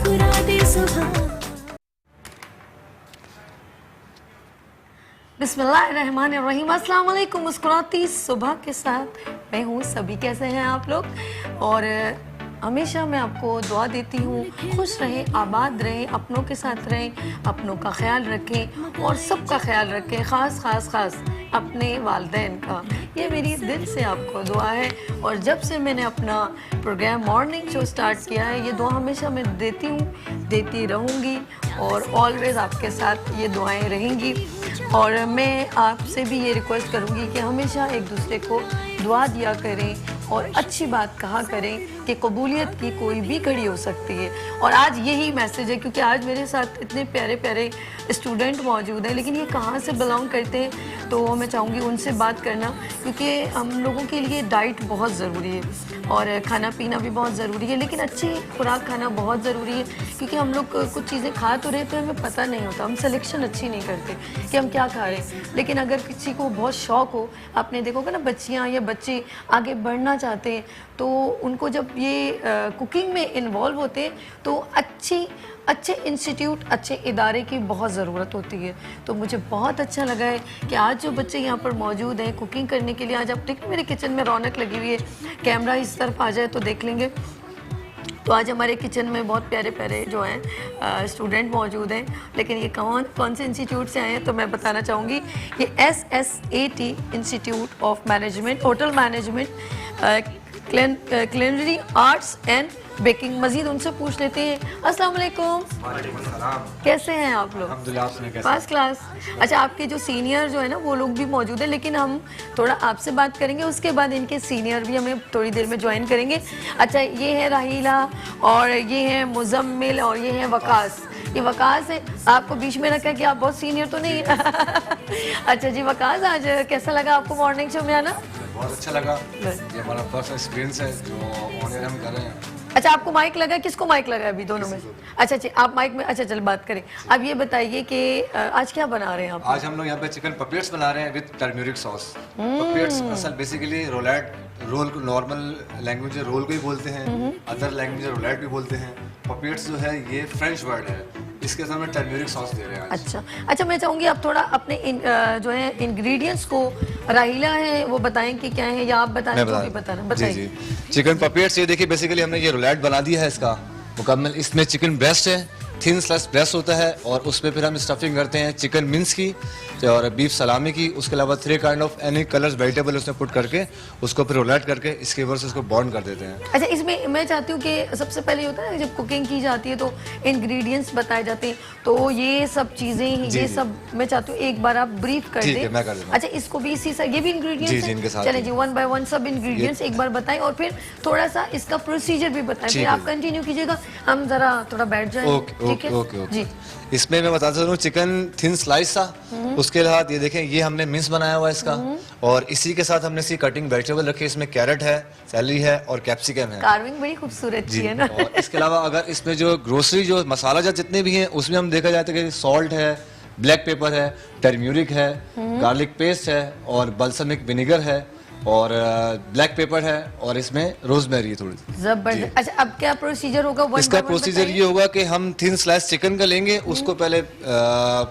मुस्कुराते सुबह। बिस्मिल्लाहिर्रहमानिर्रहीम। अस्सलाम वालेकुम। मुस्कुराती सुबह के साथ मैं हूँ सभी। कैसे हैं आप लोग? और हमेशा मैं आपको दुआ देती हूँ, खुश रहें, आबाद रहें, अपनों के साथ रहें, अपनों का ख्याल रखें और सबका ख्याल रखें, ख़ास अपने वालिदैन का। ये मेरी दिल से आपको दुआ है। और जब से मैंने अपना प्रोग्राम मॉर्निंग शो स्टार्ट किया है, ये दुआ हमेशा मैं देती हूँ, देती रहूँगी और ऑलवेज़ आपके साथ ये दुआएं रहेंगी। और मैं आपसे भी ये रिक्वेस्ट करूँगी कि हमेशा एक दूसरे को दुआ दिया करें और अच्छी बात कहा करें कि कबूलियत की कोई भी घड़ी हो सकती है। और आज यही मैसेज है, क्योंकि आज मेरे साथ इतने प्यारे प्यारे स्टूडेंट मौजूद हैं, लेकिन ये कहाँ से बिलोंग करते हैं तो मैं चाहूँगी उनसे बात करना, क्योंकि हम लोगों के लिए डाइट बहुत ज़रूरी है और खाना पीना भी बहुत ज़रूरी है, लेकिन अच्छी खुराक खाना बहुत ज़रूरी है, क्योंकि हम लोग कुछ चीज़ें खा तो रहे तो हमें पता नहीं होता, हम सिलेक्शन अच्छी नहीं करते कि हम क्या खा रहे हैं। लेकिन अगर किसी को बहुत शौक़ हो, आपने देखोगे ना बच्चियाँ या बच्चे आगे बढ़ना चाहते हैं तो उनको जब ये कुकिंग में इन्वॉल्व होते हैं तो अच्छे इंस्टीट्यूट, अच्छे इदारे की बहुत ज़रूरत होती है। तो मुझे बहुत अच्छा लगा है कि आज जो बच्चे यहाँ पर मौजूद हैं कुकिंग करने के लिए, आज आप देखें मेरे किचन में रौनक लगी हुई है, कैमरा इस तरफ आ जाए तो देख लेंगे। तो आज हमारे किचन में बहुत प्यारे प्यारे जो हैं स्टूडेंट मौजूद हैं, लेकिन ये कौन से इंस्टीट्यूट से आए हैं तो मैं बताना चाहूँगी। ये SSAT institute of management, hotel management, culinary arts and baking. Majid उनसे पूछ लेते हैं। अस्सलाम वालेकुम। कैसे हैं आप लोग? First class. अच्छा, आपके जो सीनियर जो है ना वो लोग भी मौजूद हैं, लेकिन हम थोड़ा आपसे बात करेंगे, उसके बाद इनके सीनियर भी हमें थोड़ी देर में ज्वाइन करेंगे। अच्छा, ये है राहीला और ये है मुजम्मिल और ये है वकास। ये वकास है, आपको बीच में रखा है कि आप बहुत सीनियर तो नहीं है। अच्छा जी वकास, आज कैसा लगा आपको मॉर्निंग शो में आना? बहुत अच्छा लगा। ये हमारा फर्स्ट एक्सपीरियंस है जो ऑनर हम कर रहे हैं। अच्छा, आपको माइक लगा? किसको माइक लगा अभी दोनों में? अच्छा अच्छा, आप माइक में। अच्छा चल बात करें। अब ये बताइए कि आज क्या बना रहे हैं आप? आज हम लोग यहाँ पे चिकन पपेट्स बना रहे हैं विद टर्मरिक सॉस। पपेट्स असल बेसिकली रोलैट, रोल को नॉर्मल लैंग्वेज में रोल को ही बोलते हैं, अदर लैंग्वेज में रोलैट भी बोलते हैं। पपेट्स जो है ये फ्रेंच वर्ड है, इसके साथ में टर्मरिक सॉस दे रहे हैं आज। अच्छा, मैं चाहूँगी आप थोड़ा अपने जो है इंग्रेडिएंट्स को, राहीला है वो बताएं कि क्या है, या आप बताएं जो भी बताना बताइए। चिकन पपेट्स ये देखिए बेसिकली हमने ये रोलैट बना दिया है इसका मुकम्मल। इसमें चिकन ब्रेस्ट है, थिन स्लाइस ब्रेस्ट होता है और उसमें फिर हम स्टफिंग करते हैं चिकन मिन्स की और बीफ सलामी की। उसके अलावा 3 kind of any colours vegetable उसमें पुट करके उसको फिर रोलेट करके इसके ऊपर से उसको बॉन्ड कर देते हैं। अच्छा, इसमें मैं चाहती हूँ कि सबसे पहले होता है ना जब कुकिंग की जाती है तो इंग्रेडिएंट्स बताए जाते हैं, तो ये सब चीज़ें ये सब मैं चाहती हूँ एक बार आप ब्रीफ कर दें। मैं कर देता हूं। अच्छा, इसको भी इसी से ये भी इंग्रेडिएंट्स हैं? चलें जी, 1 बाय 1 सब इंग्रेडिएंट्स एक बार बताएं और फिर थोड़ा सा इसका प्रोसीजर भी बताएं, फिर आप कंटिन्यू कीजिएगा, हम जरा थोड़ा बैठ जाए। ठीक है जी। इसमें मैं बताता हूँ चिकन थिन स्लाइस था, उसके बाद ये देखें ये हमने मिन्स बनाया हुआ है इसका, और इसी के साथ हमने इसकी कटिंग वेजिटेबल रखी है। इसमें कैरेट है, सैलरी है और कैप्सिकम है। कार्विंग बड़ी खूबसूरत जी है ना। और इसके अलावा अगर इसमें जो ग्रोसरी जो मसाला जात जितने भी हैं उसमें हम देखा जाता है कि सॉल्ट है, ब्लैक पेपर है, टर्मरिक है, गार्लिक पेस्ट है और बल्समिक विनेगर है और ब्लैक पेपर है और इसमें रोजमेरी है थोड़ी। जबरदस्त। अच्छा, अब क्या प्रोसीजर होगा? इसका प्रोसीजर ये होगा कि हम थिन स्लाइस चिकन का लेंगे, उसको पहले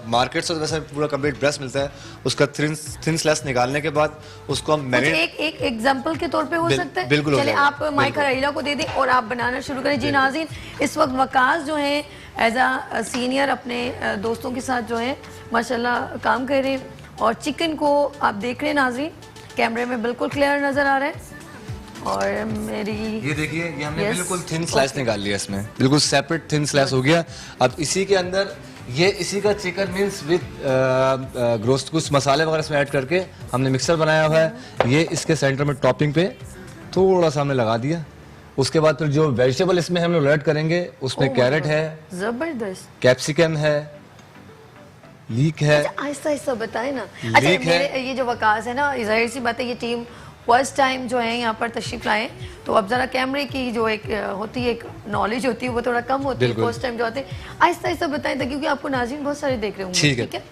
मार्केट से वैसे पूरा कंप्लीट ब्रेस्ट मिलता है, उसका थिन स्लाइस निकालने के बाद उसको हम एक एग्जांपल के तौर पे हो सकता है। बिल्कुल। चलिए आप माइक राहीला को दे दें और आप बनाना शुरू करें। जी नाज़रीन, इस वक्त वकास जो है एज अ सीनियर अपने दोस्तों के साथ जो है माशाल्लाह काम कर रहे हैं और चिकन को आप देख रहे हैं नाज़रीन, कैमरे में बिल्कुल क्लियर नजर आ रहा है। और मेरी ये देखिए ये हमने बिल्कुल थिन स्लाइस निकाल लिया, इसमें बिल्कुल सेपरेट थिन स्लाइस हो गया। अब इसी के अंदर ये इसी का चिकन मीन्स विद ग्रोस्ट कुछ मसाले वगैरह इसमें ऐड करके हमने मिक्सर बनाया हुआ है। ये इसके सेंटर में टॉपिंग पे थोड़ा सा हमने लगा दिया। उसके बाद फिर जो वेजिटेबल इसमें हम लोग ऐड करेंगे उसमें कैरेट है, जबरदस्त, कैप्सिकम है, लीक है। आहिस्ता आहिस्ता बताए ना। अच्छा, ये जो वकास है ना, जाहिर सी बात है ये टीम फर्स्ट टाइम जो है यहाँ पर तशरीफ लाए, तो अब जरा कैमरे की जो एक होती है एक नॉलेज होती है वो थोड़ा कम होती है फर्स्ट टाइम जो आते हैं। आहिस्ता आहिस्ता बताएं ताकि क्योंकि आपको नाज़रीन बहुत सारे देख रहे होंगे। ठीक है।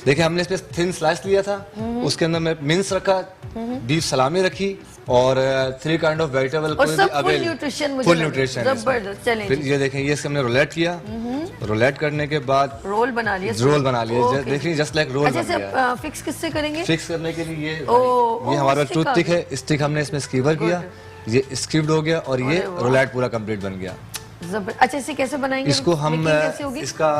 देखिए हमने इस पे थिन स्लाइस लिया था, उसके अंदर मैं मिन्स रखा, बीफ सलामी रखी और 3 काइंड ऑफ वेजिटेबल और सब फुल न्यूट्रिशन, मुझे फुल लगा। न्यूट्रिशन। जबरदस्त। चलें फिर जी। ये देखें, ये इसके हमने रोलेट किया, रोलेट करने के बाद रोल बना लिया, रोल बना लिए, ओके। देखिए जस्ट लाइक रोल अच्छा, बन इसे गया। फिक्स किससे करेंगे? फिक्स करने के लिए ओ, ये हमारा स्टिक आ टूथ पिक है, स्टिक हमने इसमें स्कीवर किया, ये स्क्रिप्ट हो गया और ये अरे वाह। रोलेट पूरा कंप्लीट बन गया। अच्छा, इसे कैसे बनाएंगे? इसको हम मेकिंग कैसे होगी? इसका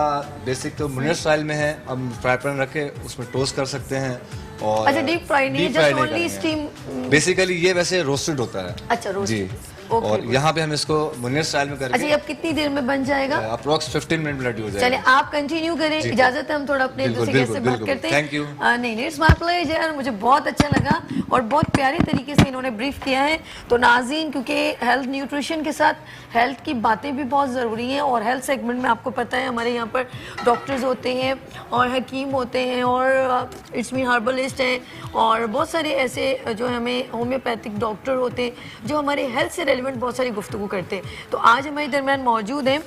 बेसिक तो मुनियर स्टाइल में है, हम फ्राई पैन रख के उसमें टोस्ट कर सकते हैं। और अच्छा, डीप फ्राई नहीं, जस्ट ओनली स्टीम। बेसिकली ये वैसे रोस्टेड होता है। अच्छा, रोस्ट। जी। ओके, और यहाँ पे हम इसको मुनियर स्टाइल में अच्छा, करके ये अब कितनी देर में बन जाएगा? अप्रोक्स 15 मिनट में रेडी हो चलिए, जाएगा। आप कंटिन्यू करें, जी। इजाजत है, हम थोड़ा अपने बिल्कुल, दूसरे गेस्ट से बिल्कुल, बात करते हैं। Thank you. नहीं, इट्स माय प्लेजर, मुझे बहुत अच्छा लगा और बहुत प्यारे तरीके से इन्होंने ब्रीफ किया है। तो नाज़रीन, क्योंकि हेल्थ न्यूट्रिशन के साथ हेल्थ की बातें भी बहुत ज़रूरी हैं और हेल्थ सेगमेंट में आपको पता है हमारे यहाँ पर डॉक्टर्स होते हैं और हकीम होते हैं और इट्स मीन हर्बलिस्ट हैं और बहुत सारे ऐसे जो है हमें होम्योपैथिक डॉक्टर होते हैं जो हमारे हेल्थ से रेलिवेंट बहुत सारी गुफ्तगू करते हैं। तो आज हमारे दरमियान मौजूद हैं।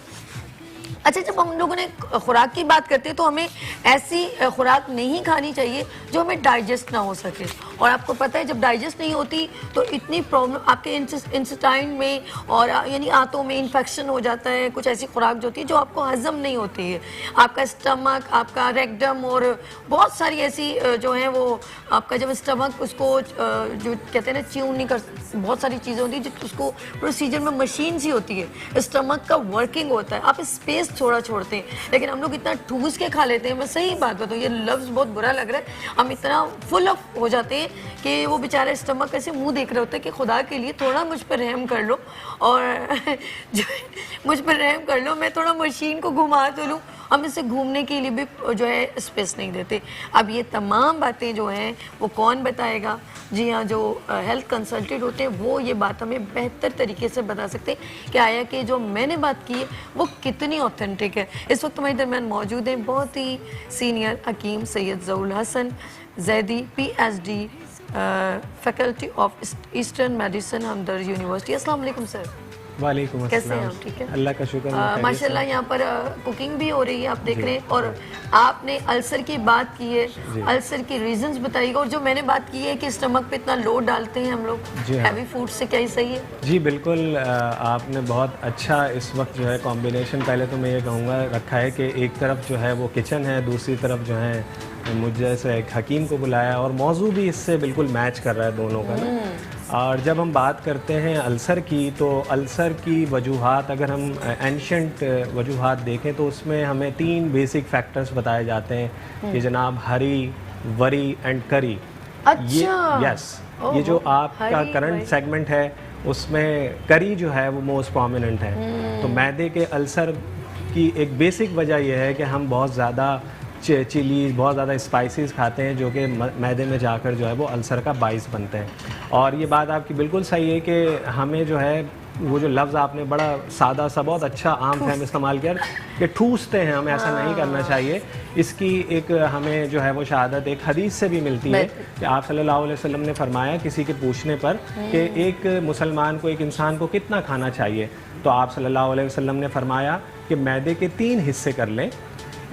अच्छा, जब हम लोगों ने खुराक की बात करते हैं तो हमें ऐसी खुराक नहीं खानी चाहिए जो हमें डाइजेस्ट ना हो सके, और आपको पता है जब डाइजेस्ट नहीं होती तो इतनी प्रॉब्लम आपके इंटेस्टाइन में और यानी आंतों में इन्फेक्शन हो जाता है। कुछ ऐसी खुराक जो होती है जो आपको हजम नहीं होती है, आपका स्टमक, आपका रेक्टम और बहुत सारी ऐसी जो है वो आपका जब स्टमक उसको जो कहते हैं ना च्यू नहीं कर, बहुत सारी चीज़ें होती है जो उसको प्रोसीजर में मशीन सी होती है, स्टमक का वर्किंग होता है, आप स्पेस थोड़ा छोड़ते हैं। लेकिन हम लोग इतना ठूस के खा लेते हैं, मैं सही बात बताऊँ, ये लफ्ज़ बहुत बुरा लग रहा है, हम इतना फुल ऑफ हो जाते हैं कि वो बेचारे स्टमक ऐसे मुंह देख रहे होते हैं कि खुदा के लिए थोड़ा मुझ पर रहम कर लो और जो मुझ पर रहम कर लो, मैं थोड़ा मशीन को घुमा तो लूँ। हम इसे घूमने के लिए भी जो है स्पेस नहीं देते। अब ये तमाम बातें जो हैं वो कौन बताएगा? जी हाँ, जो हेल्थ कंसल्टेंट होते हैं वो ये बात हमें बेहतर तरीके से बता सकते हैं कि आया कि जो मैंने बात की है वो कितनी ऑथेंटिक है। इस वक्त हमारे दरमियान मौजूद हैं बहुत ही senior Hakim Syed Zahul Hasan Zaidi, PhD, faculty of eastern medicine, Hamdard university. अस्सलाम वालेकुम सर। वालेकुम कैसे अस्सलाम। हैं आप? ठीक है, अल्लाह का शुक्र है। माशाल्लाह। यहाँ पर कुकिंग भी हो रही है, आप देख रहे हैं, और आपने अल्सर की बात की है, अल्सर की रीजंस बताइएगा, और जो मैंने बात की है कि स्टमक पे इतना लोड डालते हैं हम लोग हैवी फूड से, क्या ये सही है? जी बिल्कुल, आपने बहुत अच्छा इस वक्त जो है कॉम्बिनेशन, पहले तो मैं ये कहूँगा रखा है कि एक तरफ जो है वो किचन है, दूसरी तरफ जो है मुझे से एक हकीम को बुलाया और मौजू भी इससे बिल्कुल मैच कर रहा है दोनों का ना। और जब हम बात करते हैं अल्सर की, तो अल्सर की वजूहात अगर हम एंशंट वजूहात देखें तो उसमें हमें 3 बेसिक फैक्टर्स बताए जाते हैं कि जनाब हरी, वरी एंड करी। अच्छा, ये जो आपका करंट सेगमेंट है उसमें करी जो है वो मोस्ट प्रोमिनेंट है। तो मैदे के अल्सर की एक बेसिक वजह यह है कि हम बहुत ज़्यादा चिली, बहुत ज़्यादा स्पाइसेस खाते हैं जो कि मैदे में जाकर जो है वो अल्सर का बाइस बनते हैं। और ये बात आपकी बिल्कुल सही है कि हमें जो है वो जो लफ्ज़ आपने बड़ा सादा सा बहुत अच्छा आम फहम इस्तेमाल किया कि ठूसते हैं, हमें ऐसा नहीं करना चाहिए। इसकी एक हमें जो है वो शहादत एक हदीस से भी मिलती है कि आप सल्लल्लाहु अलैहि वसल्लम ने फरमाया किसी के पूछने पर कि एक मुसलमान को, एक इंसान को कितना खाना चाहिए, तो आप सल्लल्लाहु अलैहि वसल्लम ने फरमाया कि मैदे के 3 हिस्से कर लें,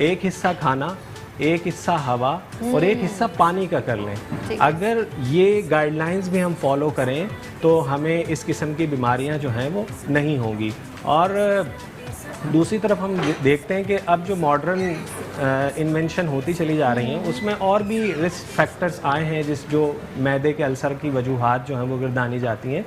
एक हिस्सा खाना, एक हिस्सा हवा और एक हिस्सा पानी का कर लें। अगर ये गाइडलाइंस भी हम फॉलो करें तो हमें इस किस्म की बीमारियां जो हैं वो नहीं होंगी। और दूसरी तरफ हम देखते हैं कि अब जो मॉडर्न इन्वेंशन होती चली जा रही हैं उसमें और भी रिस्क फैक्टर्स आए हैं जो मैदे के अल्सर की वजूहात जो हैं वो गिरदानी जाती हैं।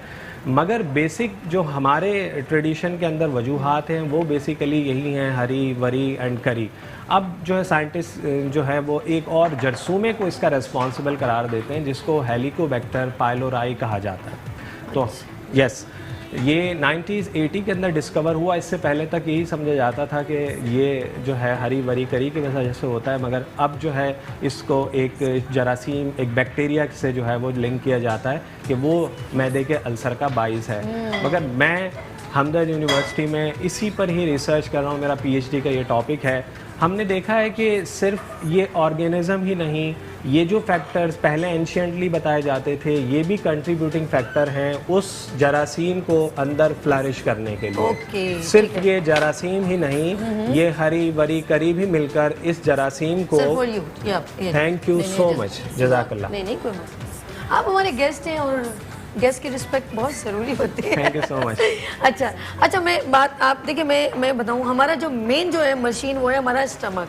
मगर बेसिक जो हमारे ट्रेडिशन के अंदर वजूहात हैं वो बेसिकली यही हैं, हरी, वरी एंड करी। अब जो है साइंटिस्ट जो है वो एक और जरसूमे को इसका रेस्पॉन्सिबल करार देते हैं जिसको हेलिकोबैक्टर पाइलोराई कहा जाता है। तो यस, ये 90s 80 के अंदर डिस्कवर हुआ। इससे पहले तक यही समझा जाता था कि ये जो है हरी वरी करी की वजह से होता है, मगर अब जो है इसको एक जरासीम, एक बैक्टीरिया से जो है वो लिंक किया जाता है कि वो मैदे के अल्सर का बाइस है। मगर मैं हमदर्द यूनिवर्सिटी में इसी पर ही रिसर्च कर रहा हूँ, मेरा PhD का ये टॉपिक है। हमने देखा है कि सिर्फ ये ऑर्गेनिज्म ही नहीं, ये जो फैक्टर्स पहले एंशियंटली बताए जाते थे ये भी कंट्रीब्यूटिंग फैक्टर हैं उस जरासीम को अंदर फ्लरिश करने के लिए। सिर्फ ये जरासीम ही नहीं, ये हरी वरी करी भी मिलकर इस जरासीम को। थैंक यू सो मच, जज़ाकल्लाह। नहीं कोई बात, आप हमारे गेस्ट हैं और गेस्ट की रिस्पेक्ट बहुत ज़रूरी होती है। Thank you so much. अच्छा मैं बात आप देखिए, मैं बताऊँ, हमारा जो मेन जो है मशीन वो है हमारा स्टमक,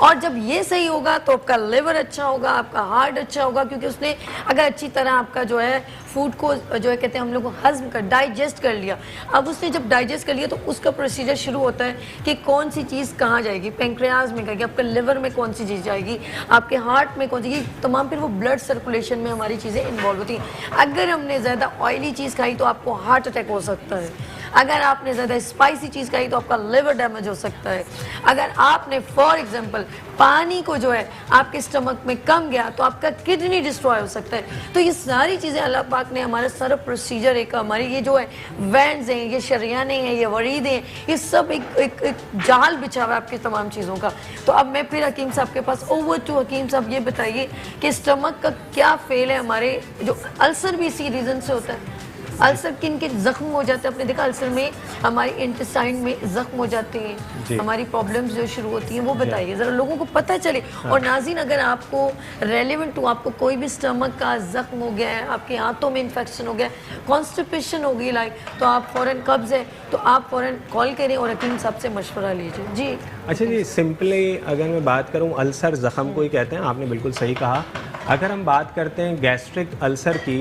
और जब ये सही होगा तो आपका लिवर अच्छा होगा, आपका हार्ट अच्छा होगा, क्योंकि उसने अगर अच्छी तरह आपका जो है फूड को जो है कहते हैं हम लोग को हजम कर डाइजेस्ट कर लिया। अब उसने जब डाइजेस्ट कर लिया तो उसका प्रोसीजर शुरू होता है कि कौन सी चीज़ कहाँ जाएगी, पेंक्रियाज में जाएगी, आपके लिवर में कौन सी चीज़ जाएगी, आपके हार्ट में कौन सी, तमाम फिर वो ब्लड सर्कुलेशन में हमारी चीज़ें इन्वॉल्व होती हैं। अगर हमने ज़्यादा ऑयली चीज़ खाई तो आपको हार्ट अटैक हो सकता है, अगर आपने ज़्यादा स्पाइसी चीज़ खाई तो आपका लिवर डैमेज हो सकता है, अगर आपने फॉर एग्जांपल पानी को जो है आपके स्टमक में कम गया तो आपका किडनी डिस्ट्रॉय हो सकता है। तो ये सारी चीज़ें अल्लाह पाक ने हमारा सारा प्रोसीजर एक हमारी ये जो है वैन्स हैं, ये शरियाने हैं, ये वरीद हैं, ये सब एक जाल बिछा हुआ है आपकी तमाम चीज़ों का। तो अब मैं फिर हकीम साहब के पास ओवर टू हकीम साहब, ये बताइए कि स्टमक का क्या फेल है हमारे, जो अल्सर भी इसी रीज़न से होता है। अल्सर किन के जख्म हो जाते हैं, आपने देखा अल्सर में हमारी इंटेस्टाइन में जख्म हो जाते हैं, हमारी प्रॉब्लम्स जो शुरू होती हैं, वो बताइए ज़रा लोगों को पता चले। और नाज़रीन, अगर आपको रेलेवेंट हो, आपको कोई भी स्टमक का जख्म हो गया है, आपके हाथों में इन्फेक्शन हो गया, कॉन्स्टिपेशन हो गई लाइक, तो आप फ़ौरन कब्ज़ है तो आप फ़ौरन कॉल करें और हकीम साहब से मशवरा लीजिए। जी अच्छा जी, सिंपली अगर मैं बात करूं अल्सर ज़ख़म को ही कहते हैं, आपने बिल्कुल सही कहा। अगर हम बात करते हैं गैस्ट्रिक अल्सर की,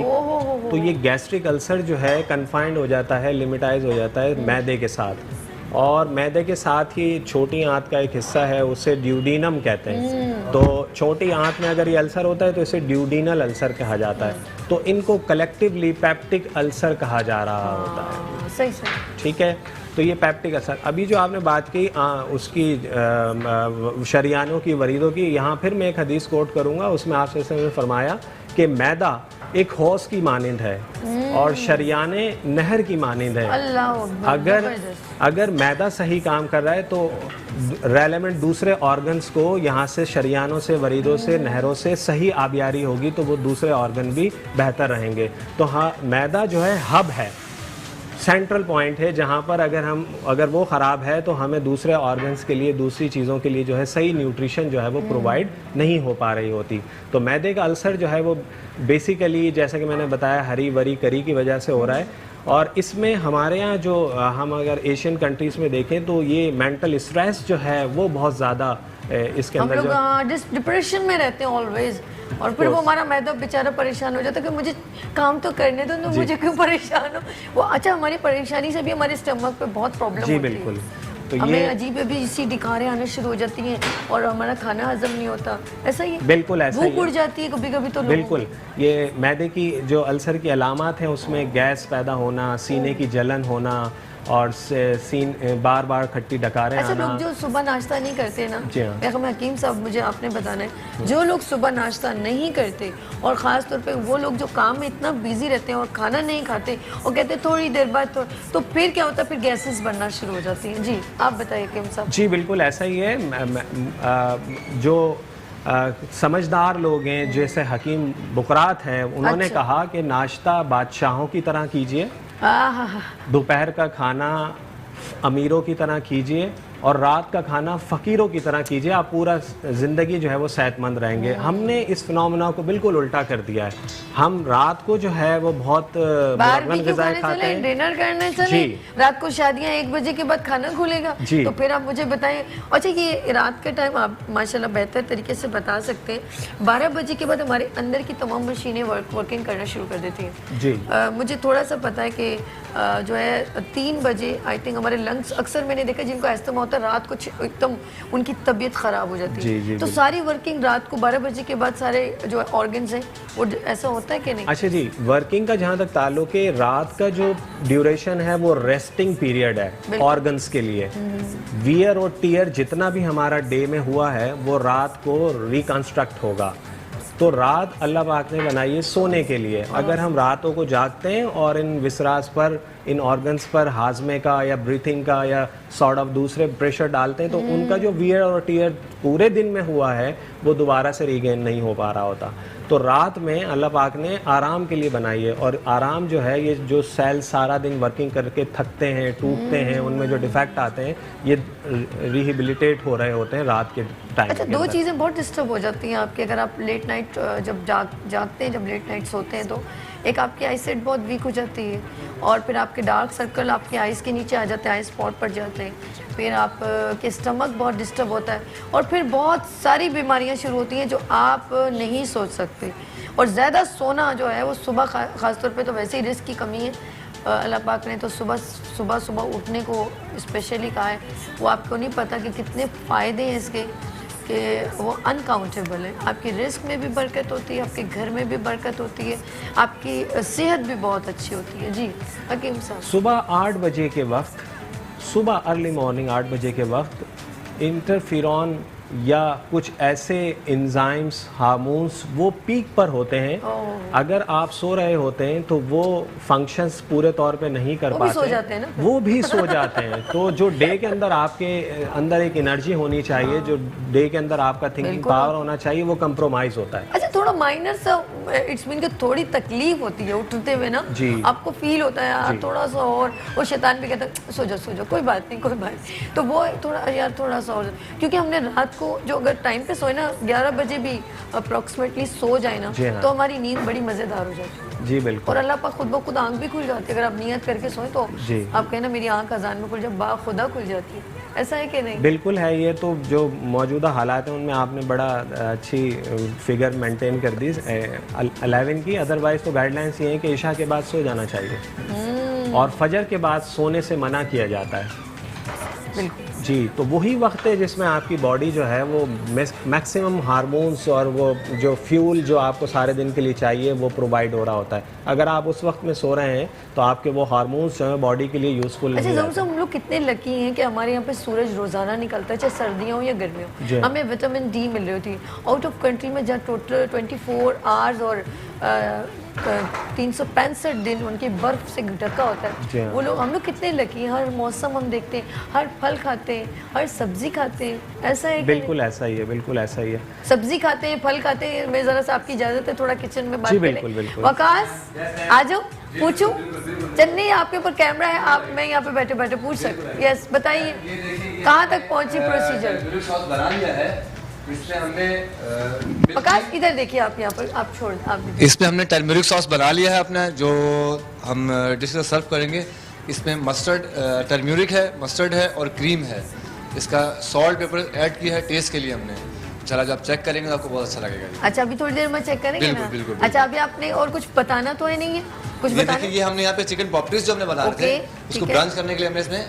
तो ये गैस्ट्रिक अल्सर जो है कन्फाइंड हो जाता है, लिमिटाइज हो जाता है मैदे के साथ, और मैदे के साथ ही छोटी आंत का एक हिस्सा है, उसे ड्यूडीनम कहते हैं। तो छोटी आंत में अगर ये अल्सर होता है तो इसे ड्यूडीनल अल्सर कहा जाता है। तो इनको कलेक्टिवली पेप्टिक अल्सर कहा जा रहा होता है। सही। ठीक है, तो ये पेप्टिक अल्सर। अभी जो आपने बात की उसकी शरियानों की, वरीदों की, यहाँ फिर मैं एक हदीस कोट करूँगा, उसमें आप ने फरमाया कि मैदा एक हौस की मानिंद है और शरियाने नहर की मानिंद है। अगर मैदा सही काम कर रहा है तो रेलेवेंट दूसरे ऑर्गन्स को यहाँ से शरियानों से, वरीदों से, नहरों से सही आबियारी होगी तो वो दूसरे ऑर्गन भी बेहतर रहेंगे। तो हाँ, मैदा जो है हब है, सेंट्रल पॉइंट है, जहाँ पर अगर वो ख़राब है तो हमें दूसरे ऑर्गन्स के लिए, दूसरी चीज़ों के लिए जो है सही न्यूट्रिशन जो है वो प्रोवाइड नहीं हो पा रही होती। तो मैदे का अल्सर जो है वो बेसिकली जैसा कि मैंने बताया हरी वरी करी की वजह से हो रहा है। और इसमें हमारे यहाँ जो हम अगर एशियन कंट्रीज़ में देखें तो ये मेंटल स्ट्रेस जो है वो बहुत ज़्यादा इसके अंदर, हम लोग डिप्रेशन में रहते हैं ऑलवेज, और फिर वो हमारा मैदा बेचारा परेशान हो जाता है कि मुझे काम तो करने दो, मुझे क्यों परेशान हो वो। अच्छा, हमारी परेशानी से भी हमारे स्टमक पे बहुत प्रॉब्लम होती है। बिल्कुल। तो हमें ये अजीब अजीब सी दिखारें आने शुरू हो जाती हैं और हमारा खाना हजम नहीं होता, ऐसा ही है। बिल्कुल ऐसा ही भूख उड़ जाती है कभी कभी तो बिल्कुल। ये मैदे की जो अल्सर की अलामात हैं उसमें गैस पैदा होना, सीने की जलन होना और बार बार खट्टी डकारें अच्छा, आना। लोग जो सुबह नाश्ता नहीं करते ना, जी हाँ। हकीम साहब मुझे आपने बताना है, जो लोग सुबह नाश्ता नहीं करते और ख़ास तौर पे वो लोग जो काम में इतना बिजी रहते हैं और खाना नहीं खाते और कहते हैं थोड़ी देर बाद तो फिर क्या होता है, फिर गैसेस बनना शुरू हो जाती हैं। जी आप बताइए हकीम साहब। जी बिल्कुल ऐसा ही है। जो समझदार लोग हैं जैसे हकीम बुकरात हैं, उन्होंने कहा कि नाश्ता बादशाहों की तरह कीजिए, दोपहर का खाना अमीरों की तरह कीजिए और रात का खाना फ़कीरों की तरह कीजिए, आप पूरा ज़िंदगी जो है वो सेहतमंद रहेंगे। हमने इस फिनोमेना को बिल्कुल उल्टा कर दिया है। हम रात को जो है वो बहुत ग़िज़ाएं खाते हैं, डिनर करने चले, रात को शादियां 1 बजे के बाद खाना खुलेगा, तो फिर आप मुझे बताएं। अच्छा, ये रात का टाइम आप माशाल्लाह बेहतर तरीके से बता सकते हैं। 12 बजे के बाद हमारे अंदर की तमाम मशीनें वर्किंग करना शुरू कर देती हैं। जी मुझे थोड़ा सा पता है कि जो है 3 बजे आई थिंक हमारे लंग्स, अक्सर मैंने देखा जिनको अस्थमा होता है रात को एकदम उनकी तबीयत ख़राब हो जाती है। तो सारी वर्किंग रात को 12 बजे के बाद सारे जो ऑर्गन्स हैं वो ऐसा होता है कि नहीं? अच्छा जी, वर्किंग का जहाँ तक ताल्लुक है, रात का जो ड्यूरेशन है वो रेस्टिंग पीरियड है ऑर्गन्स के लिए। वियर और टीयर जितना भी हमारा डे में हुआ है वो रात को रिकंस्ट्रक्ट होगा। तो रात अल्लाह पाक ने बनाई है सोने के लिए। अगर हम रातों को जागते हैं और इन विसरास पर, इन ऑर्गन्स पर हाजमे का या ब्रीथिंग का या सॉर्ट ऑफ दूसरे प्रेशर डालते हैं तो उनका जो वियर और टीयर पूरे दिन में हुआ है वो दोबारा से रीगेन नहीं हो पा रहा होता। तो रात में अल्लाह पाक ने आराम के लिए बनाई है, और आराम जो है, ये जो सेल सारा दिन वर्किंग करके थकते हैं, टूटते हैं, उनमें जो डिफेक्ट आते हैं ये रिहेबिलिटेट हो रहे होते हैं रात के टाइम। अच्छा, 2 चीज़ें बहुत डिस्टर्ब हो जाती हैं आपकी, अगर आप लेट नाइट जब जागते हैं, जब लेट नाइट सोते हैं तो एक आपकी आई सेट बहुत वीक हो जाती है, और फिर आपके डार्क सर्कल आपके आइज़ के नीचे आ जाते हैं, आई स्पॉट पड़ जाते हैं, फिर आप के स्टमक बहुत डिस्टर्ब होता है, और फिर बहुत सारी बीमारियां शुरू होती हैं जो आप नहीं सोच सकते। और ज़्यादा सोना जो है वो सुबह ख़ासतौर पे तो वैसे ही रिस्क की कमी है, अल्लाह पाक ने तो सुबह उठने को स्पेशली कहा है। वो आपको नहीं पता कि कितने फ़ायदे हैं इसके, कि वो अनकाउंटेबल है। आपकी रिस्क में भी बरकत होती है, आपके घर में भी बरकत होती है, आपकी सेहत भी बहुत अच्छी होती है। जी हकीम साहब, सुबह 8 बजे के वक्त, सुबह अर्ली मॉर्निंग 8 बजे के वक्त इंटरफेरॉन या कुछ ऐसे एंजाइम्स, हार्मोन्स वो पीक पर होते हैं। अगर आप सो रहे होते हैं तो वो फंक्शंस पूरे तौर पे नहीं कर पाते, सो जाते हैं ना, वो भी सो जाते हैं। तो जो डे के अंदर आपके अंदर एक एनर्जी होनी चाहिए, जो डे के अंदर आपका थिंकिंग पावर होना चाहिए, वो कंप्रोमाइज होता है। अच्छा, थोड़ा माइनर सा इट्स मीन कि थोड़ी तकलीफ होती है उठते हुए ना जी, आपको फील होता है यार थोड़ा सा, और वो शैतान भी कहता है सो जाओ कोई बात नहीं, तो वो थोड़ा यार थोड़ा सा और, क्योंकि हमने रात को जो अगर टाइम पे सोए ना 11 बजे भी अप्रोक्सीमेटली सो जाए ना, हाँ। तो हमारी नींद बड़ी मज़ेदार हो जाती है। जी बिल्कुल। और अल्लाह पाक खुद ब खुद आंख भी खुल जाती है अगर आप नियत करके सोए तो। आप कहना मेरी आंख अजान में खुल जाए, बा खुदा खुल जाती है, ऐसा है कि नहीं? बिल्कुल है। ये तो जो मौजूदा हालात हैं उनमें आपने बड़ा अच्छी फिगर मेंटेन कर दी 11 की। अदरवाइज तो गाइडलाइंस ये है कि इशा के बाद सो जाना चाहिए और फजर के बाद सोने से मना किया जाता है। बिल्कुल जी, तो वही वक्त है जिसमें आपकी बॉडी जो है वो मैक्सिमम हार्मोन्स और वो जो फ्यूल जो आपको सारे दिन के लिए चाहिए वो प्रोवाइड हो रहा होता है। अगर आप उस वक्त में सो रहे हैं तो आपके वो हार्मोन्स जो है बॉडी के लिए यूजफुल नहीं रहते। अच्छा, हम लोग कितने लकी हैं कि हमारे यहाँ पे सूरज रोजाना निकलता है, चाहे सर्दियाँ हो या गर्मियों। हमें विटामिन डी मिल रही होती है। आउट ऑफ कंट्री में जहाँ टोटल 24 आवर्स और 365 दिन उनकी बर्फ से ढका होता है, वो लोग, हम लोग कितने लकी हैं। हर मौसम हम देखते हैं, हर फल खाते हैं, हर सब्जी खाते हैं, ऐसा है? बिल्कुल ऐसा ही है, बिल्कुल ऐसा ही है। सब्जी खाते हैं, फल खाते हैं। मैं जरा सा आपकी इजाजत है थोड़ा किचन में बात करें? बिल्कुल बिल्कुल। वकास आ जाओ, पूछूं? चल नहीं, आपके ऊपर कैमरा है, आप मैं यहाँ पे बैठे बैठे पूछ सकते। यस, बताइए कहाँ तक पहुँची प्रोसीजर? इसमें हमने वकास इधर देखिए, आप यहाँ पर आप छोड़, आप इसमें हमने टर्मरिक सॉस बना लिया है अपना, जो हम डिश से सर्व करेंगे। इसमें मस्टर्ड, टर्मरिक है, मस्टर्ड है और क्रीम है। इसका सॉल्ट पेपर ऐड किया है टेस्ट के लिए हमने। चला, जब आप चेक करेंगे तो आपको बहुत अच्छा लगेगा। अच्छा, अभी थोड़ी देर में चेक करेंगे ना? बिल्कुल। अच्छा, अभी आपने और कुछ बताना तो है नहीं है? कुछ बताना? देखिए, ये हमने यहाँ पे चिकन पॉपटीज जो हमने बना रहे थे, उसको ब्रांच करने के लिए हमने इसमें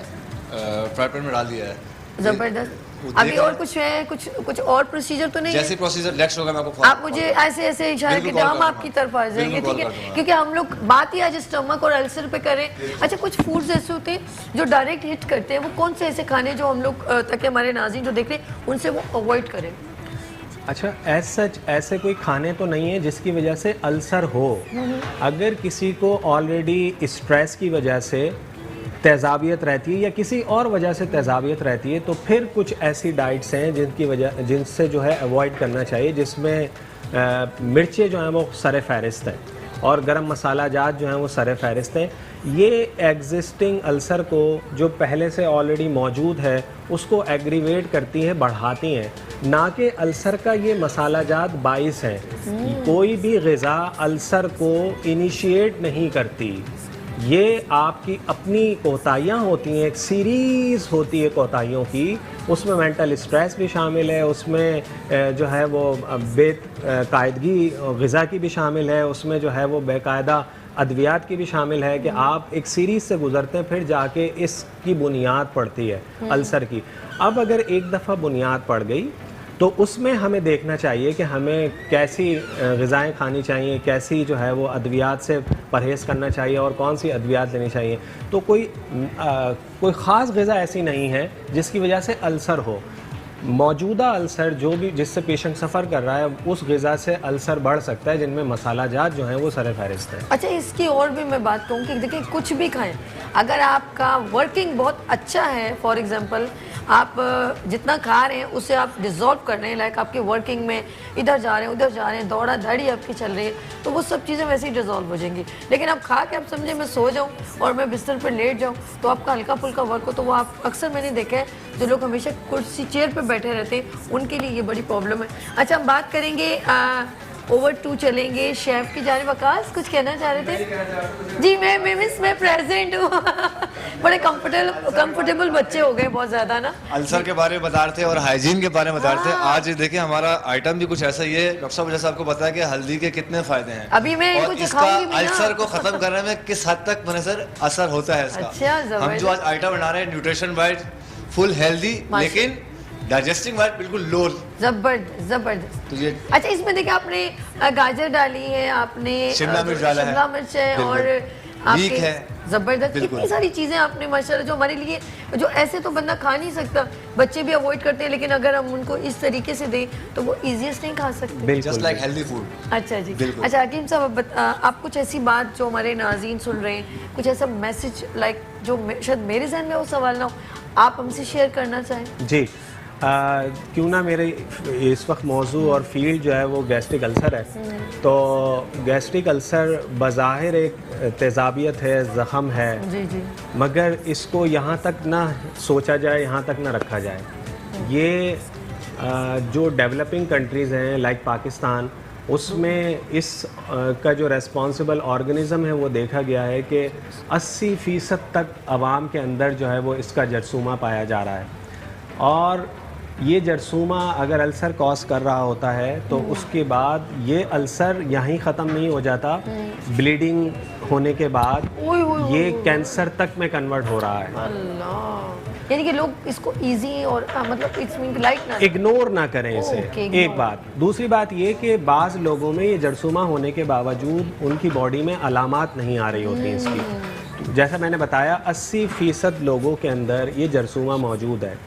फ्राई पैन में डाल दिया है। जबरदस्त। अभी और कुछ है, कुछ और प्रोसीजर तो नहीं? जैसे प्रोसीजर नेक्स्ट होगा मैं आपको आप मुझे ऐसे ऐसे इशारे के हम आपकी तरफ आ जाएंगे, ठीक है? क्योंकि हम लोग बात ही आज स्टमक और अल्सर पे करें। अच्छा, कुछ फूड्स ऐसे होते हैं जो डायरेक्ट हिट करते हैं, वो कौन से ऐसे खाने जो हम लोग, ताकि हमारे नाज़रीन जो देख रहे हैं उनसे वो अवॉइड करें? अच्छा, ऐसे कोई खाने तो नहीं है जिसकी वजह से अल्सर हो। अगर किसी को ऑलरेडी स्ट्रेस की वजह से तेज़ाबियत रहती है या किसी और वजह से तेज़ाबियत रहती है, तो फिर कुछ ऐसी डाइट्स हैं जिनसे जो है अवॉइड करना चाहिए, जिसमें मिर्चें जो हैं वो सर फहरिस्त हैं और गरम मसाला जात जो हैं वो सर फहरिस्त हैं। ये एग्जिस्टिंग अल्सर को, जो पहले से ऑलरेडी मौजूद है, उसको एग्रीवेट करती हैं, बढ़ाती हैं, ना कि अल्सर का ये मसाला जात बाइस है। कोई भी ग़िज़ा अल्सर को इनिशिएट नहीं करती। ये आपकी अपनी कोताहियाँ होती हैं, एक सीरीज़ होती है कोताहियों की। उसमें मेंटल स्ट्रेस भी शामिल है, उसमें जो है वो बेकायदगी ग़िज़ा की भी शामिल है, उसमें जो है वो बेकायदा अद्वियात की भी शामिल है कि आप एक सीरीज़ से गुज़रते हैं, फिर जाके इसकी बुनियाद पड़ती है अल्सर की। अब अगर एक दफ़ा बुनियाद पड़ गई तो उसमें हमें देखना चाहिए कि हमें कैसी ग़िज़ाएँ खानी चाहिए, कैसी जो है वो अद्वियात से परहेज़ करना चाहिए और कौन सी अद्वियात लेनी चाहिए। तो कोई ख़ास ग़िज़ा ऐसी नहीं है जिसकी वजह से अल्सर हो। मौजूदा अल्सर जो भी जिससे पेशेंट सफ़र कर रहा है, उस ग़िज़ा से अल्सर बढ़ सकता है, जिनमें मसाला जात जो हैं वो सर फहरिस्त है। अच्छा, इसकी और भी मैं बात कहूँ कि देखिए, कुछ भी खाएं, अगर आपका वर्किंग बहुत अच्छा है, फॉर एग्जांपल आप जितना खा रहे हैं उससे आप डिज़ोल्व कर रहे हैं, लाइक आपके वर्किंग में इधर जा रहे हैं उधर जा रहे हैं, दौड़ा धाड़ी आपकी चल रही है, तो वो सब चीज़ें वैसे ही डिज़ोल्व हो जाएंगी। लेकिन आप खा के आप समझे मैं सो जाऊँ और मैं बिस्तर पर लेट जाऊँ तो आपका हल्का फुल्का वर्क हो, तो वो आप अक्सर मैंने देखा है जो लोग हमेशा कुर्सी चेयर पर बैठे रहते हैं, उनके लिए ये बड़ी प्रॉब्लम है। अच्छा, हम बात करेंगे ओवर टू चलेंगे शेफ की जानिब। वकास कुछ कहना चाह रहे थे? जी मैं प्रेजेंट हूँ। बड़े कंफर्टेबल बच्चे हो गए बहुत ज्यादा ना। अल्सर के बारे में बता रहे थे और हाइजीन के बारे में बता रहे थे। आज देखिए हमारा आइटम भी कुछ ऐसा ही है। डॉक्टर साहब जैसे आपको बताया कि हल्दी के कितने फायदे हैं, अभी मैं और कुछ इसका खाऊंगी भी ना। अल्सर को खत्म करने में किस हद तक सर असर होता है इसका। अच्छा, हम जो आज आइटम बना रहे हैं न्यूट्रिशन वाइज फुल हेल्दी, लेकिन डाइजेस्टिंग वाइज बिल्कुल लो। जबरदस्त। तो ये अच्छा, इसमें देखिए आपने गाजर डाली है, आपने शिमला मिर्च डाला है, शिमला मिर्च है, और लीक है, जबरदस्त। इतनी सारी चीजें आपने माशाल्लाह, जो हमारे लिए, जो ऐसे तो बंदा खा नहीं सकता, बच्चे भी अवॉइड करते हैं, लेकिन अगर हम उनको इस तरीके से दें तो वो इजीएस्ट नहीं खा सकते। Just like healthy food. अच्छा जी। अच्छा हकीम साहब, आप कुछ ऐसी बात जो हमारे नाज़रीन सुन रहे हैं, कुछ ऐसा मैसेज लाइक जो शायद मेरे जहन में वो सवाल ना हो, आप हमसे शेयर करना चाहें? जी, क्यों ना, मेरे इस वक्त मौजू और फील्ड जो है वो गैस्ट्रिक अल्सर है। तो गैस्ट्रिक अल्सर बज़ाहिर एक तेज़ाबियत है, ज़ख़म है, जी, मगर इसको यहाँ तक ना सोचा जाए, यहाँ तक ना रखा जाए। ये जो डेवलपिंग कंट्रीज़ हैं लाइक पाकिस्तान, उसमें इस का जो रेस्पॉन्सिबल ऑर्गेनिज़म है वो देखा गया है कि 80% तक आवाम के अंदर जो है वो इसका जरसूमा पाया जा रहा है। और ये जरसूमा अगर अल्सर कॉज कर रहा होता है तो उसके बाद ये अल्सर यहीं ख़त्म नहीं हो जाता, ब्लीडिंग होने के बाद ये कैंसर तक में कन्वर्ट हो रहा है। अल्लाह, यानी कि लोग इसको इजी और मतलब इट्स मीन लाइक ना इग्नोर ना करें इसे। एक बात। दूसरी बात ये कि बाज़ लोगों में ये जरसूमा होने के बावजूद उनकी बॉडी में अलामात नहीं आ रही होती इसकी। जैसा मैंने बताया, 80% लोगों के अंदर ये जरसूमा मौजूद है।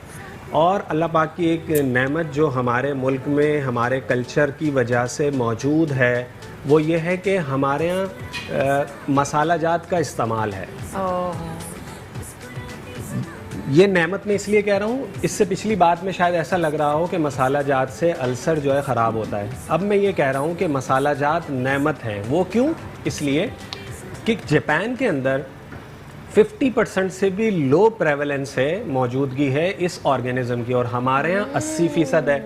और अल्लाह पाक की एक नेमत जो हमारे मुल्क में हमारे कल्चर की वजह से मौजूद है, वो ये है कि हमारे यहाँ मसाला जात का इस्तेमाल है। ये नेमत मैं इसलिए कह रहा हूँ, इससे पिछली बात में शायद ऐसा लग रहा हो कि मसाला जात से अल्सर जो है ख़राब होता है। अब मैं ये कह रहा हूँ कि मसाला जात नेमत है। वो क्यों? इसलिए कि जापान के अंदर 50% से भी लो प्रेवलेंस है, मौजूदगी है इस ऑर्गेनिज्म की, और हमारे यहाँ 80% है।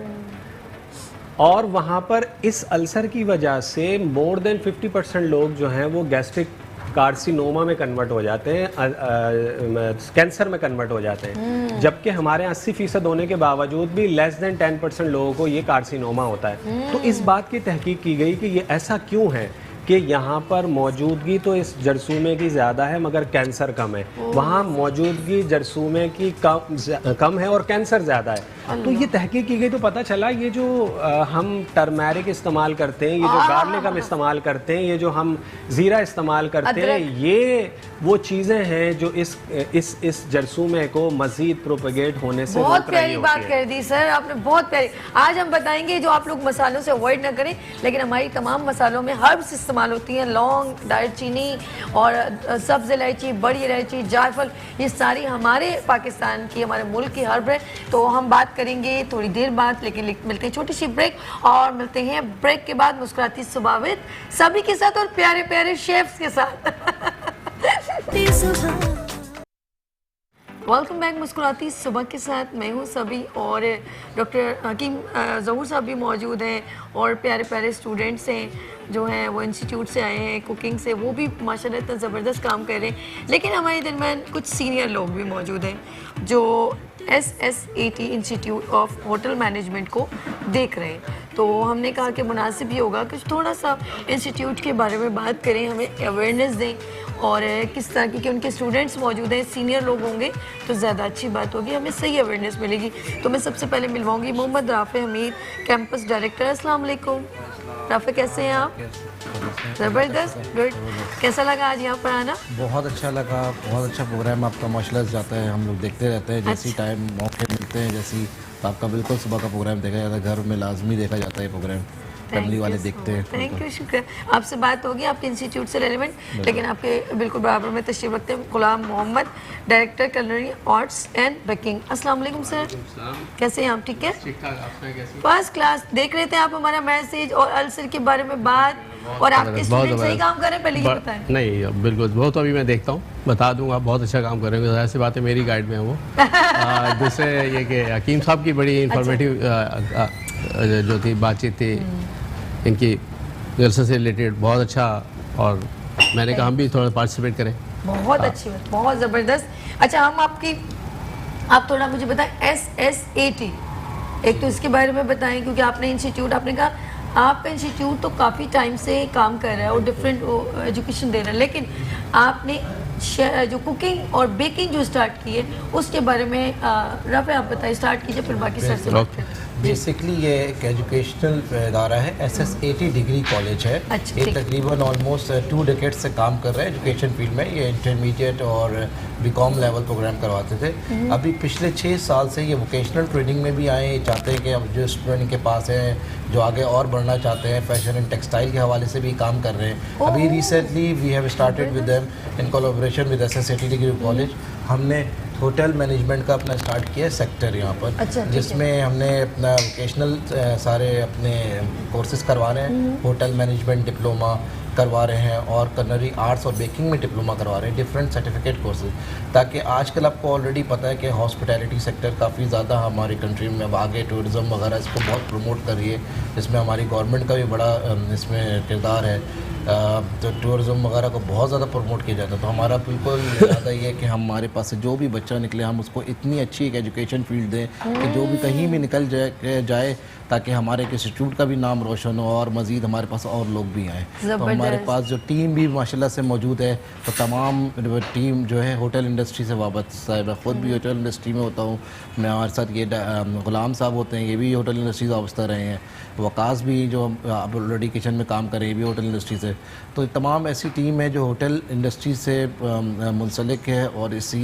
और वहाँ पर इस अल्सर की वजह से मोर देन 50% लोग जो हैं वो गैस्ट्रिक कार्सिनोमा में कन्वर्ट हो जाते हैं, कैंसर में कन्वर्ट हो जाते हैं। जबकि हमारे 80% होने के बावजूद भी लेस देन 10% लोगों को ये कार्सिनोमा होता है। तो इस बात की तहकीक की गई कि ये ऐसा क्यों है कि यहाँ पर मौजूदगी तो इस जरसूमे की ज़्यादा है मगर कैंसर कम है, वहाँ मौजूदगी जरसूमे की कम है और कैंसर ज़्यादा है। तो ये तहकीक की गई तो पता चला ये जो हम टर्मेरिक इस्तेमाल करते हैं, ये जो गार्लिक हम इस्तेमाल करते हैं, ये जो हम ज़ीरा इस्तेमाल करते हैं, ये वो चीज़ें हैं जो इस जरसूमे को मज़ीद प्रोपेगेट होने से बहुत प्यारी बात कर दी सर आपने, बहुत प्यारी। आज हम बताएंगे जो आप लोग मसालों से अवॉइड ना करें, लेकिन हमारी तमाम मसालों में हर्ब्स इस्तेमाल होती हैं। लौंग, दालचीनी और सब्ज़ इलायची, बड़ी इलायची, जायफल, ये सारी हमारे पाकिस्तान की, हमारे मुल्क की हर्ब है। तो हम बात करेंगे थोड़ी देर बाद, लेकिन मिलते हैं छोटी सी ब्रेक, और मिलते हैं ब्रेक के बाद मुस्कुराती सुबह विद सभी के साथ और प्यारे प्यारे शेफ्स के साथ। वेलकम बैक मुस्कुराती सुबह के साथ, मैं हूँ सभी, और डॉक्टर हकीम ज़हूर साहब भी मौजूद हैं, और प्यारे प्यारे स्टूडेंट्स हैं जो हैं वो इंस्टीट्यूट से आए हैं, कुकिंग से, वो भी माशाल्लाह इतना ज़बरदस्त काम कर रहे हैं। लेकिन हमारे दरमियान कुछ सीनियर लोग भी मौजूद हैं जो SSAT institute of hotel management को देख रहे हैं। तो हमने कहा कि मुनासिब ही होगा कि थोड़ा सा इंस्टीट्यूट के बारे में बात करें, हमें अवेयरनेस दें, और किस तरह की, कि उनके स्टूडेंट्स मौजूद हैं, सीनियर लोग होंगे तो ज़्यादा अच्छी बात होगी, हमें सही अवेयरनेस मिलेगी। तो मैं सबसे पहले मिलवाऊंगी मोहम्मद राफ़े हमीद, कैंपस डायरेक्टर। अस्सलाम वालेकुम राफ़े, कैसे हैं आप? ज़बरदस्त, गुड। कैसा लगा आज यहाँ पर आना? बहुत अच्छा लगा, बहुत अच्छा प्रोग्राम आपका माशाल्लाह जाता है, हम लोग देखते रहते हैं, जैसी टाइम मौके मिलते हैं, जैसी तो आपका बिल्कुल सुबह का प्रोग्राम देखा जाता है, घर में लाजमी देखा जाता है प्रोग्राम, फैमिली वाले देखते हैं। थैंक यू, शुक्रिया। आपसे बात होगी आपके इंस्टीट्यूट से रिलेवेंट, लेकिन आपके बिल्कुल बराबर में तशरीफ रखते हैं Ghulam Mohammad, director culinary arts and baking. अस्सलाम वालेकुम सर, कैसे हैं आप? ठीक है, फर्स्ट क्लास। देख रहे थे आप हमारा मैसेज और अल्सर के बारे में बात, और आपके स्टूडेंट सही काम कर रहे हैं, पहले ये बताएं। नहीं बिल्कुल, वो तो अभी मैं देखता हूँ, बता दूंगा, बहुत अच्छा काम करेंगे, ज़ाहिर सी बात है मेरी गाइड में है वो। दूसरे ये कि हकीम साहब की बड़ी इंफॉर्मेटिव जो थी बातचीत थी, इनकी जलसे से रिलेटेड बहुत अच्छा, और मैंने कहा हम भी थोड़ा पार्टिसिपेट करें। बहुत अच्छी बात, बहुत ज़बरदस्त। अच्छा, आप थोड़ा मुझे बताएं SSAT, एक तो इसके बारे में बताएं, क्योंकि आपने कहा आपका इंस्टीट्यूट तो काफ़ी टाइम से काम कर रहा है और डिफरेंट एजुकेशन दे रहा है, लेकिन आपने जो कुकिंग और बेकिंग जो स्टार्ट की है उसके बारे में रफ़े आप बताइए, स्टार्ट कीजिए, फिर बाकी सर से बात करते हैं। बेसिकली ये एक एजुकेशनल इदारा है, SSAT डिग्री कॉलेज है। अच्छा, ये ठीक। तकरीबन ऑलमोस्ट 2 डेकेड से काम कर रहे हैं एजुकेशन फील्ड में। ये इंटरमीडिएट और बीकॉम लेवल प्रोग्राम करवाते थे। अभी पिछले 6 साल से ये वोकेशनल ट्रेनिंग में भी आए, चाहते हैं कि अब जो स्टूडेंट के पास है जो आगे और बढ़ना चाहते हैं, फैशन एंड टेक्सटाइल के हवाले से भी काम कर रहे हैं। अभी recently we have started with them in collaboration with SSAT degree college. हमने होटल मैनेजमेंट का अपना स्टार्ट किया सेक्टर यहाँ पर। अच्छा, जिसमें हमने अपना वोकेशनल सारे अपने कोर्सेज करवा रहे हैं। होटल मैनेजमेंट डिप्लोमा करवा रहे हैं और कलनरी आर्ट्स और बेकिंग में डिप्लोमा करवा रहे हैं, डिफरेंट सर्टिफिकेट कोर्सेज, ताकि आजकल आपको ऑलरेडी पता है कि हॉस्पिटैलिटी सेक्टर काफ़ी ज़्यादा हमारी कंट्री में अब आगे, टूरिज़्म वगैरह इसको बहुत प्रमोट कर रही है। इसमें हमारी गवर्नमेंट का भी बड़ा इसमें किरदार है। तो टूरिज़्म वगैरह को बहुत ज़्यादा प्रमोट किया जाता है। तो हमारा बिल्कुल इरादा ये है कि हमारे पास से जो भी बच्चा निकले हम उसको इतनी अच्छी एक एजुकेशन फील्ड दें कि जो भी कहीं भी निकल जाए ताकि हमारे इंस्टीट्यूट का भी नाम रोशन हो और मज़ीद हमारे पास और लोग भी आएँ। तो हमारे पास जो टीम भी माशाल्लाह से मौजूद है, तो तमाम टीम जो है होटल इंडस्ट्री से वाबस्ता है। मैं ख़ुद भी होटल इंडस्ट्री में होता हूँ। मैं हमारे साथ ये गुलाम साहब होते हैं, ये भी होटल इंडस्ट्री से वाबस्ता रहे हैं। वकास भी जो आप ऑलरेडी किचन में काम करें, ये भी होटल इंडस्ट्री से। तो तमाम ऐसी टीम है जो होटल इंडस्ट्री से मुंसलिक है, और इसी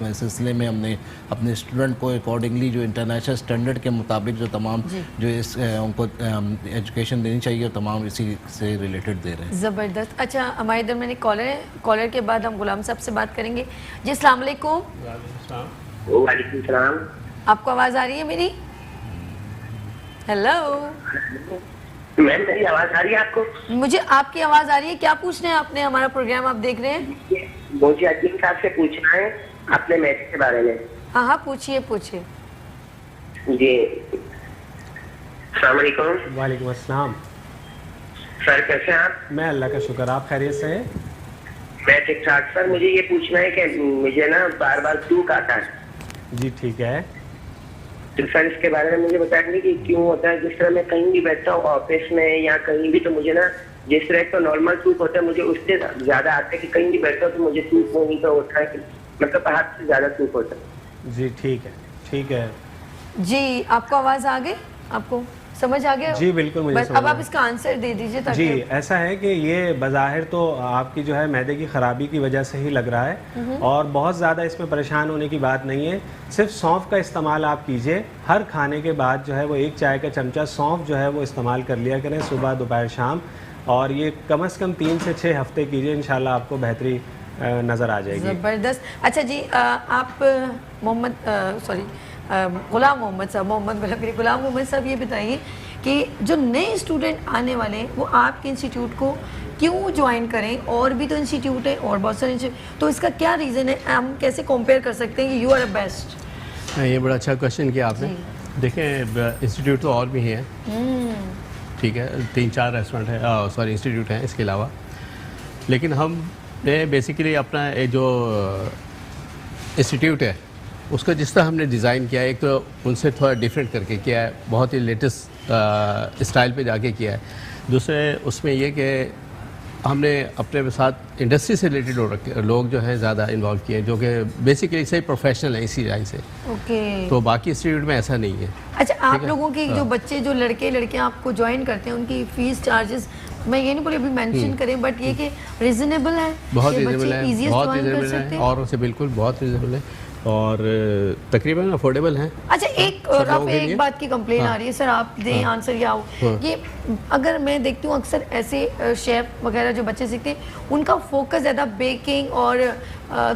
सिलसिले में हमने अपने स्टूडेंट को अकॉर्डिंगली जो इंटरनेशनल स्टैंडर्ड के मुताबिक जो तमाम जो इस उनको एजुकेशन देनी चाहिए, तमाम इसी से रिलेटेड दे रहे हैं। ज़बरदस्त। अच्छा, हमारे इधर मैंने कॉलर है, कॉलर के बाद हम गुलाम साहब से बात करेंगे। जी अस्सलाम वालेकुम। वालेकुम सलाम। आपको आवाज़ आ रही है मेरी? हेलो मैम, मेरी आवाज़ आ रही है आपको? मुझे आपकी आवाज़ आ रही है। क्या पूछना है आपने? हमारा प्रोग्राम आप देख रहे हैं? मुझे अजीम साहब से पूछना है अपने मैसेज के बारे में। हाँ हाँ, पूछिए पूछिए। जी अस्सलाम वालेकुम। वालेकुम अस्सलाम। सर कैसे हैं आप? मैं अल्लाह का शुक्र, आप खैरियत से हैं? मैं ठीक ठाक। सर मुझे ये पूछना है कि मुझे ना बार बार फ्लू आता है। जी ठीक है। तो सर इसके बारे में मुझे बताएंगे कि क्यों होता है? जिस तरह मैं कहीं भी बैठता हूँ, ऑफिस में या कहीं भी, तो मुझे ना जिस तरह का नॉर्मल सूप होता है मुझे उससे ज्यादा आता है कि कहीं भी बैठता हूँ तो मुझे सूप वहीं पर होता है, मतलब हाथ से ज्यादा सूप होता है। जी ठीक है, ठीक है। जी आपको आवाज़ आ गई? आपको समझ आ गया? जी बिल्कुल, मुझे बस समझ अब आ आप गया। इसका आंसर दे दीजिए ताकि जी ऐसा है कि ये बज़ाहिर तो आपकी जो है मैदे की ख़राबी की वजह से ही लग रहा है, और बहुत ज़्यादा इसमें परेशान होने की बात नहीं है। सिर्फ सौंफ का इस्तेमाल आप कीजिए, हर खाने के बाद जो है वो 1 चाय का चमचा सौंफ जो है वो इस्तेमाल कर लिया करें, सुबह दोपहर शाम, और ये कम से कम 3 से 6 हफ्ते कीजिए, इंशाल्लाह आपको बेहतरी नज़र आ जाएगी। ज़बरदस्त। अच्छा जी, आप गुलाम मोहम्मद साहब, गुलाम मोहम्मद साहब ये बताइए कि जो नए स्टूडेंट आने वाले हैं वो आपके इंस्टीट्यूट को क्यों ज्वाइन करें? और भी तो इंस्टीट्यूट है और बहुत सारे इंस्टीट्यूट, तो इसका क्या रीज़न है? हम कैसे कंपेयर कर सकते हैं कि यू आर बेस्ट? ये बड़ा अच्छा क्वेश्चन किया आपने। देखें, इंस्टीट्यूट तो और भी हैं, ठीक है, 3-4 रेस्टोरेंट है, सॉरी इंस्टीट्यूट हैं इसके अलावा, लेकिन हमने बेसिकली अपना जो इंस्टीट्यूट है उसका जिस तरह हमने डिज़ाइन किया है, एक तो उनसे थोड़ा डिफरेंट करके किया है, बहुत ही लेटेस्ट स्टाइल पे जाके किया है। दूसरे उसमें ये कि हमने अपने साथ इंडस्ट्री से रिलेटेड लोग जो हैं ज़्यादा इन्वॉल्व किए हैं, जो कि बेसिकली से प्रोफेशनल हैं इसी लाइन से। ओके। तो बाकी इंस्टीट्यूट में ऐसा नहीं है। अच्छा, आप लोगों की जो बच्चे, जो लड़कियां आपको ज्वाइन करते हैं, उनकी फीस चार्जेस मैं ये नहीं बोली अभी मेंशन करें, बट ये कि रीजनेबल है, बहुत कि रीजनेबल बच्चे है, easiest बहुत join कर रीजनेबल सकते है, हैं। और उनसे बिल्कुल बहुत रीजनेबल है और तकरीबन अफोर्डेबल हैं। अच्छा, एक सब लोगों के एक लिए। बात की कंप्लेन आ रही है, सर आप दें आंसर या हो। ये अगर मैं देखती हूँ अक्सर ऐसे शेफ वगैरह जो बच्चे सीखते हैं, उनका फोकस ज़्यादा बेकिंग और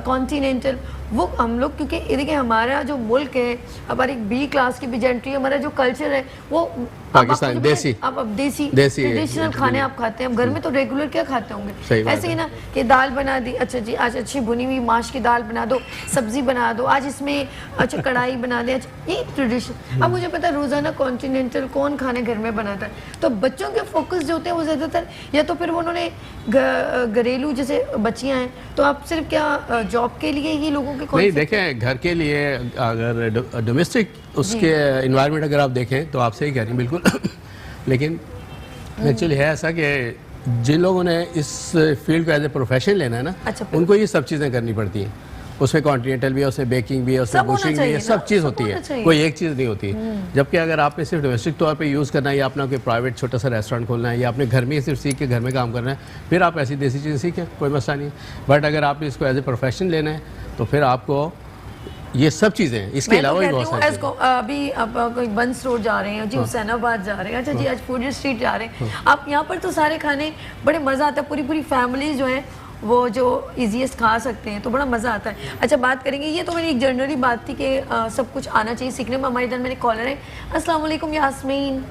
कॉन्टिनेंटल वो हम लोग, क्योंकि ये देखिए हमारा जो मुल्क है, हमारी बी क्लास की बिजेंट्री, हमारा जो कल्चर है वो पाकिस्तान देसी, अब देसी देसी ट्रेडिशनल खाने आप खाते हैं। अब घर में तो रेगुलर क्या खाते होंगे, ऐसे ही ना कि दाल बना दी, अच्छा जी आज अच्छी भुनी हुई माश की दाल बना दो, सब्जी बना दो, आज इसमें अच्छा कढ़ाई बना दे, अच्छा ये ट्रेडिशन। अब मुझे पता है रोजाना कॉन्टिनेंटल कौन खाने घर में बनाता है, तो बच्चों के फोकस जो होते हैं वो ज्यादातर या तो फिर उन्होंने घरेलू, जैसे बच्चियां हैं तो आप सिर्फ क्या जॉब के लिए ही लोगों के नहीं देखें, घर के लिए अगर डोमेस्टिक उसके इन्वायरमेंट अगर आप देखें तो आप सही कह रही हैं बिल्कुल। लेकिन एक्चुअली है ऐसा कि जिन लोगों ने इस फील्ड को एज ए प्रोफेशन लेना है ना, अच्छा, उनको ये सब चीज़ें करनी पड़ती हैं। उसमें कॉन्टिनेंटल भी है, उसमें बेकिंग भी है, उसमें बुशिंग भी है, सब चीज़ होती है, कोई एक चीज़ नहीं होती। जबकि अगर आपने सिर्फ डोमेस्टिक तौर पे यूज़ करना है या अपना कोई प्राइवेट छोटा सा रेस्टोरेंट खोलना है या अपने घर में सिर्फ सीख के घर में काम करना है, फिर आप ऐसी देसी चीज़ें सीखें, कोई मसला नहीं। बट अगर आपने इसको एज ए प्रोफेशन लेना है तो फिर आपको ये सब चीज़ें, इसके अलावा भी बहुत सारी चीज़ें। अभी आप कोई बंस रोड जा रहे हैं जी, हुसैनाबाद जा रहे हैं, अच्छा जी आज फूड स्ट्रीट जा रहे हैं, आप यहाँ पर तो सारे खाने बड़े मज़ा आता है, पूरी पूरी फैमिली जो है वो जो इजीएस्ट खा सकते हैं, तो बड़ा मज़ा आता है। अच्छा बात करेंगे, ये तो मेरी एक जनरली बात थी कि सब कुछ आना चाहिए सीखने में। हमारे इधर मेरे कॉलर हैं, अस्सलाम वालेकुम यास्मीन।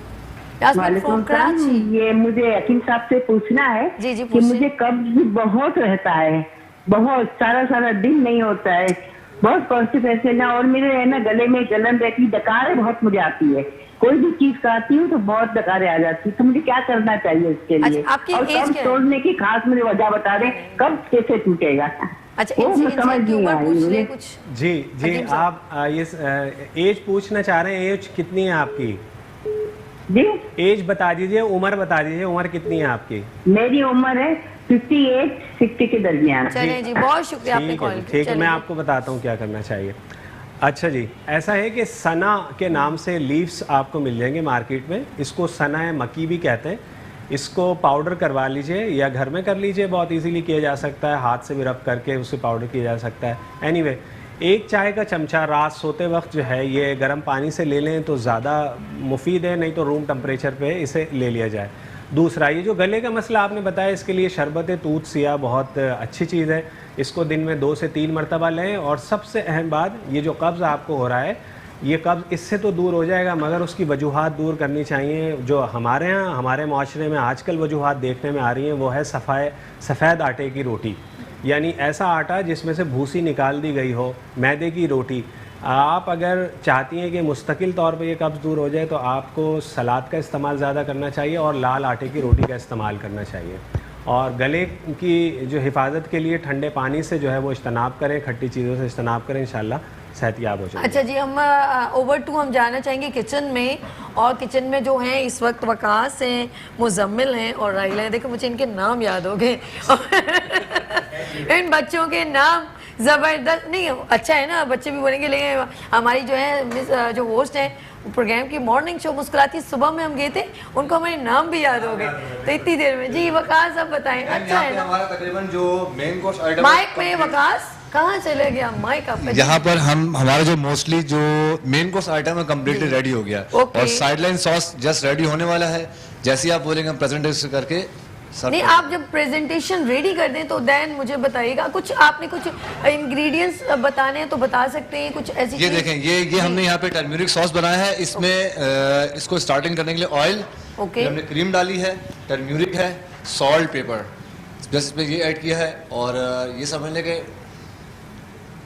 यास्मीन फ्रॉम कराची। ये मुझे हकीम साहब से पूछना है जी जी कि मुझे कब्ज बहुत रहता है, बहुत सारा दिन नहीं होता है, बहुत कॉन्स्टिपेशन है और मेरे है ना गले में जलन रहती, डकारें बहुत मुझे आती है, कोई भी चीज खाती हूँ तो बहुत डकारें आ जाती है, तो मुझे क्या करना चाहिए इसके लिए? अच्छा, आपकी और एज कब क्या है? तोड़ने की खास मुझे वजह बता दें, कब कैसे टूटेगा? अच्छा वो इनसे मैं समझ की नहीं उम्र आई पूछ ले मुझे। कुछ। जी जी, हकीम साहब। आप ये एज पूछना चाह रहे हैं, एज कितनी है आपकी? जी एज बता दीजिए, उम्र बता दीजिए, उम्र कितनी है आपकी? मेरी उम्र है 58-60 के दरमियान। चलें जी, बहुत शुक्रिया आपने ठीक कॉल है, किया। ठीक है, मैं चलिए। आपको बताता हूँ क्या करना चाहिए। अच्छा जी, ऐसा है कि सना के नाम से लीव्स आपको मिल जाएंगे मार्केट में, इसको सना है मक्की भी कहते हैं। इसको पाउडर करवा लीजिए या घर में कर लीजिए, बहुत इजीली किया जा सकता है, हाथ से भी रब करके उसे पाउडर किया जा सकता है। एनीवे, एक चाय का चमचा रात सोते वक्त जो है ये गर्म पानी से ले लें तो ज़्यादा मुफीद है, नहीं तो रूम टेम्परेचर पे इसे ले लिया जाए। दूसरा, ये जो गले का मसला आपने बताया, इसके लिए शरबत तूत सिया बहुत अच्छी चीज़ है, इसको दिन में 2 से 3 मरतबा लें। और सबसे अहम बात, ये जो कब्ज़ आपको हो रहा है, ये कब्ज़ इससे तो दूर हो जाएगा मगर उसकी वजूहात दूर करनी चाहिए। जो हमारे यहाँ हमारे माशरे में आजकल वजूहात देखने में आ रही हैं वो है सफ़ेद आटे की रोटी, यानी ऐसा आटा जिसमें से भूसी निकाल दी गई हो, मैदे की रोटी। आप अगर चाहती हैं कि मुस्तकिल तौर पे ये कब्ज़ दूर हो जाए तो आपको सलाद का इस्तेमाल ज़्यादा करना चाहिए और लाल आटे की रोटी का इस्तेमाल करना चाहिए। और गले की जो हिफाजत के लिए ठंडे पानी से जो है वो इज्तनाब करें, खट्टी चीज़ों से इज्तनाब करें, इंशाल्लाह सेहतियाब हो जाएगी। अच्छा जी, हम ओवर टू हम जाना चाहेंगे किचन में, और किचन में जो हैं इस वक्त वकास हैं, मुजम्मिल हैं और राइला हैं। देखो मुझे इनके नाम याद हो गए इन बच्चों के नाम ज़बरदस्त, नहीं अच्छा है ना, बच्चे भी बनेंगे। लेकिन हमारी जो है जो होस्ट हैं प्रोग्राम की मॉर्निंग शो मुस्कुराती सुबह में हम गए थे, उनको हमारे नाम भी याद हो गए, तो इतनी देर में। जी वकास आप बताएं। अच्छा है ना, हमारा तकरीबन जो मेन कोर्स आइटम माइक में वकास कहाँ चले गया माइक आपका? यहाँ पर हमारा जो मोस्टली जो मेन कोर्स आइटम है कम्प्लीटली रेडी हो गया ओके। और साइडलाइन सॉस जस्ट रेडी होने वाला है। जैसे ही आप बोलेंगे हम प्रेजेंटेशन करके नहीं, आप जब प्रेजेंटेशन रेडी कर दें तो देन मुझे बताइएगा। कुछ आपने कुछ इंग्रेडिएंट्स बताने हैं तो बता सकते हैं, कुछ ऐसी ये चीज़? देखें, ये हमने यहाँ पे टर्मरिक सॉस बनाया है। इसमें इसको स्टार्टिंग करने के लिए ऑयल, ओके। हमने क्रीम डाली है, टर्मरिक है, सॉल्ट, पेपर, जैसे इसमें ये ऐड किया है। और ये समझ लें कि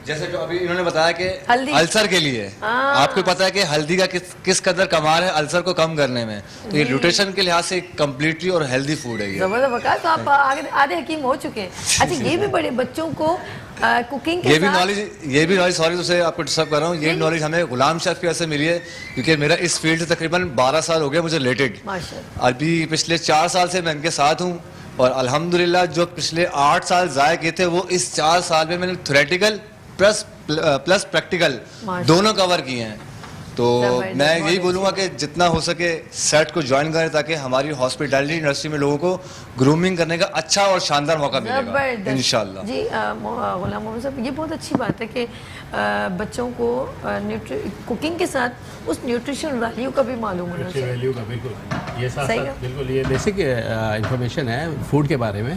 जैसे जो अभी इन्होंने बताया कि हल्दी। अल्सर के लिए आपको पता है कि हल्दी का किस कदर कमाल है अल्सर को कम करने में, तो ये न्यूट्रिशन के लिहाज से कम्प्लीटली और हेल्दी फूड है ये। जबरदस्त वकास, तो आप आधे हकीम हो चुके हैं। अच्छा, ये भी बड़े बच्चों को कुकिंग के ये भी साथ नॉलेज सॉरी तुझसे आपको डिस्टर्ब कर रहा हूँ, ये नॉलेज हमें गुलाम शेफ की वजह से मिली है, क्योंकि मेरा इस फील्ड से तकरीबन 12 साल हो गए मुझे रिलेटेड। माशाल्लाह। अभी पिछले 4 साल से मैं इनके साथ हूँ और अल्हम्दुलिल्लाह जो पिछले 8 साल ज़ाया किए थे वो इस 4 साल में मैंने थ्योरेटिकल प्लस प्रैक्टिकल दोनों कवर किए हैं। तो जबरदस्त, मैं यही बहुत बोलूँगा कि जितना हो सके सेट को ज्वाइन करें ताकि हमारी हॉस्पिटैलिटी इंडस्ट्री में लोगों को ग्रूमिंग करने का अच्छा और शानदार मौका मिलेगा जबरदस्त। इंशाल्लाह। जी गुलाम मोहम्मद साहब, ये बहुत अच्छी बात है कि बच्चों को कुकिंग के साथ उस न्यूट्रिशन वैल्यू का भी मालूम होना चाहिए। वैल्यू का बिल्कुल, ये साथ सही साथ है। बिल्कुल ये बेसिक इंफॉर्मेशन है फूड के बारे में,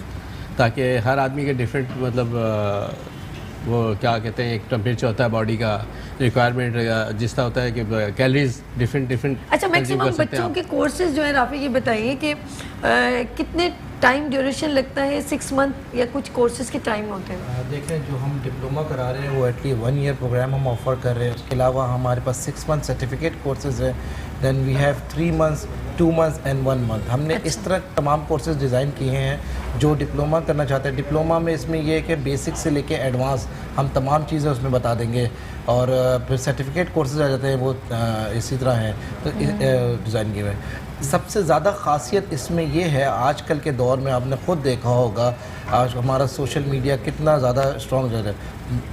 ताकि हर आदमी के डिफरेंट मतलब वो क्या कहते हैं, एक टेम्परेचर होता है बॉडी का, रिक्वायरमेंट जिस तरह होता है कि कैलोरीज डिफरेंट अच्छा, मैक्सिमम बच्चों के कोर्सेज जो है राफी ये बताइए कि कितने टाइम ड्यूरेशन लगता है, 6 मंथ या कुछ कोर्सेज के टाइम होते हैं? देखें, जो हम डिप्लोमा करा रहे हैं वो एटली 1 ईयर प्रोग्राम हम ऑफ़र कर रहे हैं। उसके अलावा हमारे पास 6 मंथ सर्टिफिकेट कोर्सेज हैं, then we have 3 months, 2 months and 1 month. हमने इस तरह तमाम कोर्सेज डिज़ाइन किए हैं जो डिप्लोमा करना चाहते हैं। डिप्लोमा में इसमें यह है कि बेसिक से लेके एडवांस हम तमाम चीज़ें उसमें बता देंगे, और फिर सर्टिफिकेट कोर्सेज आ जाते हैं वो इसी तरह हैं, तो डिज़ाइन किए हुए हैं। सबसे ज़्यादा ख़ासियत इसमें यह है, आजकल के दौर में आपने ख़ुद देखा होगा आज हमारा सोशल मीडिया कितना ज़्यादा स्ट्रॉन्ग है।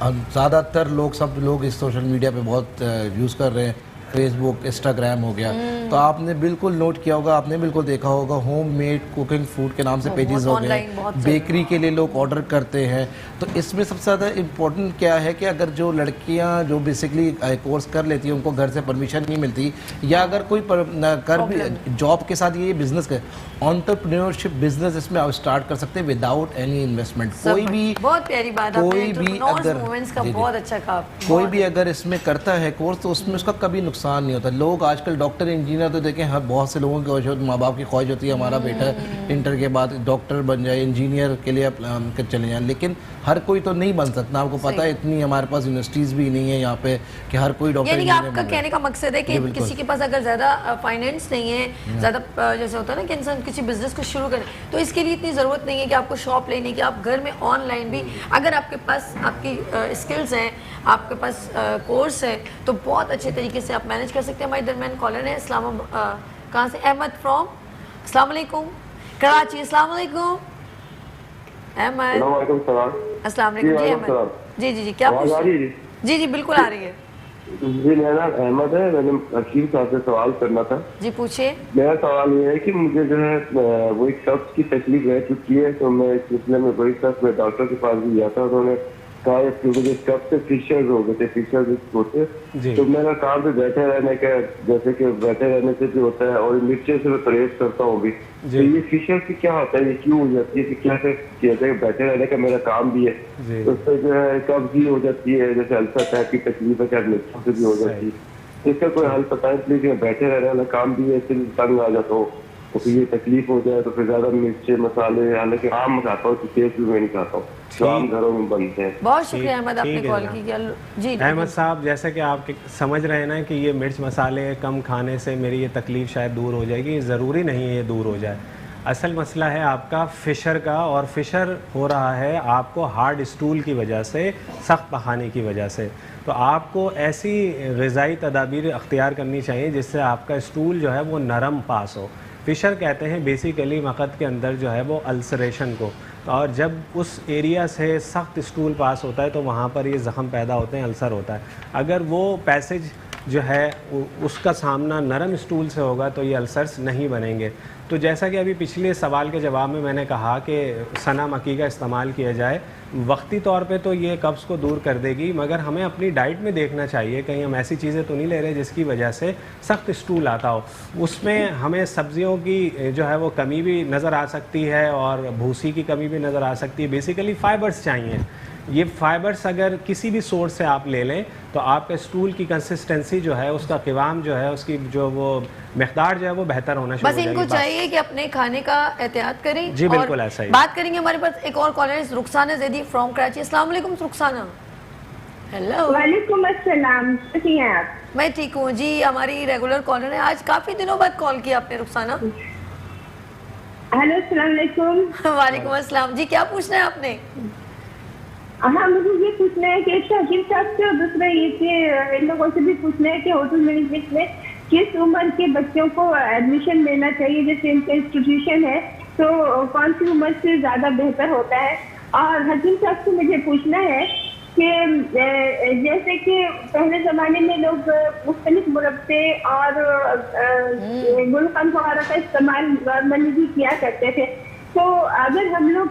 ज़्यादातर लोग, सब लोग इस सोशल मीडिया पे बहुत यूज़ कर रहे हैं, फेसबुक, इंस्टाग्राम हो गया, तो आपने बिल्कुल नोट किया होगा, आपने बिल्कुल देखा होगा होम मेड कुकिंग फूड के नाम से पेजेस हो गए, बेकरी के लिए लोग ऑर्डर करते हैं। तो इसमें सबसे ज़्यादा इम्पोर्टेंट क्या है कि अगर जो लड़कियां जो बेसिकली कोर्स कर लेती हैं उनको घर से परमिशन नहीं मिलती, या अगर कोई कर भी जॉब के साथ ये बिजनेस कर, एंटरप्रेन्योरशिप बिजनेस इसमें आप स्टार्ट कर सकते हैं विदाउट एनी इन्वेस्टमेंट। कोई भी, बहुत प्यारी बात, कोई भी अगर बहुत अच्छा कहा, कोई भी अगर इसमें करता है कोर्स तो उसमें उसका कभी नुकसान नहीं होता। लोग आजकल डॉक्टर इंजीनियर तो देखें, हर बहुत से लोगों की माँ बाप की ख्वाहिश होती है हमारा बेटा इंटर के बाद डॉक्टर बन जाए, इंजीनियर के लिए चले जाएं, लेकिन हर कोई तो नहीं बन सकता। आपको पता है इतनी हमारे पास यूनिवर्सिटीज़ भी नहीं है यहाँ पे कि हर कोई डॉक्टर यानी कि आपका कहने का मकसद है कि किसी के पास अगर ज़्यादा फाइनेंस नहीं है, ज़्यादा जैसे होता है ना कि इंसान किसी बिजनेस को शुरू करे, तो इसके लिए इतनी ज़रूरत नहीं है कि आपको शॉप लेने की, आप घर में ऑनलाइन भी अगर आपके पास आपकी स्किल्स हैं, आपके पास कोर्स है, तो बहुत अच्छे तरीके से आप मैनेज कर सकते हैं। हमारे दरमियान कॉलर है कहाँ से, अहमद फ्रॉम, अस्सलाम वालेकुम, कराची। अस्सलाम वालेकुम अहमद। अस्सलाम वालेकुम जी अहमद। जी जी जी, क्या पूछ रहे हैं? जी जी बिल्कुल आ रही है जी। मेरा नाम अहमद है, मैंने हकीम साहब से सवाल करना था। जी पूछिए। मेरा सवाल ये है कि मुझे जो है वो एक कब्ज की तकलीफ रह चुकी है, तो मैं इस सिलसिले में बड़ी सख्त मैं डॉक्टर के पास भी गया था, उन्होंने कहा मुझे कब से फिशर्स हो गए थे, फिशर्स होते, तो मेरा काम पे बैठे रहने का, जैसे कि बैठे रहने से भी होता है, और मिर्चे से मैं परहेज करता हूँ भी, तो ये फिशर्स की क्या होता है, ये क्यों हो जाती है, क्या किया जाए? बैठे रहने का मेरा काम भी है, तो उससे जो है कब्ज भी हो जाती है, जैसे अल्सर टाइप की तकलीफ है, क्या मिर्चों से भी हो जाती है, इसका कोई हल बताएं प्लीज। बैठे रहने वाला काम भी है, इससे तंग आ जाता हूँ, तो फिर ये तकलीफ हो जाए तो फिर ज्यादा मिर्चे मसाले, हालांकि आम खाता हूँ, तेज भी मैं नहीं खाता हूँ, जो आम घरों में बनते हैं। बहुत शुक्रिया अहमद, आपने कॉल की। जी अहमद साहब, जैसा कि आप समझ रहे हैं ना कि ये मिर्च मसाले कम खाने से मेरी ये तकलीफ शायद दूर हो जाएगी, ज़रूरी नहीं है ये दूर हो जाए। असल मसला है आपका फिशर का, और फिशर हो रहा है आपको हार्ड स्टूल की वजह से, सख्त पखाने की वजह से। तो आपको ऐसी ग़िज़ाई तदाबीर अख्तियार करनी चाहिए जिससे आपका स्टूल जो है वो नरम पास हो। फिशर कहते हैं बेसिकली मक़द के अंदर जो है वो अल्सरेशन को, और जब उस एरिया से सख्त स्टूल पास होता है तो वहाँ पर ये ज़ख़म पैदा होते हैं, अल्सर होता है। अगर वो पैसेज जो है उसका सामना नरम स्टूल से होगा तो ये अल्सर्स नहीं बनेंगे। तो जैसा कि अभी पिछले सवाल के जवाब में मैंने कहा कि सना मक्की का इस्तेमाल किया जाए, वक्ती तौर पे तो ये कब्ज़ को दूर कर देगी, मगर हमें अपनी डाइट में देखना चाहिए कहीं हम ऐसी चीज़ें तो नहीं ले रहे जिसकी वजह से सख्त स्टूल आता हो। उसमें हमें सब्जियों की जो है वो कमी भी नज़र आ सकती है, और भूसी की कमी भी नज़र आ सकती है। बेसिकली फ़ाइबर्स चाहिए। ये फाइबर्स अगर किसी भी सोर्स से आप ले लें तो आपके स्टूल की कंसिस्टेंसी जो है, उसका क़िवाम जो है, उसकी जो वो मकदार जो है वो बेहतर होना शुरू हो जाएगी। बस इनको चाहिए कि अपने खाने का एहतियात करें। जी बिल्कुल ऐसा ही। बात करेंगे, हमारे पास एक और कॉलर है रुखसाना जैदी फ्रॉम कराची। अस्सलाम वालेकुम रुखसाना। हेलो। वालेकुम अस्सलाम, कैसी हैं आप? मैं ठीक हूँ जी, हमारी रेगुलर कॉलर है, आज काफ़ी दिनों बाद कॉल किया आपने रुखसाना। हेलो अस्सलाम वालेकुम। वालेकुम अस्सलाम जी, क्या पूछना है आपने? हाँ, मुझे ये पूछना है कि हकीम साहब से, और दूसरा ये कि इन लोगों से भी पूछना है कि होटल मैनेजमेंट में किस उम्र के बच्चों को एडमिशन लेना चाहिए, जैसे इनका इंस्टीट्यूशन है तो कौन सी उम्र से ज़्यादा बेहतर होता है। और हकीम साहब से मुझे पूछना है कि जैसे कि पहले ज़माने में लोग मुख्तलिफ मुरब्बे और गुलकंद वगैरह का इस्तेमाल नॉर्मली भी किया करते थे, तो अगर हम लोग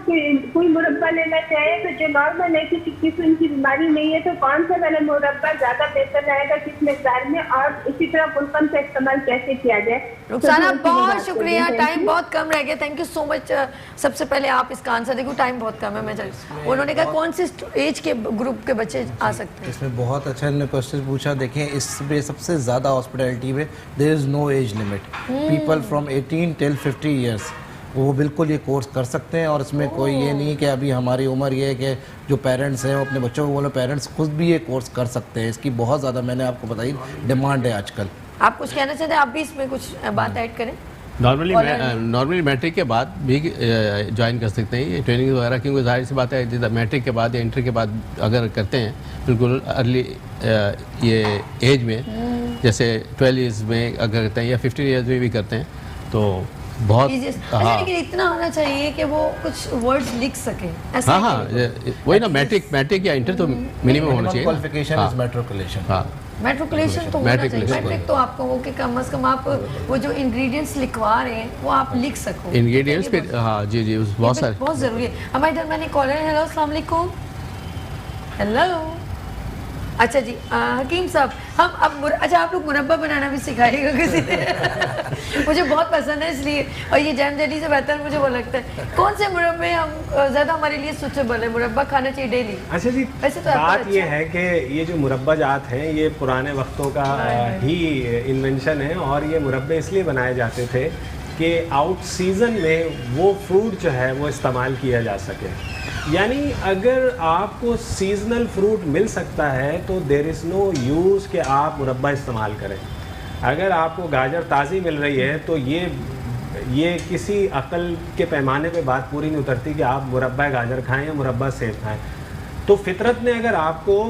कोई मुरब्बा लेना चाहे तो जो नॉर्मल है, किसी किस्म की बीमारी नहीं है, तो कौन सा वाला मुरब्बा ज्यादा बेहतर रहेगा, किस मिकदार में, और इसी तरह गुलकंद का इस्तेमाल कैसे किया जाए? रुखसाना तो बहुत शुक्रिया, टाइम बहुत कम रह गया, थैंक यू सो मच। सबसे पहले आप इसका आंसर देखो, टाइम बहुत कम है। मैं उन्होंने कहा कौन से एज के ग्रुप के बच्चे आ सकते हैं? इसमें बहुत अच्छा इन्होंने क्वेश्चन पूछा। देखें, इसमें सबसे ज़्यादा हॉस्पिटैलिटी में there is no age limit. People from 18 till 50 years वो बिल्कुल ये कोर्स कर सकते हैं, और इसमें कोई ये नहीं कि अभी हमारी उम्र ये है कि जो पेरेंट्स हैं वो अपने बच्चों को बोलो, पेरेंट्स खुद भी ये कोर्स कर सकते हैं। इसकी बहुत ज़्यादा, मैंने आपको बताई, डिमांड है आजकल। आप कुछ कहना चाहते हैं? आप भी इसमें कुछ बात ऐड करें। नॉर्मली मैट्रिक के बाद भी ज्वाइन कर सकते हैं ये ट्रेनिंग वगैरह, क्योंकि जाहिर सी बात है मैट्रिक के बाद या इंटर के बाद अगर करते हैं बिल्कुल अर्ली ये एज में, जैसे 12 ईयर्स में अगर करते हैं या 15 ईयर्स में भी करते हैं तो बहुत लेकिन इतना आना चाहिए कि वो कुछ वर्ड्स लिख सके। हाँ, वही ना, मैट्रिक या इंटर तो मिनिमम होना चाहिए। Qualification is matriculation. हाँ, मैट्रिकुलेशन तो होना चाहिए। मैट्रिक तो आपको हो कि कम से कम आप वो जो इंग्रेडिएंट्स लिखवा रहे हैं वो आप लिख सको। इंग्रेडिएंट्स पे हाँ जी बहुत सारे, बहुत ज़रूरी है। हमारे इधर मैंने कॉलर है। हेलो, अस्सलाम वालेकुम। हेलो, अच्छा जी, हकीम साहब, हम अब अच्छा आप लोग मुरब्बा बनाना भी सिखाइएगा किसी ने। मुझे बहुत पसंद है इसलिए, और ये जैम जेली से बेहतर मुझे वो लगता है। कौन से मुरब्बे हम ज़्यादा हमारे लिए सूटेबल है? मुरब्बा खाना चाहिए डेली? अच्छा जी, वैसे तो बात ये है कि ये जो मुरब्बा जात हैं ये पुराने वक्तों का ही इन्वेंशन है, और ये मुरब्बे इसलिए बनाए जाते थे कि आउट सीज़न में वो फ्रूट जो है वो इस्तेमाल किया जा सके। यानी अगर आपको सीजनल फ्रूट मिल सकता है तो देर इज़ नो यूज़ कि आप मुरब्बा इस्तेमाल करें। अगर आपको गाजर ताज़ी मिल रही है तो ये किसी अक्ल के पैमाने पे बात पूरी नहीं उतरती कि आप मुरब्बा गाजर खाएं या मुरब्बा सेब खाएं। तो फितरत ने अगर आपको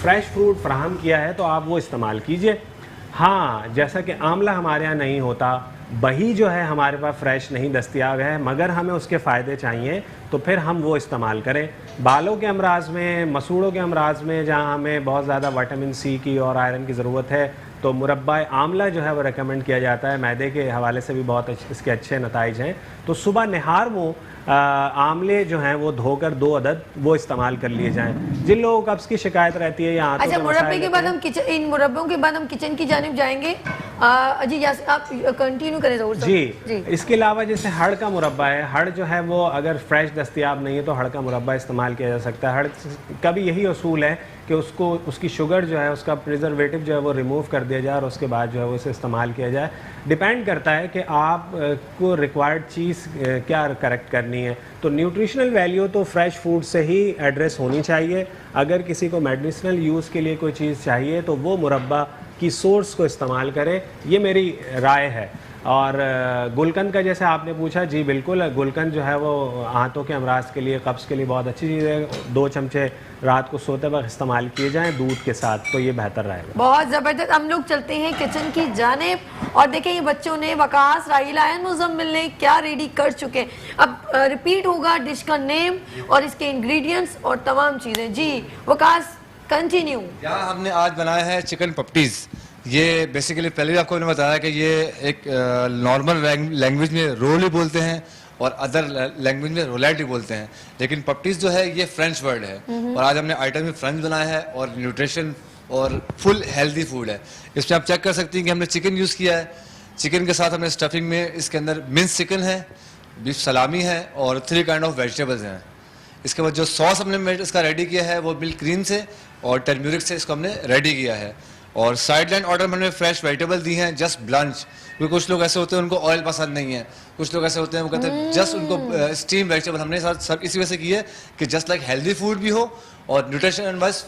फ्रेश फ्रूट फराहम किया है तो आप वो इस्तेमाल कीजिए। हाँ, जैसा कि आंवला हमारे यहाँ नहीं होता, बही जो है हमारे पास फ्रेश नहीं दस्तयाब है, मगर हमें उसके फ़ायदे चाहिए तो फिर हम वो इस्तेमाल करें। बालों के अमराज में, मसूड़ों के अमराज में, जहाँ हमें बहुत ज़्यादा विटामिन सी की और आयरन की ज़रूरत है, तो मुरब्बा आंवला जो है वो रेकमेंड किया जाता है। मैदे के हवाले से भी बहुत इसके अच्छे नताइज हैं। तो सुबह निहार वो आमले जो हैं वो धोकर 2 अदद वो इस्तेमाल कर लिए जाएं। जिन लोगों को कब्ज़ की शिकायत रहती है या आंतों अच्छा, के मुरब्बे के बाद हैं, हम किचन, इन मुरब्बों के बाद हम किचन की जानिब जाएंगे। जी आप कंटिन्यू करें ज़रूर जी। इसके अलावा जैसे हड़ का मुरब्बा है, हड़ जो है वो अगर फ्रेश दस्तयाब नहीं है तो हड़ का मुरब्बा इस्तेमाल किया जा सकता है। हड़ का भी यही असूल है कि उसको, उसकी शुगर जो है, उसका प्रिजर्वेटिव जो है वो रिमूव कर दिया जाए और उसके बाद जो है वो इसे इस्तेमाल किया जाए। डिपेंड करता है कि आप को रिक्वायर्ड चीज़ क्या करेक्ट करनी है। तो न्यूट्रिशनल वैल्यू तो फ्रेश फूड से ही एड्रेस होनी चाहिए। अगर किसी को मेडिसिनल यूज़ के लिए कोई चीज़ चाहिए तो वो मुरब्बा की सोर्स को इस्तेमाल करें, ये मेरी राय है। और गुलकंद का जैसे आपने पूछा, जी बिल्कुल, गुलकंद जो है वो आंतों के अमराज के लिए, कब्ज़ के लिए बहुत अच्छी चीज़ है। 2 चमचे रात को सोते वक्त इस्तेमाल किए जाएं दूध के साथ, तो ये बेहतर रहेगा। बहुत ज़बरदस्त। हम लोग चलते हैं किचन की जानिब, और देखें ये बच्चों ने, वकास, राहिला एंड मुज़म्मिल ने क्या रेडी कर चुके हैं। अब रिपीट होगा डिश का नेम और इसके इंग्रेडिएंट्स और तमाम चीज़ें। जी वकास, कंटिन्यू। यहाँ हमने आज बनाया है चिकन पप्टीज़। ये बेसिकली पहले भी आपको मैंने बताया कि ये एक नॉर्मल लैंग्वेज में रोल ही बोलते हैं और अदर लैंग्वेज में रोलेट ही बोलते हैं, लेकिन पप्टीज़ जो है ये फ्रेंच वर्ड है। और आज हमने आइटम में फ्रेंच बनाया है और न्यूट्रिशन और फुल हेल्दी फूड है। इसमें आप चेक कर सकती हैं कि हमने चिकन यूज़ किया है। चिकन के साथ हमने स्टफिंग में इसके अंदर मिन्स चिकन है, बीफ सलामी है और 3 काइंड ऑफ वेजिटेबल्स हैं। इसके बाद जो सॉस हमने इसका रेडी किया है वो मिल्क क्रीम से और टर्मरिक से इसको हमने रेडी किया है। और साइड लाइन ऑर्डर में हमने फ्रेश वेजिटेबल दी हैं, जस्ट ब्लंच, क्योंकि कुछ लोग ऐसे होते हैं उनको ऑयल पसंद नहीं है, कुछ लोग ऐसे होते हैं वो कहते हैं जस्ट उनको स्टीम वेजिटेबल। हमने सब इसी वजह से की है कि जस्ट लाइक हेल्दी फूड भी हो और न्यूट्रिशन वाइज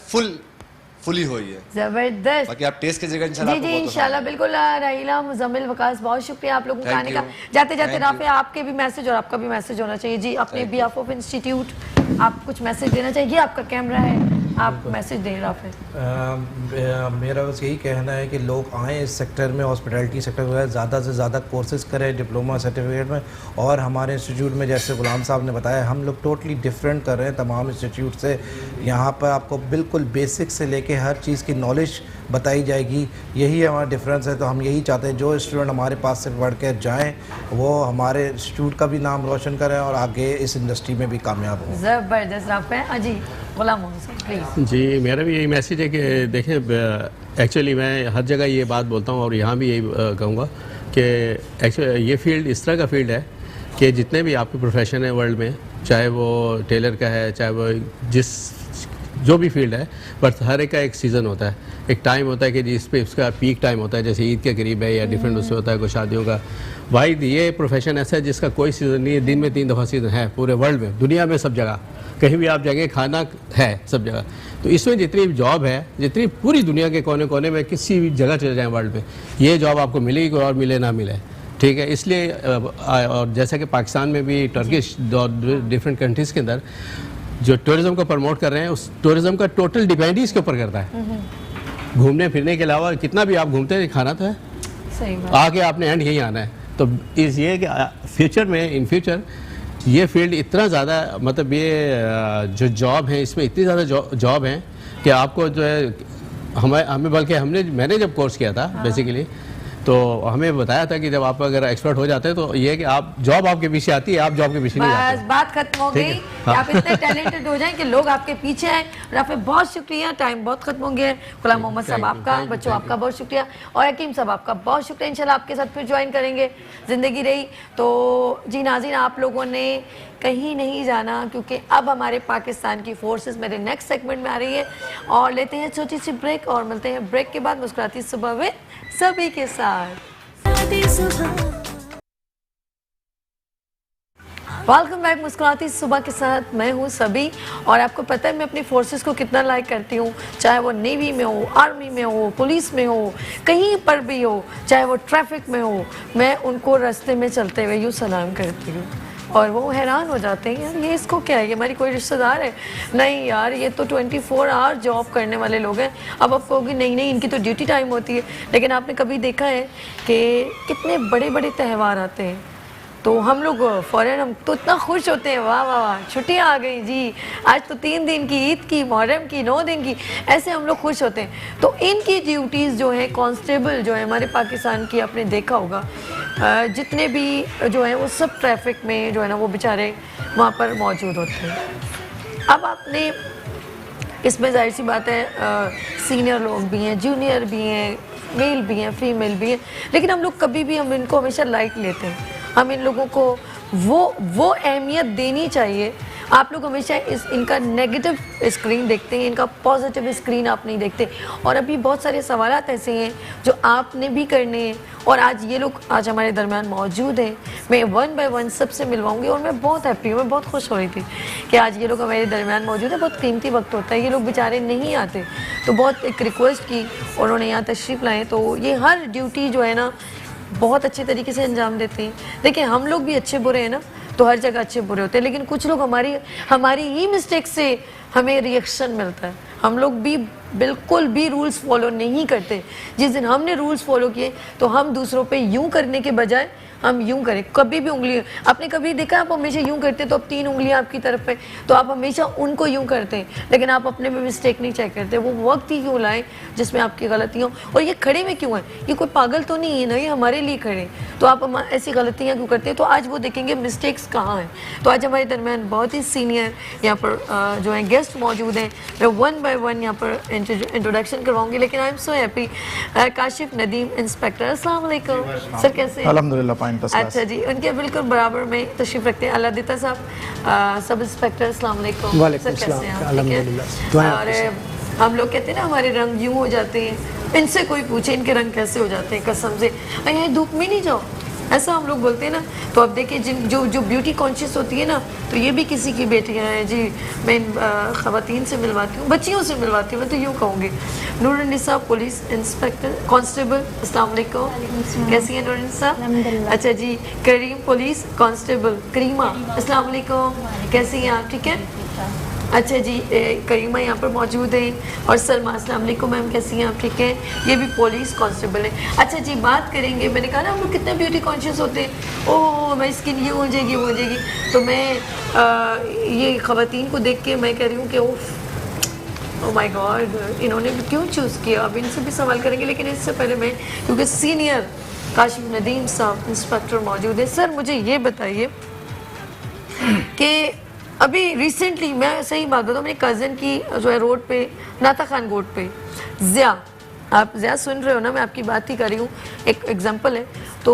फुली हो। ये जबरदस्त। बाकी आप टेस्ट कीजिएगा इंशाल्लाह। जी इंशाल्लाह, बिल्कुल। राहिला, मुज़म्मिल, वकास, बहुत शुक्रिया आप लोगों को आने का। जाते जाते राफिया, आपके भी मैसेज और आपका भी मैसेज होना चाहिए। जी, अपने बिहाफ ऑफ इंस्टीट्यूट आप कुछ मैसेज देना चाहिए। आपका कैमरा है, आप मैसेज दें राफिल? मेरा बस यही कहना है कि लोग आएँ इस सेक्टर में, हॉस्पिटैलिटी सेक्टर में ज़्यादा से ज़्यादा कोर्सेज करें डिप्लोमा सर्टिफिकेट में। और हमारे इंस्टीट्यूट में जैसे गुलाम साहब ने बताया, हम लोग टोटली डिफरेंट कर रहे हैं तमाम इंस्टीट्यूट से। यहाँ पर आपको बिल्कुल बेसिक से लेके हर चीज़ की नॉलेज बताई जाएगी, यही हमारा डिफरेंस है। तो हम यही चाहते हैं जो स्टूडेंट हमारे पास से पढ़ कर जाएँ वो हमारे इंस्टीट्यूट का भी नाम रोशन करें और आगे इस इंडस्ट्री में भी कामयाब हों। ज़बरदस्त राफिल। अजी गुलाम मोहम्मद साहब प्लीज़। जी, मेरा भी यही मैसेज है कि देखें, एक्चुअली मैं हर जगह ये बात बोलता हूँ और यहाँ भी यही कहूँगा कि एक्चुअली ये फील्ड इस तरह का फील्ड है कि जितने भी आपके प्रोफेशन है वर्ल्ड में, चाहे वो टेलर का है, चाहे वो जो भी फील्ड है, बट हर एक का एक सीज़न होता है, एक टाइम होता है कि जिस पे उसका पीक टाइम होता है, जैसे ईद के करीब है या डिफरेंट उससे होता है, कोई शादियों का। वाहिद ये प्रोफेशन ऐसा है जिसका कोई सीज़न नहीं है, दिन में 3 दफ़ा सीज़न है पूरे वर्ल्ड में, दुनिया में सब जगह, कहीं भी आप जाएंगे खाना है सब जगह। तो इसमें जितनी जॉब है, जितनी पूरी दुनिया के कोने कोने में किसी भी जगह चले जाएँ वर्ल्ड में, ये जॉब आपको मिलेगी, कोई और मिले ना मिले, ठीक है। इसलिए और जैसा कि पाकिस्तान में भी टर्किश और डिफरेंट कंट्रीज़ के अंदर जो टूरिज़्म को प्रमोट कर रहे हैं, उस टूरिज़्म का टोटल डिपेंड ही इसके ऊपर करता है। घूमने फिरने के अलावा कितना भी आप घूमते हैं, खाना तो है, सही बात। आके आपने एंड यहीं आना है। तो इस ये कि फ्यूचर में, इन फ्यूचर ये फील्ड इतना ज़्यादा, मतलब ये जो जॉब है इसमें इतनी ज़्यादा जॉब है कि आपको जो है हमें बल्कि मैंने जब कोर्स किया था बेसिकली, तो हमें बताया था कि जब आप अगर एक्सपर्ट हो जाते हैं तो ये है कि आप जॉब आपके पीछे आती है, आप जॉब के पीछे नहीं बस आते। बात खत्म हो गई। आप इतने टैलेंटेड हो जाएं कि लोग आपके पीछे हैं। राफिल बहुत शुक्रिया, टाइम बहुत खत्म हो गया है। गुलाम मोहम्मद साहब आपका, बच्चों आपका बहुत शुक्रिया, और हकीम साहब आपका बहुत शुक्रिया। इंशाल्लाह आपके साथ फिर ज्वाइन करेंगे, ज़िंदगी रही तो। जी नाज़रीन, आप लोगों ने कहीं नहीं जाना, क्योंकि अब हमारे पाकिस्तान की फोर्सेस मेरे नेक्स्ट सेगमेंट में आ रही है, और लेते हैं छोटी सी ब्रेक और मिलते हैं ब्रेक के बाद मुस्कुराती सुबह में सभी के साथ। वेलकम बैक मुस्कुराती सुबह के साथ, मैं हूँ सभी। और आपको पता है मैं अपनी फोर्सेस को कितना लाइक करती हूँ, चाहे वो नेवी में हो, आर्मी में हो, पुलिस में हो, कहीं पर भी हो, चाहे वो ट्रैफिक में हो, मैं उनको रास्ते में चलते हुए यूँ सलाम करती हूँ और वो हैरान हो जाते हैं, यार ये इसको क्या है, ये हमारी कोई रिश्तेदार है? नहीं यार, ये तो 24 आवर जॉब करने वाले लोग हैं। अब आप कहोगे नहीं नहीं, इनकी तो ड्यूटी टाइम होती है, लेकिन आपने कभी देखा है कि कितने बड़े बड़े त्यौहार आते हैं तो हम लोग फ़ौरन, हम तो इतना खुश होते हैं, वाह वाह वाह छुट्टियाँ आ गई जी, आज तो 3 दिन की ईद की, मुहर्रम की, 9 दिन की, ऐसे हम लोग खुश होते हैं। तो इनकी ड्यूटीज़ जो है, कांस्टेबल जो है हमारे पाकिस्तान की, आपने देखा होगा जितने भी जो है वो सब ट्रैफिक में जो है ना वो बेचारे वहाँ पर मौजूद होते हैं। अब आपने इसमें जाहिर सी बात है सीनियर लोग भी हैं, जूनियर भी हैं, मेल भी हैं, फीमेल भी हैं, लेकिन हम लोग कभी भी, हम इनको हमेशा लाइक लेते हैं। हम इन लोगों को वो अहमियत देनी चाहिए। आप लोग हमेशा इनका नेगेटिव स्क्रीन देखते हैं, इनका पॉजिटिव स्क्रीन आप नहीं देखते। और अभी बहुत सारे सवालात ऐसे हैं जो आपने भी करने हैं, और आज ये लोग आज हमारे दरमियान मौजूद हैं। मैं 1 बाय 1 सबसे मिलवाऊंगी, और मैं बहुत हैप्पी हूँ, मैं बहुत खुश हो रही थी कि आज ये लोग हमारे दरमियान मौजूद है। बहुत कीमती वक्त होता है, ये लोग बेचारे नहीं आते, तो बहुत एक रिक्वेस्ट की, उन्होंने यहाँ तशरीफ़ लाए, तो ये हर ड्यूटी जो है ना बहुत अच्छे तरीके से अंजाम देते हैं। देखिए हम लोग भी अच्छे बुरे हैं ना, तो हर जगह अच्छे बुरे होते हैं, लेकिन कुछ लोग हमारी ही मिस्टेक से हमें रिएक्शन मिलता है। हम लोग भी बिल्कुल भी रूल्स फॉलो नहीं करते। जिस दिन हमने रूल्स फॉलो किए तो हम दूसरों पे यूं करने के बजाय हम यूं करें। कभी भी उंगली, आपने कभी देखा आप हमेशा यूं करते तो अब 3 उंगलियां आपकी तरफ है, तो आप हमेशा उनको यूं करते हैं, लेकिन आप अपने में मिस्टेक नहीं चेक करते। वो वक्त ही क्यों लाए जिसमें आपकी गलतियाँ, और ये खड़े में क्यों है, ये कोई पागल तो नहीं है ना, ये हमारे लिए खड़े, तो आप ऐसी गलतियाँ क्यों करते हैं? तो आज वो देखेंगे मिस्टेक्स कहाँ हैं। तो आज हमारे दरमियान बहुत ही सीनियर यहाँ पर जो है गेस्ट मौजूद हैं। मैं 1 बाय 1 यहाँ पर इंट्रोडक्शन करवाऊंगी, लेकिन I am so happy. Kashif Nadeem inspector, अस्सलाम वालेकुम सर, कैसे हैं? अल्हम्दुलिल्लाह। अच्छा जी, उनके बिल्कुल बराबर में तशरीफ रखते हैं अल्लादिता साहब, सब इंस्पेक्टर, अस्सलाम वालेकुम। वालेकुम सर कैसे हैं आप? अल्हम्दुलिल्लाह। और हम लोग कहते हैं ना हमारे रंग यूं हो जाते हैं, इनसे कोई पूछे इनके रंग कैसे हो जाते हैं, कसम से यहाँ धूप में नहीं जाओ, ऐसा हम लोग बोलते हैं ना। तो अब देखिए जो ब्यूटी कॉन्शियस होती है ना, तो ये भी किसी की बेटियां हैं जी। मैं ख़वातीन से मिलवाती हूँ, बच्चियों से मिलवाती हूँ, मैं तो यूँ कहूँगी। नूरुन्निसा पुलिस इंस्पेक्टर कांस्टेबल, अस्सलाम वालेकुम, कैसी हैं नूरुन्निसा? अच्छा जी। करीम पुलिस कांस्टेबल, करीमा, अस्सलाम वालेकुम, कैसी हैं आप? ठीक है। अच्छा जी, करीमा यहाँ पर मौजूद है और सलमा, अस्सलाम वालेकुम मैम, कैसी हैं आप? ठीक है, ये भी पुलिस कांस्टेबल है। अच्छा जी, बात करेंगे, मैंने कहा ना हम लोग कितने ब्यूटी कॉन्शियस होते हैं, ओह मैं स्किन ये हो जाएगी वो हो जाएगी, तो मैं ये ख़वातीन को देख के मैं कह रही हूँ कि ओह माय गॉड, इन्होंने क्यों चूज़ किया। अब इनसे भी सवाल करेंगे, लेकिन इससे पहले मैं, क्योंकि सीनियर काशिफ नदीम साहब इंस्पेक्टर मौजूद है। सर मुझे ये बताइए कि अभी रिसेंटली, मैं सही बात बताऊँ, मेरी कज़न की जो है रोड पे नाता खान गोट पे ज़िया, आप ज़िया सुन रहे हो ना, मैं आपकी बात ही कर रही हूँ, एक एग्जांपल है, तो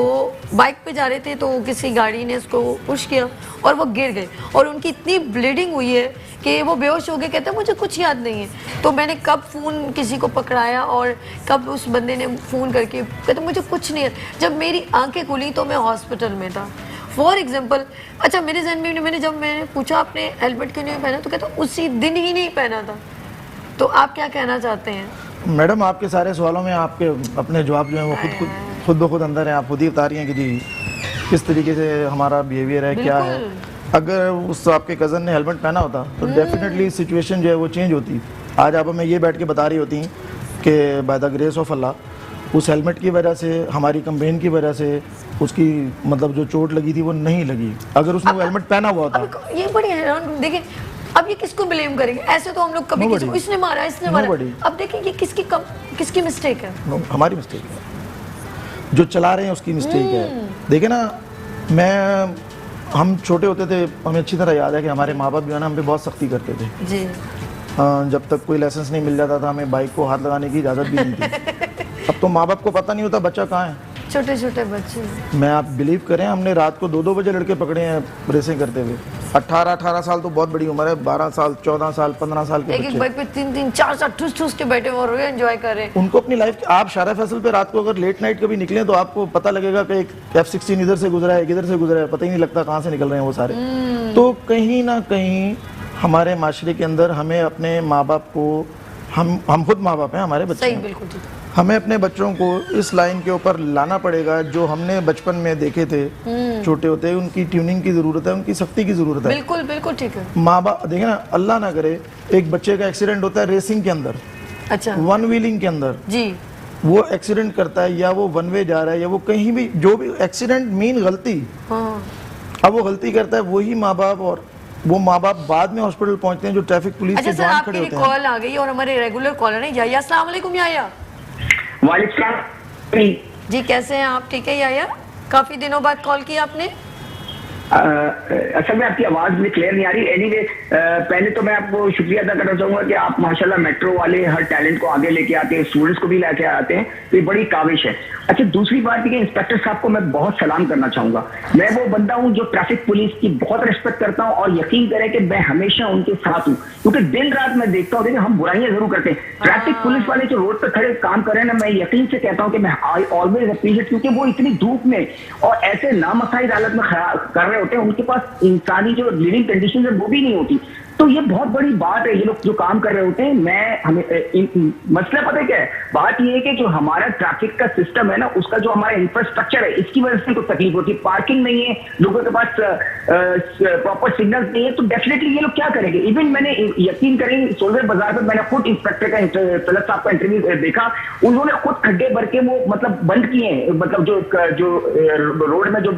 बाइक पे जा रहे थे तो किसी गाड़ी ने उसको पुश किया और वो गिर गए और उनकी इतनी ब्लीडिंग हुई है कि वो बेहोश हो गए। कहते हैं मुझे कुछ याद नहीं है। तो मैंने कब फ़ोन किसी को पकड़ाया और कब उस बंदे ने फ़ोन करके, कहते मुझे कुछ नहीं है। जब मेरी आंखें खुली तो मैं हॉस्पिटल में था, फॉर एग्जाम्पल। अच्छा, मेरे जहन में मैंने पूछा आपने हेलमेट क्यों नहीं पहना, तो कहते उसी दिन ही नहीं पहना था। तो आप क्या कहना चाहते हैं? मैडम आपके सारे सवालों में आपके अपने जवाब जो हैं वो खुद ब खुद अंदर हैं। आप खुद ही बता रही हैं कि जी किस तरीके से हमारा बिहेवियर है, क्या है। अगर उस आपके कज़न ने हेलमेट पहना होता तो डेफिनेटली सिचुएशन जो है वो चेंज होती। आज आप हमें ये बैठ के बता रही होती कि बाय द ग्रेस ऑफ अल्लाह उस हेलमेट की वजह से, हमारी कंपेन की वजह से उसकी मतलब जो चोट लगी थी वो नहीं लगी, अगर उसने वो हेलमेट पहना हुआ था। ये बड़ी हैरान, देखिए अब ये किसको ब्लेम करेंगे? ऐसे तो हम लोग कभी किसी को इसने मारा, इसने मारा। अब देखिए ये किसकी मिस्टेक है? हमारी मिस्टेक है, जो चला रहे हैं उसकी मिस्टेक है। देखिए ना, हम छोटे होते थे, हमें अच्छी तरह याद है कि हमारे माँ बाप जो है ना हम पे बहुत सख्ती करते थे जी। जब तक कोई लाइसेंस नहीं मिल जाता था हमें बाइक को हाथ लगाने की इजाज़त भी नहीं थी। अब तो माँ बाप को पता नहीं होता बच्चा कहाँ है, छोटे छोटे बच्चे। मैं आप बिलीव करें, हमने रात को 2-2 बजे लड़के पकड़े हैं रेसिंग करते हुए। 18 साल तो बहुत बड़ी उम्र है, 12 साल 14 साल 15 साल के एक बाइक पे 3-3 4 ठूस के बैठे और एंजॉय कर रहे हैं उनको अपनी लाइफ। आप शारा फैसल पे रात को अगर लेट नाइट कभी निकले तो आपको पता लगेगा कि एक F-16 इधर से गुजरा है, इधर से गुजरा है, पता ही नहीं लगता कहाँ से निकल रहे हैं वो सारे। तो कहीं ना कहीं हमारे माशरे के अंदर हमें अपने माँ बाप को, हम खुद माँ बाप हैं, हमारे बच्चे सही, बिल्कुल ठीक। हमें अपने बच्चों को इस लाइन के ऊपर लाना पड़ेगा जो हमने बचपन में देखे थे छोटे होते। उनकी ट्यूनिंग की जरूरत है, उनकी सख्ती की जरूरत है। बिल्कुल बिल्कुल ठीक है। माँ बाप देखें ना, अल्लाह ना करे एक बच्चे का एक्सीडेंट होता है रेसिंग के अंदर, अच्छा, वन व्हीलिंग के अंदर जी, वो एक्सीडेंट करता है या वो वन वे जा रहा है या वो कहीं भी, जो भी एक्सीडेंट मीन गलती, अब वो गलती करता है वही माँ बाप, और वो माँ बाप बाद में हॉस्पिटल पहुंचते हैं जो ट्रैफिक पुलिस के जवान खड़े होते हैं। कॉल आ गई और हमारे रेगुलर कॉलर है याया। अस्सलाम वालेकुम याया। वालेकुम जी, कैसे हैं आप? ठीक है याया, काफी दिनों बाद कॉल किया आपने। असल में आपकी आवाज में क्लियर नहीं आ रही। एनीवे, पहले तो मैं आपको शुक्रिया अदा करना चाहूंगा कि आप माशाल्लाह मेट्रो वाले हर टैलेंट को आगे लेके आते हैं, स्टूडेंट्स को भी लेके आते हैं, तो ये बड़ी काविश है। अच्छा, दूसरी बात है, इंस्पेक्टर साहब को मैं बहुत सलाम करना चाहूंगा। मैं वो बंदा हूं जो ट्रैफिक पुलिस की बहुत रिस्पेक्ट करता हूं और यकीन करें कि मैं हमेशा उनके साथ हूं, क्योंकि दिन रात मैं देखता हूँ, हम बुराइयां जरूर करते हैं, ट्रैफिक पुलिस वाले जो रोड पर खड़े काम कर रहे हैं ना, मैं यकीन से कहता हूँ कि मैं आई ऑलवेज अप्रिशिएट, क्योंकि वो इतनी धूप में और ऐसे नामसाइज हालत में कर रहे होते हैं, उनके पास इंसानी जो लिविंग कंडीशन है वो भी नहीं होती। तो ये बहुत बड़ी बात है, ये लोग जो काम कर रहे होते हैं। मसला पता है क्या है? बात ये है कि जो हमारा ट्रैफिक का सिस्टम है ना, उसका जो हमारा इंफ्रास्ट्रक्चर है, इसकी वजह से कुछ तकलीफ होती है। पार्किंग नहीं है, लोगों के पास प्रॉपर सिग्नल नहीं है, तो डेफिनेटली ये लोग क्या करेंगे। इवन मैंने यकीन करें, सोलर बाजार पर मैंने खुद इंस्पेक्टर का तलत साहब का इंटरव्यू देखा, उन्होंने खुद खड्डे भर के वो मतलब बंद किए हैं, मतलब जो रोड में जो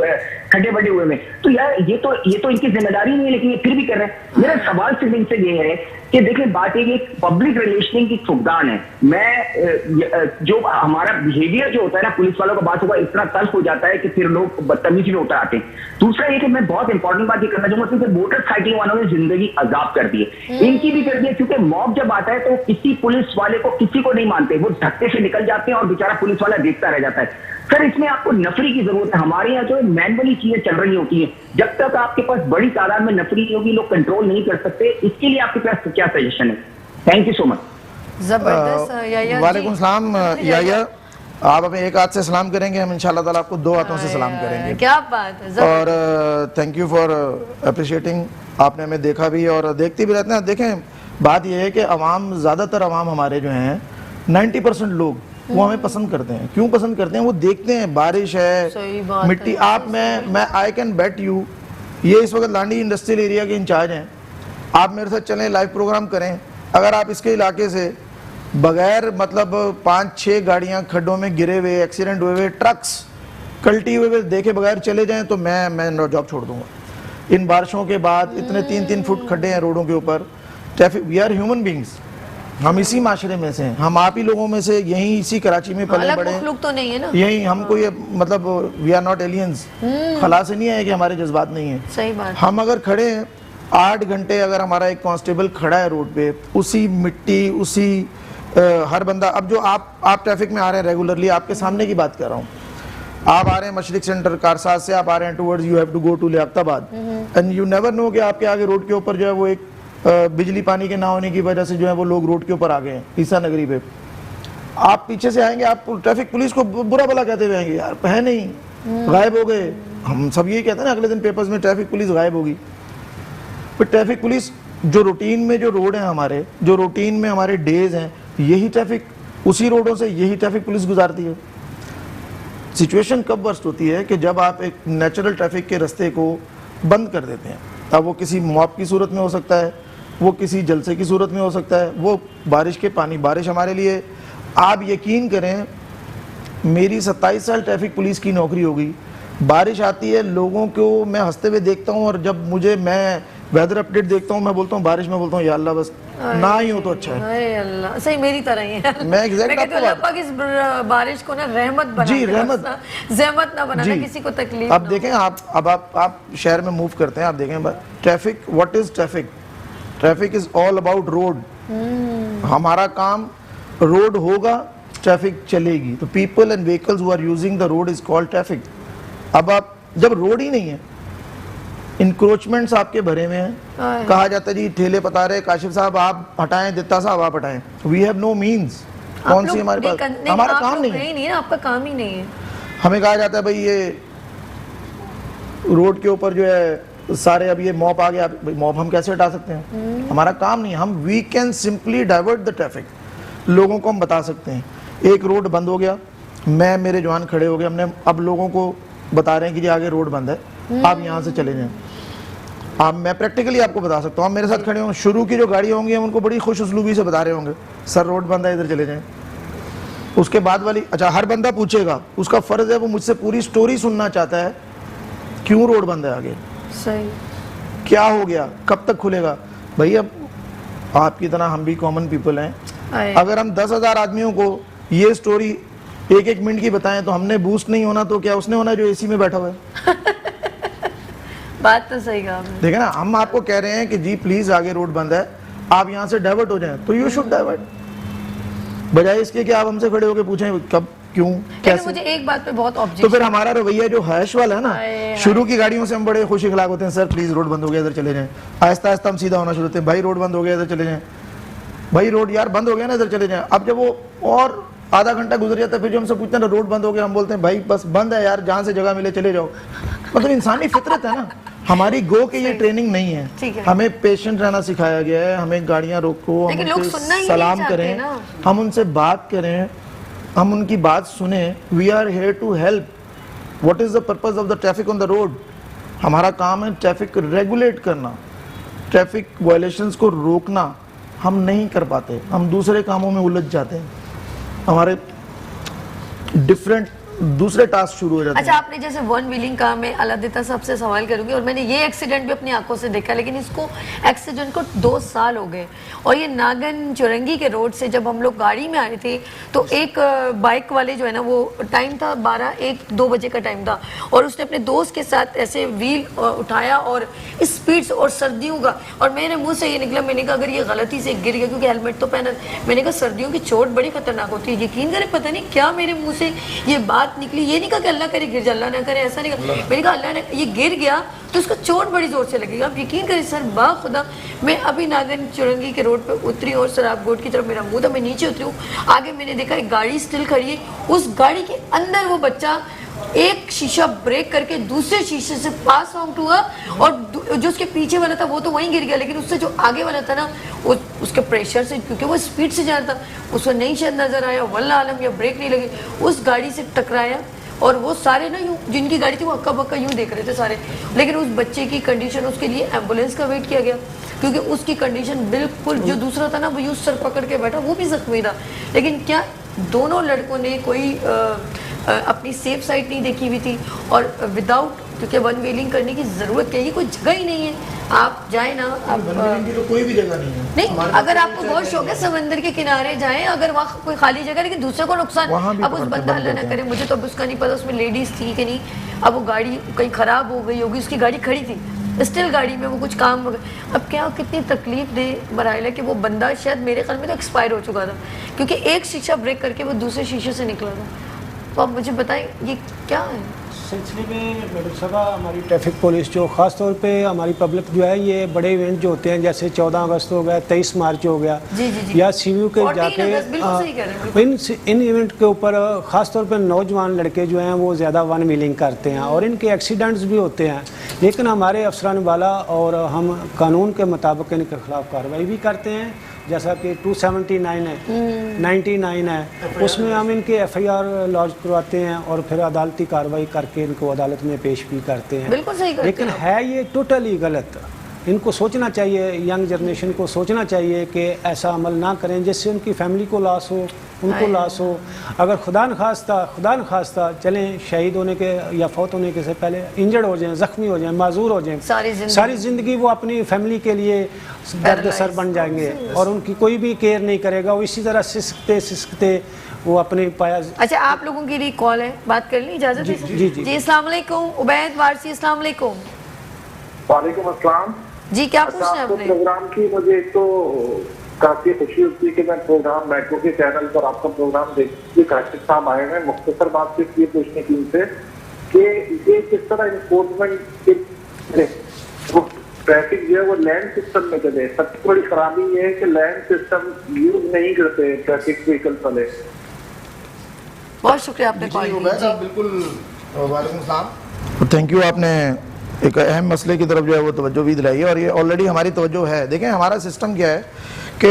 खड्डे बने हुए में। तो यार ये तो इनकी जिम्मेदारी नहीं है, लेकिन ये फिर भी कर रहे हैं। मेरा सवाल सिर्फ इनसे ये है कि देखिए, बात ये पब्लिक रिलेशनिंग की फुकदान है। मैं जो हमारा बिहेवियर जो होता है ना पुलिस वालों का, बात होगा इतना तल्ख हो जाता है कि फिर लोग बदतमीजी में उतर आते हैं। दूसरा ये कि मैं बहुत इंपॉर्टेंट बात ये करना चाहूंगा कि मोटरसाइकिल वालों ने जिंदगी अजाब कर दी है, इनकी भी कर दी है, क्योंकि मॉब जब आता है तो किसी पुलिस वाले को किसी को नहीं मानते, वो धक्के से निकल जाते हैं और बेचारा पुलिस वाला देखता रह जाता है। सर, इसमें आपको नफरी की जरूरत है। हमारे यहाँ जो मैनुअली चीजें चल रही होती हैं, जब तक आपके पास बड़ी तादाद में नफरी होगी, लोग कंट्रोल नहीं कर सकते। इसके लिए आपके पास क्या सजेशन है? Thank you so much. जबरदस्त याया। वालेकुम सलाम याया, आप हमें एक हाथ से सलाम करेंगे, हम इंशाल्लाह ताला आपको 2 हाथों से सलाम करेंगे। क्या बात है। और थैंक यू फॉर अप्रिशिएटिंग, आपने हमें देखा भी और देखते भी रहते हैं। देखें, बात यह है कि अवाम, ज़्यादातर अवाम हमारे जो हैं 90% लोग वो हमें पसंद करते हैं। क्यों पसंद करते हैं? वो देखते हैं बारिश है, मिट्टी, आप मैं आई कैन बेट यू, ये इस वक्त लांडी इंडस्ट्रियल एरिया के इंचार्ज हैं, आप मेरे साथ चलें, लाइव प्रोग्राम करें। अगर आप इसके इलाके से बगैर मतलब 5-6 गाड़ियां खड्डों में गिरे हुए, एक्सीडेंट हुए हुए, ट्रक्स कल्टी हुए देखे बगैर चले जाएं तो मैं जॉब छोड़ दूंगा। इन बारिशों के बाद इतने 3-3 फुट खड्डे हैं रोडों के ऊपर। Traffic, we are human beings, हम इसी माशरे में से हैं, हम आप ही लोगों में से, यहीं इसी कराची में पले बड़े लोग तो नहीं है ना, यही हमको ये मतलब वी आर नॉट एलियंस, खला से नहीं है कि हमारे जज्बात नहीं है। सही बात। हम अगर खड़े हैं 8 घंटे, अगर हमारा एक कांस्टेबल खड़ा है रोड पे, उसी मिट्टी, उसी हर बंदा, अब जो आप ट्रैफिक में आ रहे हैं रेगुलरली, आपके सामने की बात कर रहा हूँ, आप आ रहे हैं मशरिक सेंटर कारसाज से, आप आ रहे हैं towards you have to go to Liaquatabad, and you never know कि आपके आगे रोड के ऊपर जो है वो एक बिजली पानी के ना होने की वजह से जो है वो लोग रोड के ऊपर आ गए हैं ईसा नगरी पे। आप पीछे से आएंगे, आप ट्रैफिक पुलिस को बुरा भला कहते हुए आएंगे, यार है नहीं, गायब हो गए। हम सब यही कहते हैं ना, अगले दिन पेपर्स में ट्रैफिक पुलिस गायब होगी। फिर ट्रैफिक पुलिस जो रूटीन में जो रोड है हमारे, जो रूटीन में हमारे डेज हैं, यही ट्रैफिक, उसी रोडों से यही ट्रैफिक पुलिस गुजारती है। सिचुएशन कब बर्स्ट होती है कि जब आप एक नेचुरल ट्रैफिक के रास्ते को बंद कर देते हैं। अब वो किसी मॉब की सूरत में हो सकता है, वो किसी जलसे की सूरत में हो सकता है, वो बारिश के पानी, बारिश हमारे लिए, आप यकीन करें मेरी 27 साल ट्रैफिक पुलिस की नौकरी हो गई, बारिश आती है लोगों को मैं हंसते हुए देखता हूँ, और जब मैं वेदर अपडेट देखता हूँ, मैं बोलता हूँ बारिश में, बोलता हूँ या अल्लाह बस ना ही हो तो अच्छा है। अरे अल्लाह, सही मेरी तरह ही है। मैं एग्जैक्ट कहती हूँ अल्लाह इस बारिश को ना रहमत बना जी, रहमत, ज़हमत ना बनाना, किसी को तकलीफ। अब देखें आप शहर में मूव करते हैं, आप देखें traffic, what is traffic? Traffic is all about road. हमारा काम रोड होगा, ट्रैफिक चलेगी, तो people and vehicles who are using the road is called traffic. अब आप जब रोड ही नहीं है, इंक्रोचमेंट्स आपके भरे में हैं, कहा जाता है जी ठेले पता रहे, काशिफ साहब आप हटाएं, दित्ता साहब आप हटाएं, वी हैव नो मींस। कौन सी हमारे पास, हमारा काम नहीं है, आपका काम ही नहीं है। हमें कहा जाता है भाई ये रोड के ऊपर जो है सारे, अब ये मॉप आ गया, मॉप हम कैसे हटा सकते हैं? हमारा काम नहीं है। हम we can simply divert the traffic. लोगों को हम बता सकते हैं, एक रोड बंद हो गया, मैं मेरे जवान खड़े हो गए, हमने अब लोगों को बता रहे हैं कि जी आगे रोड बंद है, आप यहाँ से चले जाएं। आप, मैं प्रैक्टिकली आपको बता सकता हूँ, आप मेरे साथ खड़े होंगे, शुरू की जो गाड़ी होंगी हम उनको बड़ी खुश उसलूबी से बता रहे होंगे, सर रोड बंद है, इधर चले जाएं। उसके बाद वाली, अच्छा हर बंदा पूछेगा, उसका फर्ज है वो मुझसे पूरी स्टोरी सुनना चाहता है, क्यों रोड बंद है आगे, सही क्या हो गया, कब तक खुलेगा। भैया आपकी तरह हम भी कॉमन पीपल हैं, अगर हम 10,000 आदमियों को ये स्टोरी 1-1 मिनट की बताएं तो हमने बूस्ट नहीं होना तो क्या उसने होना जो एसी में बैठा हुआ है। बात तो सही कहा आपने। देखा ना, हम आपको कह रहे हैं कि जी प्लीज आगे रोड बंद है, आप यहाँ से डाइवर्ट हो जाएं, तो यू शुड डाइवर्ट, बजाय इसके कि आप हमसे खड़े होकर पूछें कब, क्यों, कैसे। मुझे एक बात पे बहुत ऑब्जेक्शन, तो फिर हमारा रवैया जो हैश वाला है ना, शुरू की गाड़ियों से हम बड़े खुश इखलाक होते हैं, सर प्लीज रोड बंद हो गया इधर चले जाएं, आहिस्ता आहिस्ता हम सीधा होना शुरू होते हैं, भाई रोड बंद हो गया इधर चले जाएं, भाई रोड यार बंद हो गया ना इधर चले जाएं। अब जब वो और आधा घंटा गुजर जाता है, फिर जो हमसे पूछते हैं ना रोड बंद हो गया, हम बोलते हैं भाई बस बंद है यार, जहाँ से जगह मिले चले जाओ। मतलब इंसानी फितरत है ना हमारी, गो के ये ट्रेनिंग नहीं है, हमें पेशेंट रहना सिखाया गया है, हमें गाड़ियाँ रोको, हम उनसे सलाम करें, हम उनसे बात करें, हम उनकी बात सुने, we are here to help. What is the purpose of the traffic on the road? हमारा काम है ट्रैफिक रेगुलेट करना, ट्रैफिक वायलेशंस को रोकना। हम नहीं कर पाते, हम दूसरे कामों में उलझ जाते हैं, हमारे डिफरेंट दूसरे टास्क शुरू हो जाते हैं। अच्छा, आपने जैसे वन व्हीलिंग का, मैं अलादिता साहब से सवाल करूंगी, और मैंने ये एक्सीडेंट भी अपनी आंखों से देखा, लेकिन इसको एक्सीडेंट को 2 साल हो गए, और ये नागन चुरंगी के रोड से जब हम लोग गाड़ी में आए थे तो एक बाइक वाले जो है ना, वो टाइम था 12-1-2 बजे का टाइम था, और उसने अपने दोस्त के साथ ऐसे व्हील उठाया और स्पीड से, और सर्दियों का, और मेरे मुँह से ये निकला, मैंने कहा अगर ये गलती से गिर गया, क्योंकि हेलमेट तो पहना, मैंने कहा सर्दियों की चोट बड़ी खतरनाक होती है, यकीन करें पता नहीं क्या मेरे मुँह से ये बात निकली। ये नहीं कहा कि अल्लाह करे गिर जाए, अल्लाह ना करे, ऐसा नहीं कहा, मैंने कहा अल्लाह ने, ये गिर गया तो उसको चोट बड़ी जोर से लगेगी। आप यकीन करें सर, बाखुदा मैं अभी नागन चुरंगी के रोड पे उतरी और सराबगोट की तरफ मेरा मुंह था, मैं नीचे उतरी हूँ, आगे मैंने देखा एक गाड़ी स्टिल खड़ी है, उस गाड़ी के अंदर वो बच्चा एक शीशा ब्रेक करके दूसरे शीशे से पास आउट हुआ, और जो उसके पीछे वाला था वो तो वहीं गिर गया, लेकिन उससे जो आगे वाला था ना, उसके प्रेशर से, क्योंकि वो स्पीड से जा रहा था, उसको नहीं शायद नजर आया, वल्लाह आलम, या ब्रेक नहीं लगी, उस गाड़ी से टकराया, और वो सारे ना यूँ जिनकी गाड़ी थी वो हक्का बक्का यूँ देख रहे थे सारे, लेकिन उस बच्चे की कंडीशन, उसके लिए एम्बुलेंस का वेट किया गया क्योंकि उसकी कंडीशन बिल्कुल, जो दूसरा था ना वो यूँ सर पकड़ के बैठा, वो भी जख्मी था। लेकिन क्या दोनों लड़कों ने कोई अपनी सेफ साइड नहीं देखी हुई थी, और विदाउट, क्योंकि वन व्हीलिंग करने की ज़रूरत क्या है, कोई जगह ही नहीं है, आप जाए ना, आप तो कोई भी जगह नहीं है। नहीं, अगर आपको बहुत शौक है समंदर के किनारे जाएं, अगर वहाँ कोई खाली जगह, लेकिन दूसरे को नुकसान, अब उस बंदा अल्लाह ना करे, मुझे तो अब उसका नहीं पता उसमें लेडीज़ थी कि नहीं, अब वो गाड़ी कहीं ख़राब हो गई होगी, उसकी गाड़ी खड़ी थी स्टिल, गाड़ी में वो कुछ काम हो गया। अब क्या कितनी तकलीफ दे मराइल है कि वो बंदा शायद मेरे ख्याल में तो एक्सपायर हो चुका था, क्योंकि एक शीशा ब्रेक करके वो दूसरे शीशे से निकला था। तो आप मुझे बताएं ये क्या है? सिलसिले में मैडम साहबा, हमारी ट्रैफिक पुलिस जो ख़ास तौर पे हमारी पब्लिक जो है, ये बड़े इवेंट जो होते हैं जैसे 14 अगस्त हो गया, 23 मार्च हो गया, जी। या सीयू के जाके इन इवेंट के ऊपर ख़ास तौर पे नौजवान लड़के जो हैं वो ज़्यादा वन व्हीलिंग करते हैं और इनके एक्सीडेंट्स भी होते हैं, लेकिन हमारे अफसरान वाला और हम कानून के मुताबिक इनके खिलाफ कार्रवाई भी करते हैं, जैसा कि 279 है, 99 है, उसमें हम इनके FIR लॉन्च करवाते हैं और फिर अदालती कार्रवाई करके इनको अदालत में पेश भी करते हैं। बिल्कुल सही करते लेकिन है ये टोटली गलत। इनको सोचना चाहिए, यंग जनरेशन को सोचना चाहिए कि ऐसा अमल ना करें जिससे उनकी फैमिली को लॉस हो, उनको लॉस हो। अगर खुदा न खास्ता चलें शहीद होने के या फौत होने के से पहले इंजर्ड हो जाएं, ज़ख्मी हो जाएं, माजूर हो जाएं, सारी ज़िंदगी वो अपनी फैमिली के लिए दर्द सर बन जाएंगे और उनकी कोई भी केयर नहीं करेगा। वो इसी तरह सिसकते वो अपने पाया। अच्छा, आप लोगों के लिए कॉल है, बात कर ली, इजाज़त है? जी अस्सलाम वालेकुम, उबैद वारसी, अस्सलाम वालेकुम। वालेकुम अस्सलाम जी, क्या पूछना है आपने? प्रोग्राम की मुझे तो काफी खुशी होती है कि मैं प्रोग्राम मेट्रो के चैनल पर आपका प्रोग्राम देखती, काशिफ साहब आए हैं। मुख्तसर बात सिर्फ ये पूछने की उनसे कि ये किस तरह इन्फोर्समेंट ट्रैफिक जो है वो लैंड सिस्टम में चले। सबसे बड़ी खराबी ये है कि लैंड सिस्टम यूज नहीं करते ट्रैफिक व्हीकल वाले। बहुत शुक्रिया आपने कॉल किया। बिल्कुल, वालेकुम सलाम, थैंक यू। आपने एक अहम मसले की तरफ जो है वो तवज्जो भी दिलाई है और ये ऑलरेडी हमारी तवज्जो है। देखें, हमारा सिस्टम क्या है कि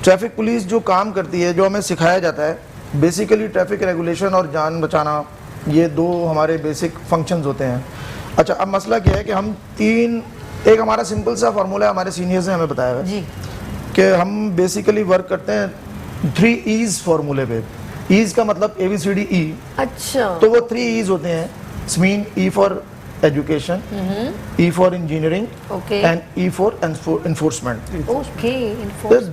ट्रैफिक पुलिस जो काम करती है, जो हमें सिखाया जाता है, बेसिकली ट्रैफिक रेगुलेशन और जान बचाना, ये दो हमारे बेसिक फंक्शंस होते हैं। अच्छा, अब मसला क्या है कि हम एक हमारा सिंपल सा फार्मूला हमारे सीनियर्स ने हमें बताया है कि हम बेसिकली वर्क करते हैं 3 E's फार्मूले पे। ईज का मतलब ABCDE। अच्छा, तो वो 3 E's होते हैं, स्मीन, E for education, E for engineering and E for enforcement. Okay,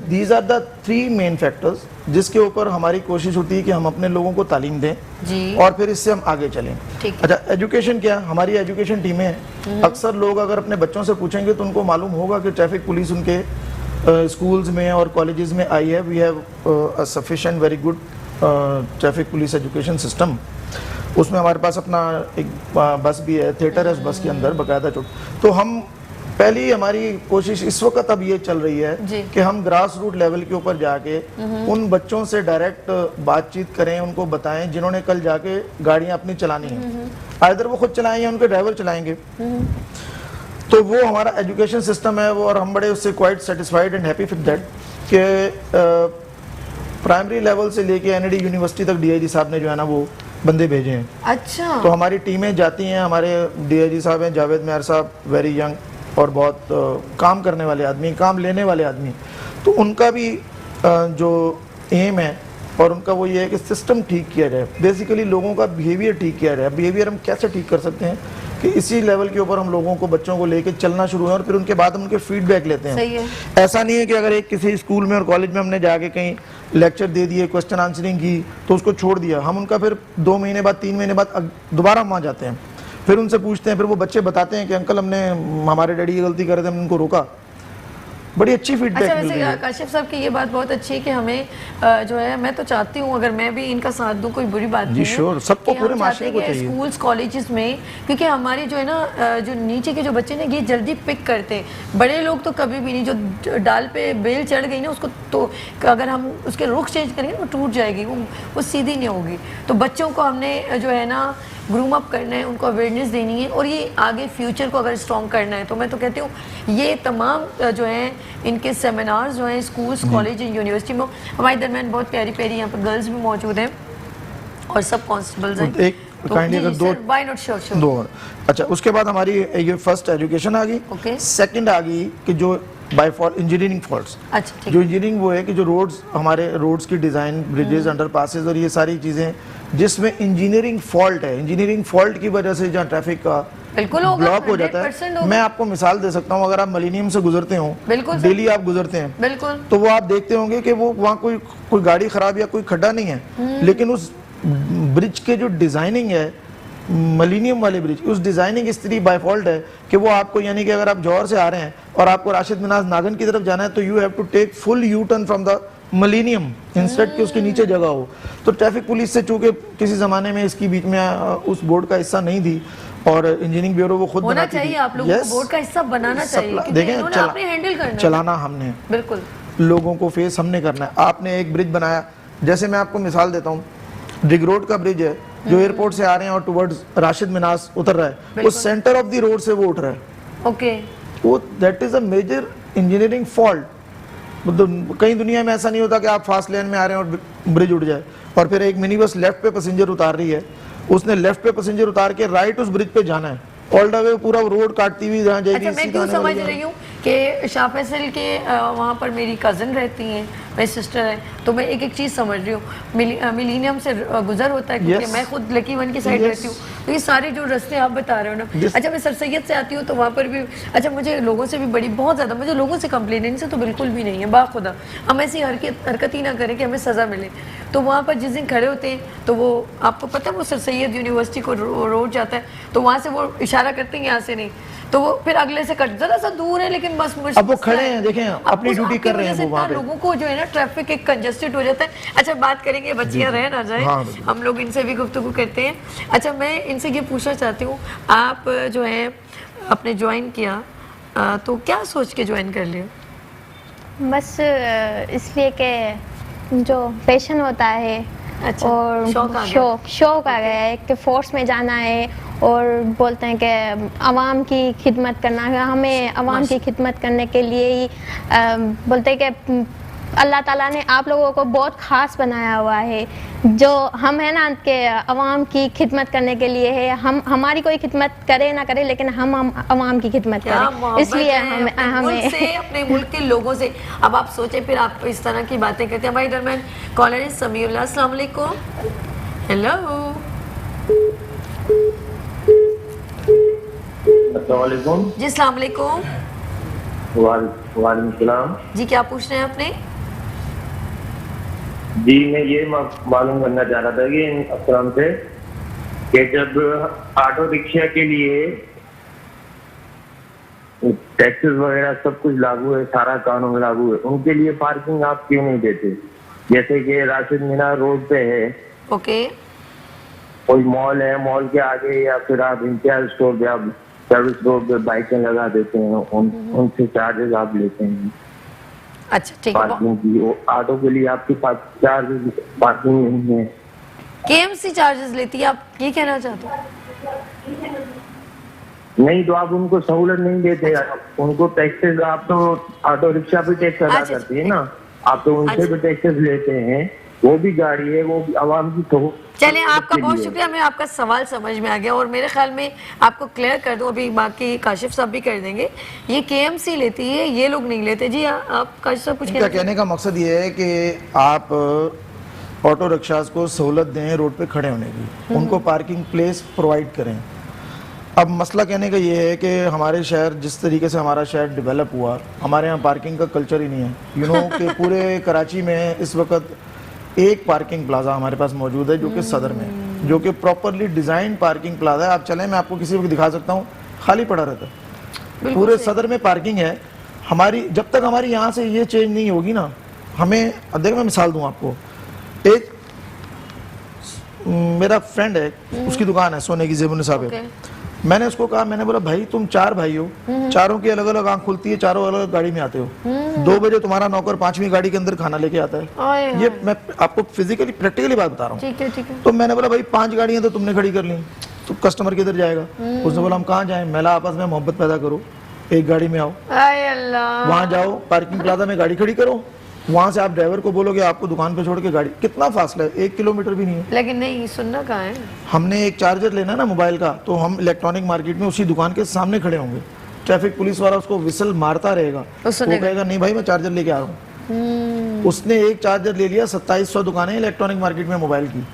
these are the 3 main factors जिसके ऊपर हमारी कोशिश होती है कि हम अपने लोगों को तालीम दें जी, और फिर इससे हम आगे चलें। अच्छा, एजुकेशन क्या, हमारी एजुकेशन टीमें हैं। अक्सर लोग अगर अपने बच्चों से पूछेंगे तो उनको मालूम होगा कि ट्रैफिक पुलिस उनके स्कूल्स में और कॉलेजेस में आई है। We have a sufficient very good traffic police education system. उसमें हमारे पास अपना एक बस भी है, थिएटर है उस बस के अंदर बाकायदा। तो हम पहली हमारी कोशिश इस वक्त अब ये चल रही है कि हम ग्रास रूट लेवल के ऊपर जाके उन बच्चों से डायरेक्ट बातचीत करें, उनको बताएं जिन्होंने कल जाके गाड़ियां अपनी चलानी है, आइदर वो खुद चलाएं या उनके ड्राइवर चलाएंगे। तो वो हमारा एजुकेशन सिस्टम है वो, और हम बड़े उससे quite satisfied and happy with that कि प्राइमरी लेवल से लेके NID यूनिवर्सिटी तक DIG साहब ने जो है ना वो बंदे भेजे हैं। अच्छा, तो हमारी टीमें जाती हैं, हमारे DIG साहब हैं जावेद मेहर साहब, वेरी यंग और बहुत काम करने वाले आदमी, काम लेने वाले आदमी। तो उनका भी जो एम है और उनका वो ये है कि सिस्टम ठीक किया जाए, बेसिकली लोगों का बिहेवियर ठीक किया जाए। बिहेवियर हम कैसे ठीक कर सकते हैं कि इसी लेवल के ऊपर हम लोगों को, बच्चों को लेके चलना शुरू है और फिर उनके बाद हम उनके फीडबैक लेते हैं। सही है। ऐसा नहीं है कि अगर एक किसी स्कूल में और कॉलेज में हमने जाके कहीं लेक्चर दे दिए, क्वेश्चन आंसरिंग की तो उसको छोड़ दिया, हम उनका फिर 2 महीने बाद 3 महीने बाद दोबारा वहाँ जाते हैं, फिर उनसे पूछते हैं, फिर वो बच्चे बताते हैं कि अंकल हमने, हमारे डैडी ये गलती कर रहे थे, हमने उनको रोका। बड़ी अच्छी फीडबैक मिल रही है। काशिफ साहब की ये बात बहुत अच्छी है कि हमें जो है, मैं तो चाहती हूँ अगर मैं भी इनका साथ दूँ, कोई बुरी बात नहीं है, सबको पूरे माशरे को चाहिए स्कूल्स कॉलेजेस में, क्योंकि हमारी जो है ना जो नीचे के जो बच्चे ना ये जल्दी पिक करते हैं। बड़े लोग तो कभी भी नहीं, जो डाल पे बेल चढ़ गई ना उसको, तो अगर हम उसके रुख चेंज करेंगे वो टूट जाएगी, वो सीधी नहीं होगी। तो बच्चों को हमने जो है ना ग्रूम अप करना है, उनको अवेयरनेस देनी है और ये आगे फ्यूचर को अगर स्ट्रॉन्ग करना है तो मैं तो कहती हूँ ये तमाम जो हैं इनके सेमिनार्स जो हैं स्कूल्स, कॉलेज, यूनिवर्सिटी में। हमारे दरमियान बहुत प्यारी प्यारी यहाँ पर गर्ल्स भी मौजूद हैं और सब कांस्टेबल्स हैं। एक काइंडली अगर दो, व्हाई नॉट, श्योर श्योर। दो और अच्छा, उसके बाद हमारी ये फर्स्ट एजुकेशन आ गई। ओके। सेकंड आ गई कि जो बाय फॉल्ट इंजीनियरिंग फॉल्ट्स, अच्छा ठीक। जो इंजीनियरिंग वो है कि जो रोड्स, हमारे रोड्स की डिज़ाइन, ब्रिजेस, अंडरपासेस और ये सारी चीज़ें जिसमें इंजीनियरिंग फॉल्ट है, इंजीनियरिंग फॉल्ट की वजह से जहाँ ट्रैफिक का बिल्कुल होगा, ब्लॉक हो जाता 100% है। होगा। मैं आपको मिसाल दे सकता हूँ, अगर आप मिलेनियम से गुजरते हो, बिल्कुल सर। डेली आप गुजरते हैं, बिल्कुल। तो वो आप देखते होंगे कि वो वहाँ कोई गाड़ी खराब या कोई खड्डा नहीं है, लेकिन उस ब्रिज के जो डिजाइनिंग है, मिलेनियम वाले ब्रिज, उस डिजाइनिंग इस तरह बाय फॉल्ट है कि वो आपको, यानी कि अगर आप जौहर से आ रहे हैं और आपको राशिद मिनाज नागन की तरफ जाना है, तो you have to take full U turn from the Millennium instead कि उसके नीचे जगह हो। तो ट्रैफिक पुलिस से, चूंकि किसी जमाने में इसकी बीच में उस बोर्ड का हिस्सा नहीं थी और इंजीनियरिंग ब्यूरो वो खुद होना बनाती चाहिए, थी। आप लोगों को बोर्ड का हिस्सा बनाना चाहिए, क्योंकि देखें, इन्होंने आपने हैंडल करना है। चलाना हमने, बिल्कुल लोगों को फेस हमने करना है। आपने एक ब्रिज बनाया, जैसे मैं आपको मिसाल देता हूँ, रिग रोड का ब्रिज है जो एयरपोर्ट से आ रहे हैं और टुवर्ड्स राशिद मिनाज उतर रहा है, वो सेंटर ऑफ द रोड से वो उठ रहा है। ओके। वो that is a major engineering fault. मतलब कहीं दुनिया में ऐसा नहीं होता कि आप फास्ट लेन में आ रहे हैं और ब्रिज उठ जाए, और फिर एक मिनी बस लेफ्ट पे पैसेंजर उतार रही है, उसने लेफ्ट पे पैसेंजर उतार के राइट उस ब्रिज पे जाना है, ऑल द वे पूरा रोड काटती हुई जहाँ जाएगी। अच्छा, मैं क्यों समझ रही हूँ कि शाह फैसल के वहाँ पर मेरी कज़न रहती हैं, मेरी सिस्टर है, तो मैं एक एक चीज़ समझ रही हूँ। मिलीनियम से गुजर होता है, क्योंकि मैं खुद लकी वन की साइड रहती हूँ, तो ये सारे जो रास्ते आप बता रहे हो ना। अच्छा, मैं सर सैयद से आती हूँ तो वहाँ पर भी, अच्छा मुझे लोगों से भी बड़ी बहुत ज़्यादा, मुझे लोगों से कंप्लेन इनसे तो बिल्कुल भी नहीं है, बाखुदा हम ऐसी हरकत ही ना करें कि हमें सज़ा मिले। तो वहाँ पर जिस दिन खड़े होते हैं तो वो, आपको पता है वो सर सैयद यूनिवर्सिटी को रोड जाता है, तो वहाँ से वो इशारा करते हैं यहाँ से नहीं, तो वो फिर अगले से कट, जरा सा दूर है लेकिन बस अब वो खड़े हैं, देखें अपनी ड्यूटी कर रहे हैं वो वहाँ पे। लोगों को जो है ना ट्रैफिक एक कंजेस्टेड हो जाता है। अच्छा, बात करेंगे, बच्चियां रह ना जाए, हम लोग इनसे भी गुफ्तगू करते हैं। अच्छा, मैं इनसे ये पूछना चाहती हूँ, आप जो है आपने ज्वाइन किया तो क्या सोच के ज्वाइन कर लिया? बस इसलिए कि जो पैशन होता है, अच्छा, और शौक आ गया है कि फोर्स में जाना है, और बोलते हैं कि आवाम की खिदमत करना है, हमें आवाम की खिदमत करने के लिए ही बोलते हैं कि अल्लाह ताला ने आप लोगों को बहुत ख़ास बनाया हुआ है। जो हम है ना कि आवाम की खिदमत करने के लिए है, हम हमारी कोई खिदमत करे ना करे, लेकिन हम आवाम की खिदमत करें, इसलिए हमें से अपने मुल्क के लोगों से। अब आप सोचें, फिर आप इस तरह की बातें करते हैं। हमारे दरमियान कॉलर है समीउल्लाह, अस्सलाम वालेकुम। हेलो, अस्सलामुअलैकुम। जी अस्सलाम वालेकुम। वालेकुम सलाम। जी, क्या पूछ रहे हैं आपने? जी, मैं ये मालूम करना चाह रहा था कि अकरम से कि जब ऑटो रिक्शा के लिए टैक्सेस वगैरह सब कुछ लागू है, सारा कानून लागू है, उनके लिए पार्किंग आप क्यों नहीं देते? जैसे कि राशिद मीनार रोड पे है, ओके, कोई मॉल है, मॉल के आगे, या फिर आप इम्तियाज स्टोर पे आप सर्विस रोड पे बाइकें लगा देते हैं, उनसे चार्जेस आप लेते हैं। अच्छा ठीक है, पार्किंग की, ऑटो के लिए आपके पास चार्जेस पार्किंग नहीं है, केएमसी चार्जेस लेती है, आप ये कहना चाहते हो? नहीं तो आप उनको सहूलत नहीं देते, उनको टैक्सेस, आप तो ऑटो रिक्शा पे टैक्स अदा करती है ना, आप तो उनसे भी टैक्सेस लेते हैं, वो भी गाड़ी है, वो भी आवाम की। तो चलिए, आपका बहुत शुक्रिया, मैं आपका सवाल समझ में आ गया, और मेरे ख्याल में आपको क्लियर कर दूं, अभी बाकी काशिफ साहब भी कर देंगे। ये केएमसी लेती है, ये लोग नहीं लेते। जी आप काशिफ साहब कुछ कहने का मकसद ये है कि आप ऑटो रिक्शाज को सहूलत दें रोड पे खड़े होने की, उनको पार्किंग प्लेस प्रोवाइड करें। अब मसला कहने का ये है कि हमारे शहर, जिस तरीके से हमारा शहर डेवलप हुआ, हमारे यहाँ पार्किंग का कल्चर ही नहीं है। यू नो कि पूरे कराची में इस वक्त एक पार्किंग प्लाजा हमारे पास मौजूद है जो कि सदर में, जो कि प्रॉपरली डिजाइन पार्किंग प्लाजा है। आप चलें, मैं आपको किसी वक्त दिखा सकता हूँ, खाली पड़ा रहता है, पूरे सदर में पार्किंग है हमारी। जब तक हमारी यहाँ से ये चेंज नहीं होगी ना, हमें, देखो मैं मिसाल दूँ आपको, एक मेरा फ्रेंड है, उसकी दुकान है सोने की, ज़ेबुन साहब है। मैंने उसको कहा, मैंने बोला भाई तुम 4 भाई हो, चारों की अलग अलग आंख खुलती है, चारों अलग अलग गाड़ी में आते हो, 2 बजे तुम्हारा नौकर 5वीं गाड़ी के अंदर खाना लेके आता है। ये मैं आपको फिजिकली प्रैक्टिकली बात बता रहा हूँ। ठीक है। तो मैंने बोला भाई 5 गाड़ियां तो तुमने खड़ी कर ली, तो कस्टमर किधर जाएगा? उसने बोला हम कहाँ जाए? मेला आपस में मोहब्बत पैदा करो, एक गाड़ी में आओ, वहाँ जाओ, पार्किंग प्लाजा में गाड़ी खड़ी करो, वहाँ से आप ड्राइवर को बोलोगे आपको दुकान पे छोड़ के गाड़ी, कितना फासला है, 1 किलोमीटर भी नहीं है। लेकिन नहीं सुनना कहाँ है। हमने एक चार्जर लेना ना मोबाइल का, तो हम इलेक्ट्रॉनिक मार्केट में उसी दुकान के सामने खड़े होंगे, ट्रैफिक पुलिस वाला उसको विसल मारता रहेगा, वो कहेगा नहीं भाई मैं चार्जर लेके आ रहा हूँ। उसने एक चार्जर ले लिया, 2700 दुकानें इलेक्ट्रॉनिक मार्केट में मोबाइल की,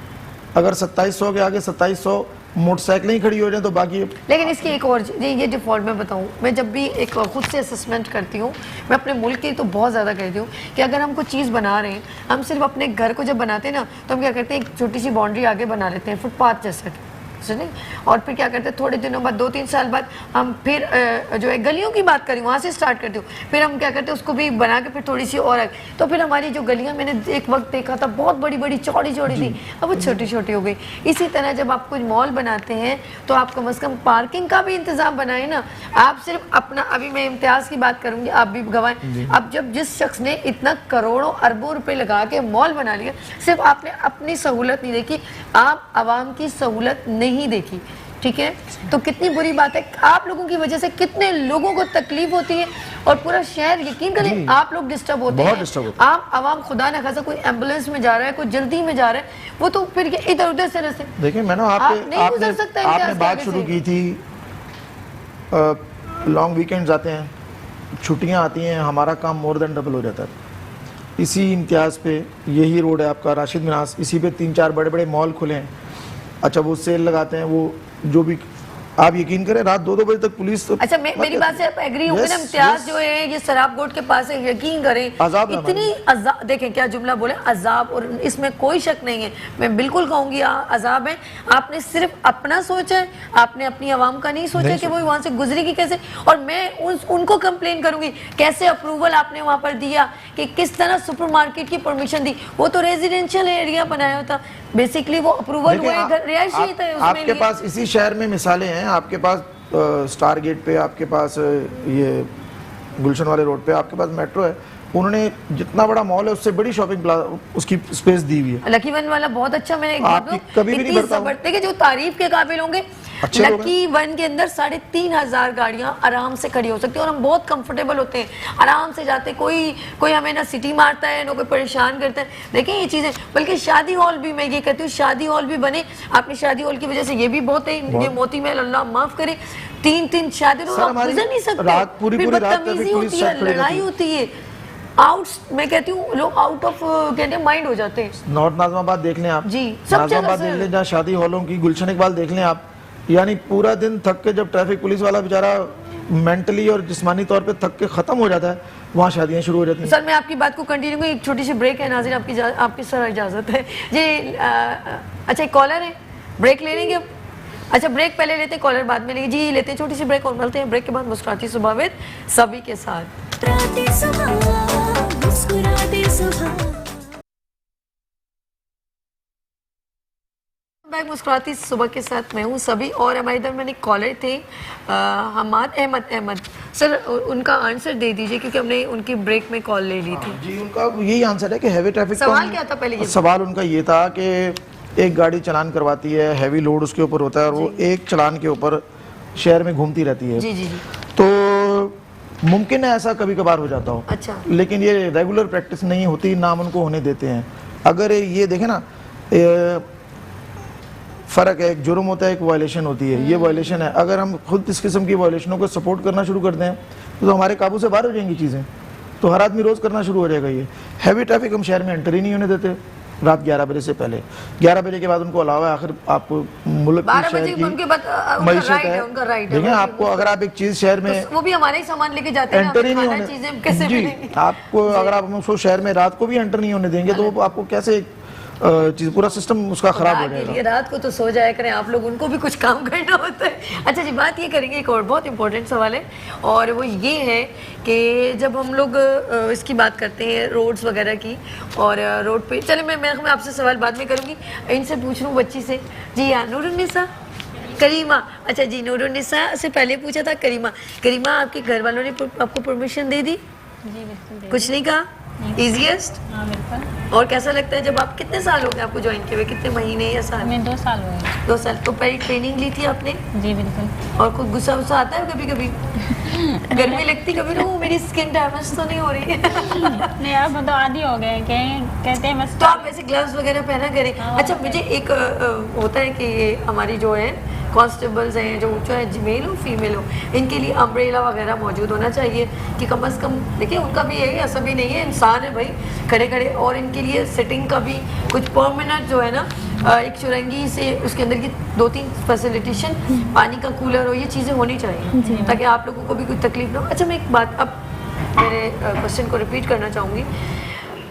अगर 2700 के आगे 2700 मोटरसाइकिलें ही खड़ी हो जाए तो बाकी। लेकिन इसकी एक और ये डिफ़ॉल्ट मैं बताऊँ, मैं जब भी एक खुद से असेसमेंट करती हूँ, मैं अपने मुल्क की तो बहुत ज़्यादा कहती हूँ कि अगर हम कुछ चीज़ बना रहे हैं, हम सिर्फ अपने घर को जब बनाते हैं ना, तो हम क्या करते हैं, एक छोटी सी बाउंड्री आगे बना लेते हैं फुटपाथ जैसा, सुने, और फिर क्या करते हैं, थोड़े दिनों बाद 2-3 साल बाद हम फिर जो है गलियों की बात करें वहाँ से स्टार्ट करते हो, फिर हम क्या करते हैं उसको भी बना के फिर थोड़ी सी और आगे, तो फिर हमारी जो गलियाँ मैंने एक वक्त देखा था बहुत बड़ी बड़ी चौड़ी चौड़ी थी, अब वो छोटी छोटी हो गई। इसी तरह जब आप कुछ मॉल बनाते हैं तो आप कम से कम पार्किंग का भी इंतजाम बनाए ना। आप सिर्फ अपना, अभी मैं इम्तियाज़ की बात करूँगी, आप भी गवाएं, अब जब जिस शख्स ने इतना करोड़ों अरबों रुपए लगा के मॉल बना लिया, सिर्फ आपने अपनी सहूलत नहीं देखी, आप आवाम की सहूलत नहीं देखी, ठीक है, तो कितनी बुरी बात है। आप लोगों की वजह से कितने लोगों को तकलीफ होती है और पूरा शहर, यकीन करें आप लोग डिस्टर्ब होते हैं। आप आवाम खुदा न खासा कोई एम्बुलेंस में जा रहा है, कोई जल्दी में जा रहा है, वो तो फिर इधर उधर से रस्ते। देखिए मैंने आपने बात शुरू की थी, लॉन्ग वीकेंड्स आते हैं, छुट्टियां आती हैं, हमारा काम मोर देन डबल हो जाता है। इसी इम्तियाज़ पे यही रोड है आपका राशिद मिनास, इसी पे 3-4 बड़े बड़े मॉल खुले हैं। अच्छा वो सेल लगाते हैं, वो जो भी, आप यकीन करें रात 2-2 बजे तक पुलिस। अच्छा मेरी बात से आप एग्री होंगे ना, इम्तियाज जो है ये शराब बोर्ड के पास है, यकीन करें अजाब इतनी अजाब, देखें क्या जुमला बोले, अजाब, और इसमें कोई शक नहीं है, मैं बिल्कुल कहूंगी अजाब है। आपने सिर्फ अपना सोचा है, आपने अपनी आवाम का नहीं सोचा कि वो वहाँ से गुजरेगी कैसे। और मैं उनको कंप्लेन करूंगी, कैसे अप्रूवल आपने वहाँ पर दिया, कि किस तरह सुपरमार्केट की परमिशन दी, वो तो रेजिडेंशियल एरिया बनाया होता, बेसिकली वो अप्रूवल हुआ रिहायशी था। आपके पास इसी शहर में मिसालें हैं, आपके पास स्टार गेट पे, आपके पास ये गुलशन वाले रोड पे आपके पास मेट्रो है, उन्होंने जितना बड़ा मॉल है उससे बड़ी शॉपिंग उसकी स्पेस दी हुई है। लकी वन वाला बहुत अच्छा, मैंने कभी भी नहीं भरता, देखिए जो तारीफ के काबिल होंगे। लकी वन के अंदर 3500 गाड़ियां आराम से खड़ी हो सकती है और हम बहुत कंफर्टेबल होते हैं, आराम से जाते हैं, कोई हमें ना सिटी मारता है ना कोई परेशान करता है। देखिए ये चीज़ें, बल्कि शादी हॉल भी, मैं ये कहती हूँ शादी हॉल भी बने। आपने शादी हॉल की वजह से ये भी बहुत है, ये मोती महल अल्लाह माफ करे, 3-3 शादी गुजर नहीं सकते, फिर बदतमीजी होती है, लड़ाई होती है, मैं कहती हूँ लोग आउट ऑफ कहते हैं माइंड हो जाते हैं। नॉर्थ नाज़िमाबाद देख लें आप जी, सब नाज़िमाबाद देख लें, जहाँ शादी हॉलों की, गुलशन इकबाल देख लें आप, यानी पूरा दिन थक के जब ट्रैफिक पुलिस वाला बेचारा मेंटली और जिस्मानी तौर पे थक के खत्म हो जाता है, वहाँ शादियाँ शुरू हो जाती हैं। सर मैं आपकी बात को कंटिन्यू करूँ, एक छोटी सी ब्रेक है नाज़रीन, आपकी सर इजाज़त है जी। अच्छा एक कॉलर है, ब्रेक ले लेंगे अब? अच्छा ब्रेक पहले लेते हैं, कॉलर बाद में लेंगे जी। लेते हैं छोटी सी ब्रेक और मिलते हैं ब्रेक के बाद मुस्कुराती सुबह विद सभी के साथ। मुस्कुराती सुबह के साथ मैं हूँ सभी, और हमारे इधर मैंने कॉलर थे हमाद अहमद सर, उनका आंसर दे दीजिए क्योंकि हमने उनकी ब्रेक में कॉल ले ली थी। जी उनका यही आंसर है कि हैवी ट्रैफिक। सवाल क्या था पहले? सवाल उनका ये था कि एक गाड़ी चलान करवाती है, हैवी लोड उसके ऊपर होता है और वो एक चलान के ऊपर शहर में घूमती रहती है। जी जी जी। तो मुमकिन है ऐसा कभी कभार हो जाता हो, अच्छा, लेकिन ये रेगुलर प्रैक्टिस नहीं होती, ना हम उनको होने देते हैं। अगर ये देखें ना, फ़र्क है, एक जुर्म होता है, एक वायलेशन होती है, ये वायलेशन है। अगर हम खुद इस किस्म की वायलेशनों को सपोर्ट करना शुरू कर दें तो हमारे काबू से बाहर हो जाएंगी चीज़ें, तो हर आदमी रोज़ करना शुरू हो जाएगा। ये हैवी ट्रैफिक हम शहर में एंटर ही नहीं होने देते रात 11 बजे से पहले। 11 बजे के बाद उनको अलावा आखिर आप मुल्क की शहर की मईशत है, देखिए आपको अगर आप एक चीज़ शहर में, वो भी हमारे ही सामान लेके जाते हैं, एंटर ही नहीं होने जी, आपको अगर आप उसको शहर में रात को भी एंटर नहीं होने देंगे तो आपको कैसे चीज़, पूरा सिस्टम उसका खराब हो जाएगा। रात को तो सो जाया करें आप लोग, उनको भी कुछ काम करना होता है। अच्छा जी, बात ये करेंगे, एक और बहुत इंपॉर्टेंट सवाल है और वो ये है कि जब हम लोग इसकी बात करते हैं रोड्स वगैरह की, और रोड पे चले, मैं आपसे सवाल बाद में करूँगी, इनसे पूछ लूँ बच्ची से। जी हाँ, नूरुन्निसा करीमा, अच्छा जी नूरुन्निसा से पहले पूछा था करीमा आपके घर वालों ने आपको परमिशन दे दी? जी बिल्कुल। कुछ नहीं कहा? ईजीएस्ट? हाँ बिल्कुल। और कैसा लगता है जब आप, कितने साल हो गए आपको ज्वाइन किए हुए, कितने महीने या साल? मैं 2 साल हो गए। 2 साल। तो पहले ट्रेनिंग ली थी आपने? जी बिल्कुल। और कुछ गुस्सा वुस्सा आता है कभी कभी? गर्मी लगती कभी ना, वो मेरी स्किन डैमेज तो नहीं हो रही है? नहीं यार, वो तो आदी हो गए, कहते हैं बस। तो आप वैसे ग्लव्स वगैरह पहना करें। अच्छा, मुझे एक होता है कि ये हमारी जो है कॉन्स्टेबल्स हैं, जो चाहे मेल हो फीमेल हो, इनके लिए अम्ब्रेला वगैरह मौजूद होना चाहिए कि कम से कम, देखिए उनका भी है, ऐसा भी नहीं है, इंसान है भाई, खड़े खड़े, और इनके लिए सिटिंग का भी कुछ परमानेंट जो है ना, एक चुरंगी से उसके अंदर की 2-3 फैसिलिटेशन, पानी का कूलर हो, ये चीज़ें होनी चाहिए ताकि आप लोगों को भी कोई तकलीफ ना हो। अच्छा, मैं एक बात अब मेरे क्वेश्चन को रिपीट करना चाहूँगी।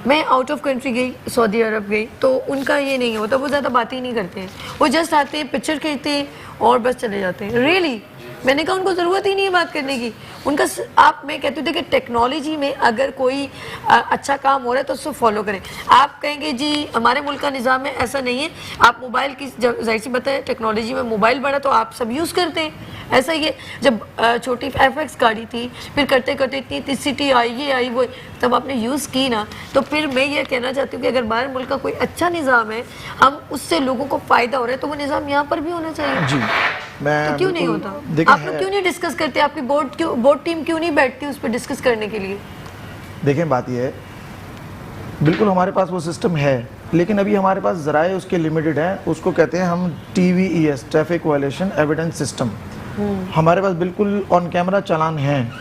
मैं आउट ऑफ कंट्री गई, सऊदी अरब गई, तो उनका ये नहीं होता, वो ज़्यादा बातें ही नहीं करते हैं, वो जस्ट आते हैं, पिक्चर खींचते हैं और बस चले जाते हैं। रियली मैंने कहा उनको ज़रूरत ही नहीं है बात करने की। उनका आप, मैं कहती हूँ कि टेक्नोलॉजी में अगर कोई अच्छा काम हो रहा है तो उसको फॉलो करें। आप कहेंगे जी हमारे मुल्क का निज़ाम में ऐसा नहीं है, आप मोबाइल की, जाहिर सी बात है टेक्नोलॉजी में मोबाइल बढ़ा तो आप सब यूज़ करते हैं, ऐसा ही है। जब छोटी FX गाड़ी थी, फिर करते करते इतनी सिटी आई, ये आई, वो, तब आपने यूज़ की ना, तो फिर मैं ये कहना चाहती हूँ कि अगर बाहर मुल्क का कोई अच्छा निज़ाम है, हम उससे लोगों को फ़ायदा हो रहा है, तो वो निज़ाम यहाँ पर भी होना चाहिए। जी, मैं तो क्यों नहीं होता? आप लोग क्यों नहीं डिस्कस करते? आपकी बोर्ड टीम क्यों नहीं बैठती उस पर डिस्कस करने के लिए? देखें, बात ये है, बिल्कुल हमारे पास वो सिस्टम है, लेकिन अभी हमारे पास ज़राए उसके लिमिटेड हैं। उसको कहते हैं हम TVES, traffic violation evidence system. हमारे पास बिल्कुल ऑन कैमरा चालान हैं,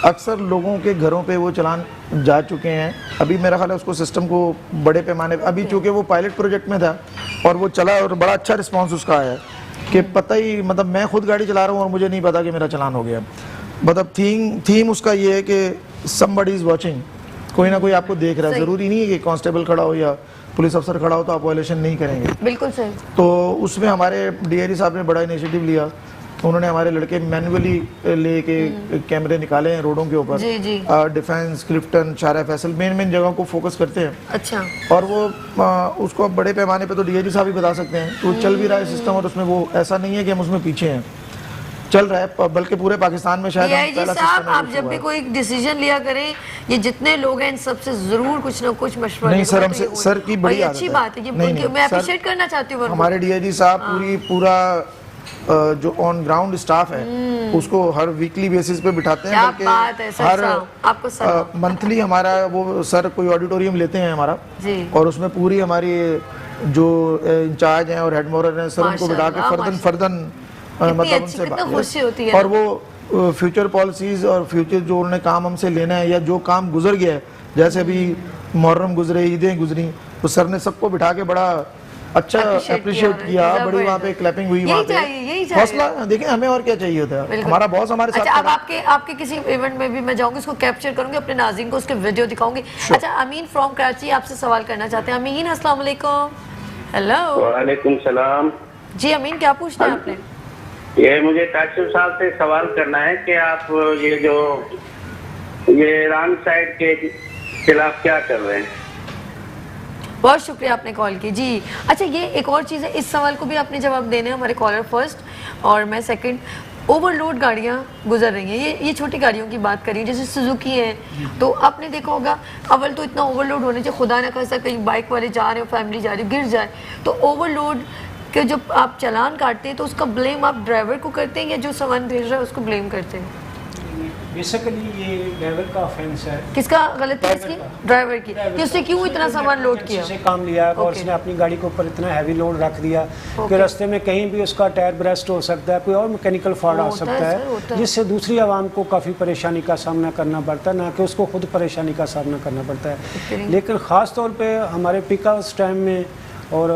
अक्सर लोगों के घरों पे वो चालान जा चुके हैं। अभी मेरा ख्याल है उसको सिस्टम को बड़े पैमाने पे, अभी चूँकि वो पायलट प्रोजेक्ट में था और वो चला और बड़ा अच्छा रिस्पॉन्स उसका आया कि पता ही, मतलब मैं खुद गाड़ी चला रहा हूँ और मुझे नहीं पता कि मेरा चालान हो गया। मतलब थीम उसका ये है कि समबडी इज़ वॉचिंग, कोई ना कोई आपको देख रहा है। ज़रूरी नहीं है कि कांस्टेबल खड़ा हो या पुलिस अफसर खड़ा हो तो आप वायलेशन नहीं करेंगे। बिल्कुल सही। तो उसमें हमारे DIG साहब ने बड़ा इनिशिएटिव लिया, उन्होंने हमारे लड़के मैनुअली लेके कैमरे निकाले हैं रोडों के ऊपर। डिफेंस, क्लिफ्टन, शारा फैसल, मेन जगहों को फोकस करते हैं। अच्छा। और वो उसको बड़े पैमाने पे तो DIG साहब ही बता सकते हैं। तो चल भी रहा है सिस्टम, और उसमें वो ऐसा नहीं है कि हम उसमें पीछे हैं, चल रहा है, बल्कि पूरे पाकिस्तान में शायद DIG साहब, आप जब भी कोई डिसीजन लिया करें, ये जितने लोग हैं इन सबसे जरूर कुछ ना कुछ मशवरा नहीं सर, हमसे सर की बड़ी अच्छी बात है, ये मैं अप्रिशिएट करना चाहती हूँ। हमारे DIG साहब पूरा जो ऑन ग्राउंड स्टाफ है उसको हर वीकली बेसिस पे बिठाते हैं, बल्कि हर मंथली हमारा वो सर कोई ऑडिटोरियम लेते हैं हमारा, और उसमें पूरी हमारी जो इंचार्ज हैं और हेड मोरर हैं, सर उनको बिठा के फर्दन मतलब उनसे बात, और वो फ्यूचर पॉलिसीज और फ्यूचर जो उन्होंने काम हमसे लेना है या जो काम गुजर गया है, जैसे अभी मुहर्रम गुजरे, ईदें गुजरी, तो सर ने सबको बिठा के बड़ा अच्छा अप्रिशिएट किया, बड़ी वहाँ पे क्लैपिंग हुई, वहाँ पे हौसला। देखिए हमें और क्या चाहिए होता है, हमारा बॉस हमारे साथ। अच्छा, अब आपके किसी इवेंट में भी मैं जाऊंगी, उसको कैप्चर करूंगी, अपने नाज़रीन को उसके वीडियो दिखाऊंगी। अच्छा, अमीन फ्रॉम कराची आपसे सवाल करना चाहते हैं। अमीन, अस्सलाम वालेकुम। हेलो। वालेकुम सलाम। जी अमीन, क्या पूछना है आपने? ये मुझे काशिफ साहब से सवाल करना है कि आप ये ईरान साइड के खिलाफ क्या कर रहे हैं? बहुत शुक्रिया आपने कॉल की जी। अच्छा, ये एक और चीज़ है, इस सवाल को भी आपने जवाब देना है, हमारे कॉलर फर्स्ट और मैं सेकंड। ओवरलोड गाड़ियाँ गुजर रही हैं, ये छोटी गाड़ियों की बात करिए, जैसे सुजुकी है, तो आपने देखा होगा अव्वल तो इतना ओवरलोड होने चाहिए, खुदा ना खासा कहीं बाइक वाले जा रहे हो, फैमिली जा रही हो, गिर जाए, तो ओवरलोड के जब आप चालान काटते हैं तो उसका ब्लेम आप ड्राइवर को करते हैं या जो सामान भेज रहा है उसको ब्लेम करते हैं? बेसिकली ये ड्राइवर का ऑफेंस है। किसका गलती है इसकी? ड्राइवर की, कि उसने क्यों इतना सामान लोड किया, से काम लिया और उसने अपनी गाड़ी के ऊपर इतना हैवी लोड रख दिया कि रास्ते में कहीं भी उसका टायर ब्रेस्ट हो सकता है, कोई और मैकेनिकल फॉल्ट आ सकता है, जिससे दूसरी आवाम को काफ़ी परेशानी का सामना करना पड़ता है, ना कि उसको खुद परेशानी का सामना करना पड़ता है। लेकिन ख़ास तौर पर हमारे पिक उस टाइम में और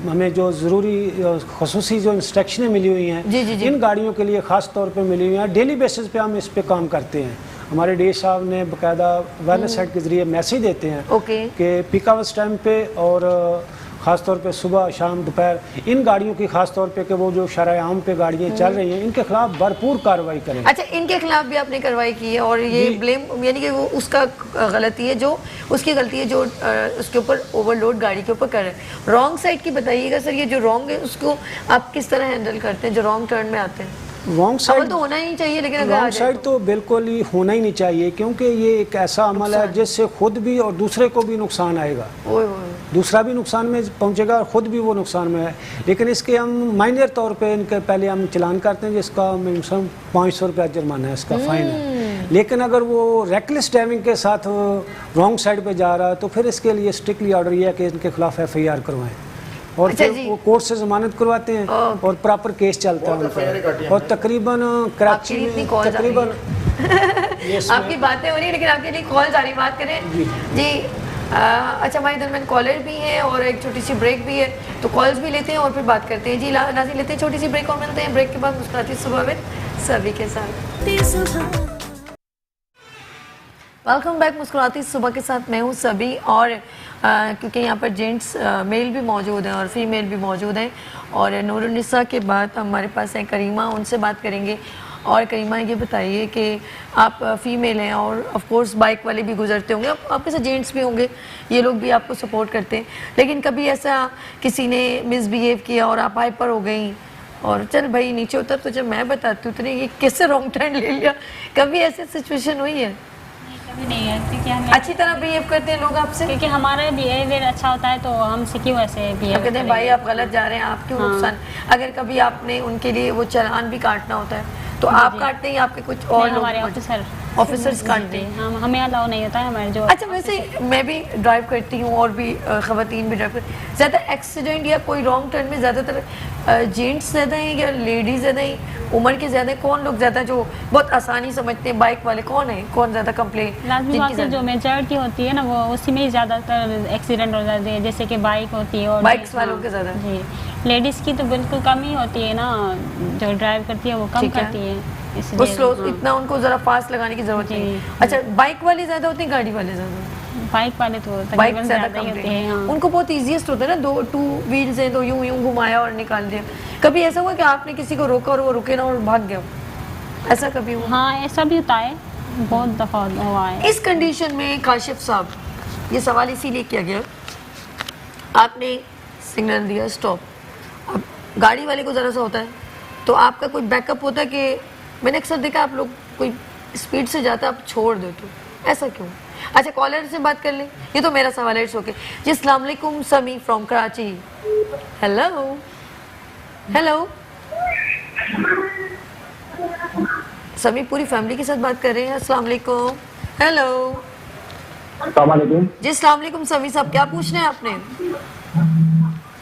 हमें जो ज़रूरी खसूसी जो इंस्ट्रक्शनें मिली हुई हैं इन गाड़ियों के लिए ख़ास तौर पे मिली हुई हैं, डेली बेसिस पे हम इस पे काम करते हैं। हमारे DIG साहब ने बाकायदा अवेयरनेस सेट के ज़रिए मैसेज देते हैं कि पिक आवर्स टाइम पे और ख़ास तौर पे सुबह शाम दोपहर इन गाड़ियों की ख़ास तौर पे कि वो जो शराए आम पे गाड़ियाँ चल रही हैं इनके खिलाफ भरपूर कार्रवाई करें। अच्छा, इनके खिलाफ भी आपने कार्रवाई की है और ये ब्लेम यानी कि वो उसका गलती है, जो उसकी गलती है जो उसके ऊपर ओवरलोड गाड़ी के ऊपर कर रहे हैं। रॉन्ग साइड की बताइएगा सर, ये जो रॉन्ग है उसको आप किस तरह हैंडल करते हैं, जो रॉन्ग टर्न में आते हैं? रॉन्ग साइड तो होना ही चाहिए, लेकिन अगर आ रॉन्ग जाए साइड तो बिल्कुल ही होना ही नहीं चाहिए, क्योंकि ये एक ऐसा अमल है जिससे खुद भी और दूसरे को भी नुकसान आएगा। दूसरा भी नुकसान में पहुंचेगा और ख़ुद भी वो नुकसान में है। लेकिन इसके हम माइनर तौर पे इनके पहले हम चलान करते हैं, जिसका मिनिमम 500 रुपया जुर्माना है, इसका फ़ाइन है। लेकिन अगर वो रेकलेस ड्राइविंग के साथ रॉन्ग साइड पे जा रहा है तो फिर इसके लिए स्ट्रिक्टली ऑर्डर यह है कि इनके खिलाफ FIR करवाएं और अच्छा फिर वो कोर्ट से ज़मानत करवाते हैं और प्रॉपर केस चलता है उनका। और तकरीबन कराची में तकरीबन आपकी बातें हो रही है, लेकिन आपके लिए कॉल आ रही, बात करें जी। अच्छा हमारे दरमियान कॉलर भी हैं और एक छोटी सी ब्रेक भी है, तो कॉल्स भी लेते हैं और फिर बात करते हैं जी। नाज़रीन लेते हैं छोटी सी ब्रेक और मिलते हैं ब्रेक के बाद मुस्कुराती सुबह में सभी के साथ। वेलकम बैक मुस्कुराती सुबह के साथ, मैं हूँ सभी। और क्योंकि यहाँ पर जेंट्स मेल भी मौजूद हैं और फीमेल भी मौजूद हैं, और नूरुन्निसा के बाद हमारे पास है करीमा, उनसे बात करेंगे। और करीमा ये बताइए कि आप फीमेल हैं और ऑफ कोर्स बाइक वाले भी गुजरते होंगे, आपके साथ जेंट्स भी होंगे, ये लोग भी आपको सपोर्ट करते हैं, लेकिन कभी ऐसा किसी ने मिसबिहेव किया और आप हाइपर हो गई और चल भाई नीचे उतर, तो जब मैं बताती हूँ तो ये किससे रॉन्ग टर्न ले लिया, कभी ऐसी सिचुएशन हुई है? कभी नहीं है, क्योंकि हम अच्छी तरह बिहेव करते हैं लोग आपसे, क्योंकि हमारा बिहेवियर अच्छा होता है, तो हमसे क्यों ऐसे बिहेव कहते हैं भाई आप गलत जा रहे हैं, आप क्यों नुकसान। अगर कभी आपने उनके लिए वो चालान भी काटना होता है तो आप काटते हैं, आपके कुछ और हमारे ऑफिसर्स काटते हैं, हमें अलाउ नहीं होता है हमारे जो। अच्छा वैसे मैं भी ड्राइव करती हूँ और भी ख़वातीन भी ड्राइव करती हैं, ज़्यादा एक्सीडेंट या कोई रॉन्ग टर्न में ज़्यादातर जेंट्स ज़्यादा हैं या लेडीज़ ज़्यादा हैं, उम्र के ज़्यादा, कौन लोग ज़्यादा जो बहुत आसानी समझते हैं बाइक वाले, कौन है, कौन ज़्यादा कंप्लेन? लाजमी बात है, जो मेजॉरिटी होती है ना वो उसी में ही ज़्यादातर एक्सीडेंट हो जाते हैं, जैसे कि बाइक होती है और बाइक्स वालों के ज़्यादा। जी, लेडीज़ की तो बिल्कुल कम ही होती है ना, जो ड्राइव करती है वो कम करती है, वो स्लो, इतना उनको ज़रा फास्ट लगाने की ज़रूरत नहीं। अच्छा बाइक वाले ज़्यादा होते हैं, गाड़ी वाले ज़्यादा? बाइक वाले तो बाइक ज़्यादा होते हैं, उनको बहुत ईजीएस्ट होता है ना, 2 व्हील्स हैं तो यूं घुमाया और निकाल दिया। कभी ऐसा हुआ कि आपने किसी को रोका और वो रुके ना और भाग गया, ऐसा कभी हुआ? हाँ ऐसा भी होता है, बहुत दफ़ा हुआ है। इस कंडीशन में काशिफ साहब, ये सवाल इसीलिए किया गया, आपने सिग्नल दिया स्टॉप, अब गाड़ी वाले को ज़रा सा होता है तो आपका कोई बैकअप होता है कि मैंने अक्सर देखा आप लोग कोई स्पीड से जाता है आप छोड़ देते हो, ऐसा क्यों? अच्छा कॉलर से बात कर लें, ये तो मेरा सवाल है, इट्स ओके जी। अस्सलाम वालेकुम, समी फ्रॉम कराची। हेलो हेलो समी पूरी फैमिली के साथ बात कर रहे हैं। अस्सलाम वालेकुम। हेलो जी, अस्सलाम वालेकुम समी साहब, क्या पूछना है आपने?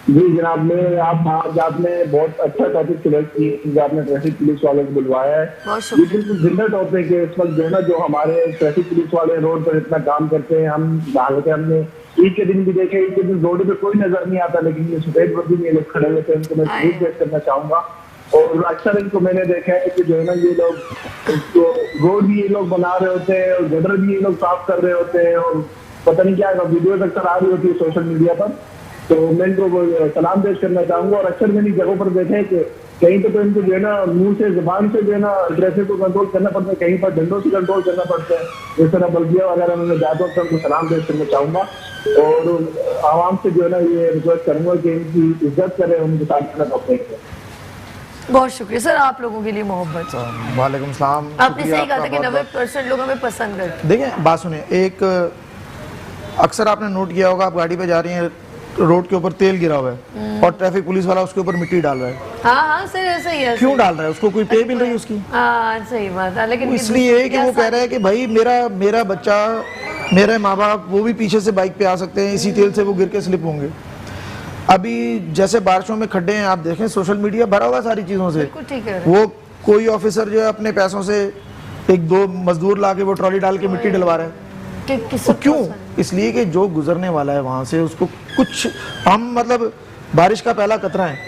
जी जनाब, मैं आपने बहुत अच्छा टॉपिक सिलेक्ट किया, आपने ट्रैफिक पुलिस वालों को बुलवाया है, ये बिल्कुल जिंदा टॉपिक है। इस वक्त जो है ना, जो हमारे ट्रैफिक पुलिस वाले रोड पर इतना काम करते हैं, हालांकि हमने ईद के दिन भी देखे, ईद के दिन रोड पे कोई नजर नहीं आता, लेकिन ये सफेद वर्दी में ये लोग खड़े होते हैं, उनको मैं सल्यूट पेश करना चाहूंगा। और अक्सर इनको मैंने देखा है कि जो है ना, ये लोग तो रोड भी ये लोग बना रहे होते हैं और गटर भी ये लोग साफ कर रहे होते हैं, और पता नहीं क्या वीडियोज अक्सर आ रही होती है सोशल मीडिया पर, तो मैं इनको सलाम पेश करना चाहूंगा। और अक्सर मैंने जगहों पर देखे हैं कि कहीं तो इनको जो है ना मुंह से जुबान से जो है ना ट्रैफिक को कंट्रोल करना पड़ता है, कहीं पर डंडों से कंट्रोल करना पड़ता है, इस तरह बल्दिया वगैरह में जाता हूँ, तो उनको सलाम पेश करना चाहूँगा और आवाम से जो है ना ये रिक्वेस्ट करूँगा कि इनकी इज्जत करें, उनके साथ करना। बहुत शुक्रिया सर, आप लोगों के लिए मोहब्बत। वालेकुम सलाम। आपने सही कहा था कि 90% लोग हमें पसंद करते हैं। देखिए बात सुनिए, एक अक्सर आपने नोट किया होगा, आप गाड़ी पे जा रही हैं, रोड के ऊपर तेल गिरा हुआ है और ट्रैफिक पुलिस वाला उसके ऊपर मिट्टी डाल रहा है। हाँ सर ऐसा ही है। क्यों डाल रहा है? उसको कोई पे मिल रही है उसकी? हाँ सही बात है, लेकिन इसलिए कि वो कह रहा है कि भाई मेरा बच्चा, मेरे माँ बाप, वो भी पीछे से बाइक पे आ सकते हैं, इसी तेल से वो गिर के स्लिप होंगे। अभी जैसे बारिशों में खड्डे हैं, आप देखें सोशल मीडिया भरा हुआ सारी चीज़ों से, वो कोई ऑफिसर जो है अपने पैसों से 1-2 मजदूर ला के वो ट्रॉली डाल के मिट्टी डलवा रहे हैं। तो क्यों? इसलिए कि जो गुजरने वाला है वहाँ से उसको कुछ, हम मतलब बारिश का पहला कतरा है,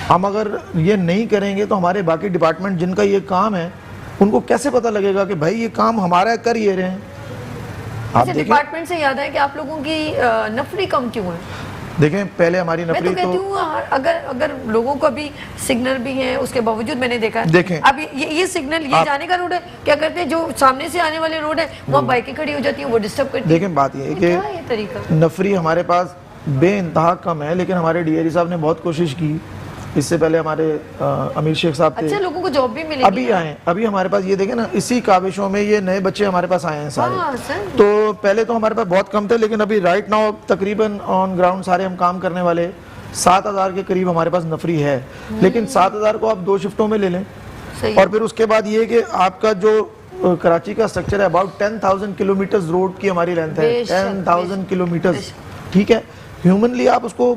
हम अगर ये नहीं करेंगे तो हमारे बाकी डिपार्टमेंट जिनका ये काम है उनको कैसे पता लगेगा कि भाई ये काम हमारा कर ये रहे हैं। आप डिपार्टमेंट से याद है कि आप लोगों की नफरी कम क्यों है? देखें पहले हमारी नफरी मैं तो कहती हूँ अगर लोगों को भी सिग्नल भी है, उसके बावजूद मैंने देखा है, देखें अब ये सिग्नल ये जाने का रोड है, क्या करते हैं जो सामने से आने वाले रोड है वहाँ बाइकें खड़ी हो जाती हैं, वो डिस्टर्ब करती है। देखें बात ये है कि तरीका नफरी हमारे पास बेइंतहा कम है, लेकिन हमारे डीआईजी साहब ने बहुत कोशिश की इससे पहले हमारे अमीर शेख साहब थे। अच्छा, लोगों को जॉब भी मिलेगी। अभी आए, अभी हमारे पास ये देखें ना, इसी काबिशों में ये नए बच्चे हमारे पास आए हैं सारे। तो पहले तो हमारे पास बहुत कम थे, लेकिन अभी राइट नाउ तकरीबन ऑन ग्राउंड सारे हम काम करने वाले 7,000 के करीब हमारे पास नफरी है। लेकिन 7,000 को आप 2 शिफ्टों में ले लें, और फिर उसके बाद ये कि आपका जो कराची का स्ट्रक्चर है, अबाउट 10,000 किलोमीटर रोड की हमारी लेंथ है, 10,000 किलोमीटर, ठीक है। ह्यूमनली आप उसको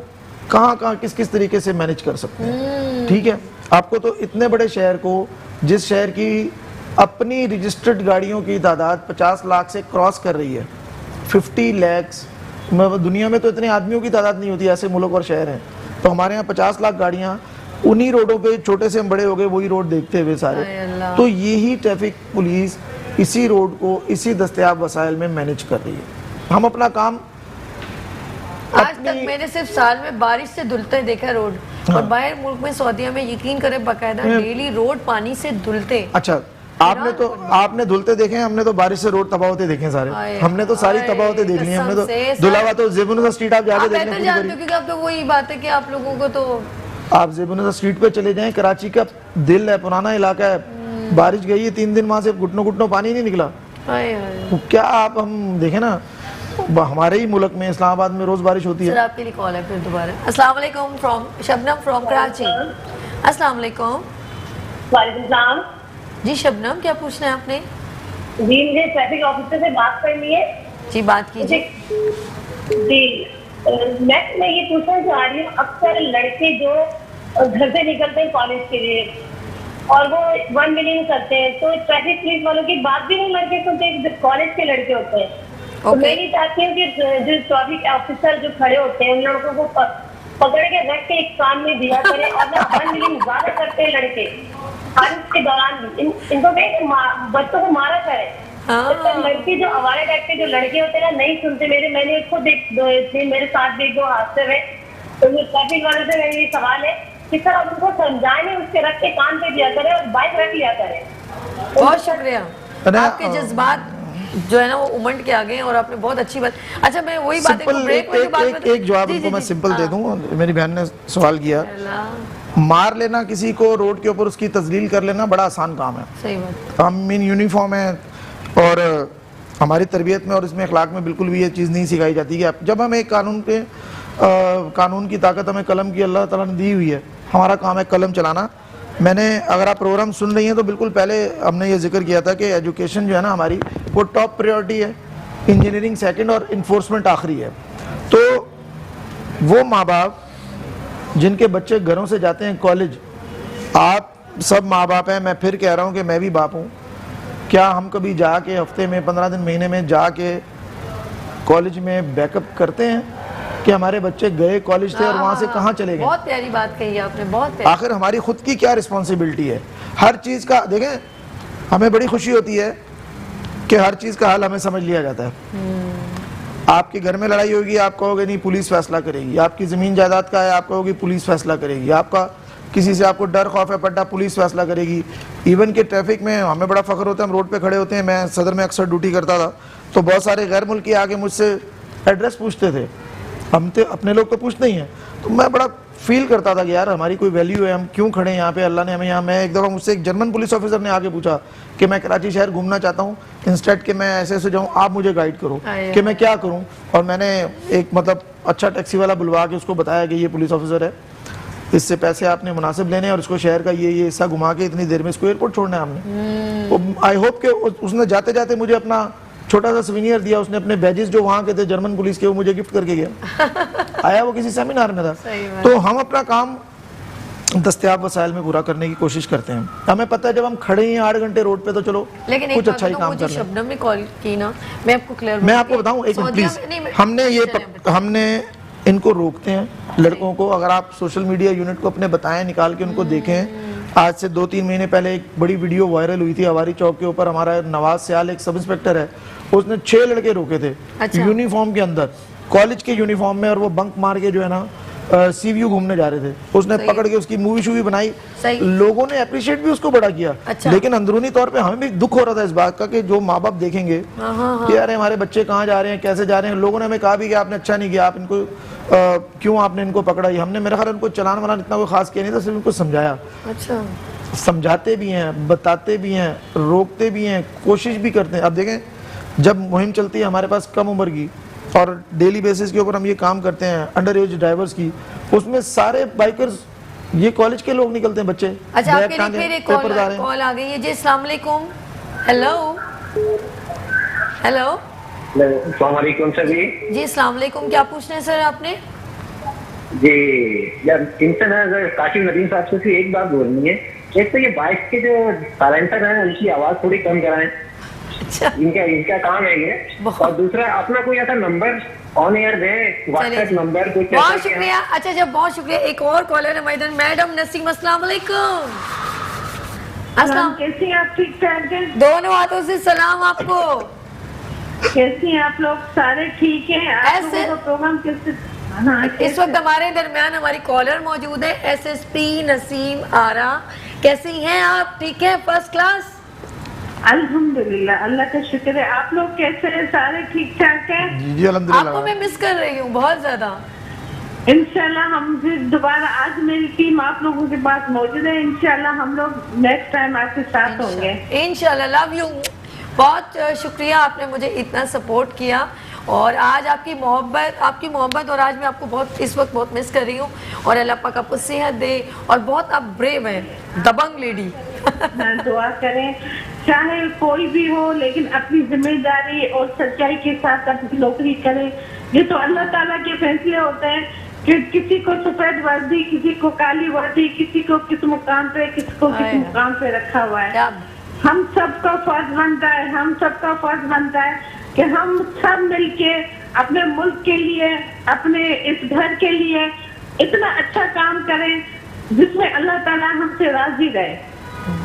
कहाँ किस किस तरीके से मैनेज कर सकते हैं, ठीक है। आपको तो इतने बड़े शहर को, जिस शहर की अपनी रजिस्टर्ड गाड़ियों की तादाद 50 लाख से क्रॉस कर रही है, 50 लाख, दुनिया में तो इतने आदमियों की तादाद नहीं होती, ऐसे मुल्क और शहर हैं। तो हमारे यहाँ 50 लाख गाड़ियाँ उन्हीं रोडों पे, छोटे से हम बड़े हो गए वही रोड देखते हुए सारे। तो यही ट्रैफिक पुलिस इसी रोड को इसी दस्तयाब वसाइल में मैनेज कर रही है। हम अपना काम आज तक मैंने सिर्फ साल में बारिश से धुलते देखा रोड, और बाहर मुल्क में सऊदीया में यकीन करें बाकायदा डेली रोड पानी से धुलते। अच्छा, आपने धुलते देखे हैं, हमने तो बारिश से रोड तबाह होते देखे हैं सारे। हमने तो सारी तबाह होते देख ली, हमने तो धुला हुआ तो ज़ेबुनुज़ा स्ट्रीट आप जाके देख लें, जानते हो, क्योंकि आप तो वही बात है कि आप लोगों को तो आप ज़ेबुनुज़ा स्ट्रीट पे चले जाएं, कराची का दिल है, पुराना इलाका है, बारिश गई है 3 दिन, वहां से घुटनों पानी नहीं निकला। तो क्या आप हम देखें ना, हमारे ही मुल्क में इस्लामाबाद में रोज बारिश होती है। सर आपके लिए कॉल है फिर दोबारा। अस्सलाम वालेकुम फ्रॉम शबनम फ्रॉम कराची। अस्सलाम वालेकुम। वालेकुम सलाम। जी शबनम, क्या पूछना है आपने? जी मुझे ट्रैफिक ऑफिसर से बात करनी है। जी बात कीजिए। जी मैं ये पूछना चाह रही हूँ, अक्सर लड़के जो घर से निकलते हैं कॉलेज के लिए और वो 1 मिलियन करते हैं, तो ट्रैफिक पुलिस वालों की बात भी नहीं लड़के सुनते, कॉलेज के लड़के होते हैं। तो मैं ये चाहती हूँ कि जो ट्रैफिक ऑफिसर जो खड़े होते हैं उन लड़कों को पकड़ के रख के एक काम में दिया करें, और ना 1 मिलियन ज्यादा करते हैं लड़के बारिश के दौरान भी इनको कहें बच्चों को मारा करें। तो लड़के जो हमारे टाइप के जो लड़के होते हैं ना नहीं सुनते। मैंने खुद मेरे साथ भी 2 हादसे हुए। तो ट्रैफिक वालों से मेरा ये सवाल है कि सर आप उनको समझाएं, नहीं उसके रख के कान पे दिया करें और बाइक रख लिया करें। बहुत शुक्रिया, आपके जज्बात जो है ना वो उमंड के आ गए और आपने बहुत अच्छी बात। अच्छा मैं वही बात एक जवाब उनको मैं सिंपल दे दूं। मेरी बहन ने सवाल किया, मार लेना किसी को रोड के ऊपर, उसकी तजलील कर लेना बड़ा आसान काम है। सही बात। हम इन यूनिफॉर्म है और हमारी तरबियत में और इसमें अखलाक में बिल्कुल भी ये चीज़ नहीं सिखाई जाती कि जब हम एक कानून की ताकत हमें कलम की अल्लाह ताला ने दी हुई है, हमारा काम है कलम चलाना। मैंने, अगर आप प्रोग्राम सुन रही हैं तो बिल्कुल पहले हमने ये जिक्र किया था कि एजुकेशन जो है ना हमारी वो टॉप प्रायोरिटी है, इंजीनियरिंग सेकंड और इन्फोर्समेंट आखिरी है। तो वो माँ बाप जिनके बच्चे घरों से जाते हैं कॉलेज, आप सब माँ बाप हैं, मैं फिर कह रहा हूँ कि मैं भी बाप हूँ, क्या हम कभी जाके हफ्ते में 15 दिन महीने में जाके कॉलेज में बैकअप करते हैं कि हमारे बच्चे गए कॉलेज थे और वहाँ से कहाँ चले गए? बहुत प्यारी बात कही आपने, बहुत प्यारी। आखिर हमारी खुद की क्या रिस्पॉन्सिबिलिटी है? हर चीज़ का देखें, हमें बड़ी खुशी होती है कि हर चीज़ का हल हमें समझ लिया जाता है। आपके घर में लड़ाई होगी, आप कहोगे नहीं पुलिस फैसला करेगी। आपकी ज़मीन जायदाद का है, आप कहोगे पुलिस फैसला करेगी। आपका किसी से आपको डर खौफ है पड्डा, पुलिस फैसला करेगी। इवन के ट्रैफिक में हमें बड़ा फ़ख्र होता है, हम रोड पे खड़े होते हैं। मैं सदर में अक्सर ड्यूटी करता था, तो बहुत सारे गैर मुल्की आके मुझसे एड्रेस पूछते थे। हम तो अपने लोग तो पूछते ही हैं, तो मैं बड़ा फील करता था कि यार हमारी कोई वैल्यू है, हम क्यों खड़े हैं यहाँ पे, अल्लाह ने हमें यहाँ। मैं एक दफ़ा मुझसे एक जर्मन पुलिस ऑफिसर ने आके पूछा कि मैं कराची शहर घूमना चाहता हूँ, इंस्टेड कि मैं ऐसे ऐसे जाऊँ, आप मुझे गाइड करो कि मैं क्या करूँ। और मैंने एक मतलब अच्छा टैक्सी वाला बुलवा के उसको बताया कि ये पुलिस ऑफिसर है, इससे पैसे आपने मुनासिब लेने हैं और इसको शहर का ये हिस्सा घुमा के इतनी देर में इसको एयरपोर्ट छोड़ना है हमने। तो आई होप कि उसने जाते जाते मुझे अपना छोटा सा सवीनियर दिया। उसने अपने बैजेस जो वहाँ के थे जर्मन पुलिस के, वो मुझे गिफ्ट करके गया। आया वो किसी सेमिनार में था। तो हम अपना काम दस्तयाब वसाइल में पूरा करने की कोशिश करते हैं। हमें पता है जब हम खड़े हैं 8 घंटे रोड पे तो चलो लेकिन कुछ अच्छा ही काम कर लें। शबनम ने कॉल की ना, मैं आपको क्लियर, मैं आपको बताऊं एक मिनट प्लीज। हमने इनको रोकते हैं लड़कों को। अगर आप सोशल मीडिया यूनिट को अपने बताएं, निकाल के उनको देखें। आज से 2-3 महीने पहले एक बड़ी वीडियो वायरल हुई थी हवारी चौक के ऊपर। हमारा नवाज सियाल एक सब इंस्पेक्टर है, उसने 6 लड़के रोके थे यूनिफॉर्म के अंदर, कॉलेज के यूनिफॉर्म में, और वो बंक मार के जो है ना सी व्यू घूमने जा रहे थे, उसने पकड़ के उसकी मूवी शूवी बनाई, लोगों ने अप्रिशिएट भी उसको बड़ा किया। अच्छा। लेकिन अंदरूनी तौर पे हमें भी दुख हो रहा था इस बात का कि जो माँ बाप देखेंगे कि यार हमारे बच्चे कहाँ जा रहे हैं, कैसे जा रहे हैं। लोगों ने हमें कहा भी कि आपने अच्छा नहीं किया, आप इनको क्यों आपने इनको पकड़ा। हमने मेरा ख्याल उनको चलान वलान इतना कोई खास किया नहीं था, सिर्फ उनको समझाया। अच्छा, समझाते भी हैं, बताते भी हैं, रोकते भी हैं, कोशिश भी करते हैं। अब देखें जब मुहिम चलती है हमारे पास कम उम्र की और डेली बेसिस के ऊपर हम ये काम करते हैं अंडर एज ड्राइवर्स की, उसमें सारे बाइकर्स ये कॉलेज के लोग निकलते हैं बच्चे। अच्छा, आपके लिए फिर एक कॉल आ गई है जी। अस्सलाम वालेकुम। हेलो हेलो, अस्सलाम वालेकुम सर जी। अस्सलाम वालेकुम, क्या पूछना है सर आपने? जी यार, इनसे ना काशिफ नदीम साहब से सिर्फ एक बात बोलनी है। एक तो ये बाइक के जो साइलेंसर है उनकी आवाज थोड़ी कम कराएं। अच्छा, इनका काम है ये। और दूसरा अपना कोई ऐसा number on air they, WhatsApp number कुछ। बहुत शुक्रिया। अच्छा जब बहुत शुक्रिया। एक और कॉलर है मैडम, मैडम नसीम। अस्सलाम वालेकुम। अस्सलाम, कैसी हैं आप? ठीक ठाक हैं? दोनों हाथों से सलाम आपको। कैसी हैं आप लोग? सारे ठीक हैं? ऐसे प्रोग्राम कैसे? इस वक्त हमारे दरमियान हमारी कॉलर मौजूद है, एसएसपी नसीम आरा। कैसी हैं आप? ठीक है, फर्स्ट क्लास? अल्हम्दुलिल्लाह, अल्लाह का शुक्र है। आप लोग कैसे हैं? सारे ठीक ठाक हैं? जी अल्हम्दुलिल्लाह। आपको मैं मिस कर रही हूँ बहुत ज्यादा। इंशाल्लाह हम फिर दोबारा, आज मेरी टीम आप लोगों के पास मौजूद है। इंशाल्लाह हम लोग नेक्स्ट टाइम आपके साथ होंगे। इंशाल्लाह। Love you. बहुत शुक्रिया, आपने मुझे इतना सपोर्ट किया और आज आपकी मोहब्बत और आज मैं आपको बहुत इस वक्त बहुत मिस कर रही हूँ। और अल्लाह पाक आपको सेहत दे और बहुत आप ब्रेव हैं, दबंग लेडी। हाँ, दुआ करें चाहे कोई भी हो, लेकिन अपनी जिम्मेदारी और सच्चाई के साथ अपनी नौकरी करें। ये तो अल्लाह ताला के फैसले होते हैं कि किसी को सफेद वर्दी, किसी को काली वर्दी, किसी को किस मुकाम पे, किसी को किस मुकाम पे रखा हुआ है। हम सबका फर्ज बनता है कि हम सब मिलके अपने मुल्क के लिए, अपने इस घर के लिए इतना अच्छा काम करें जिसमें अल्लाह ताला हमसे राजी रहे।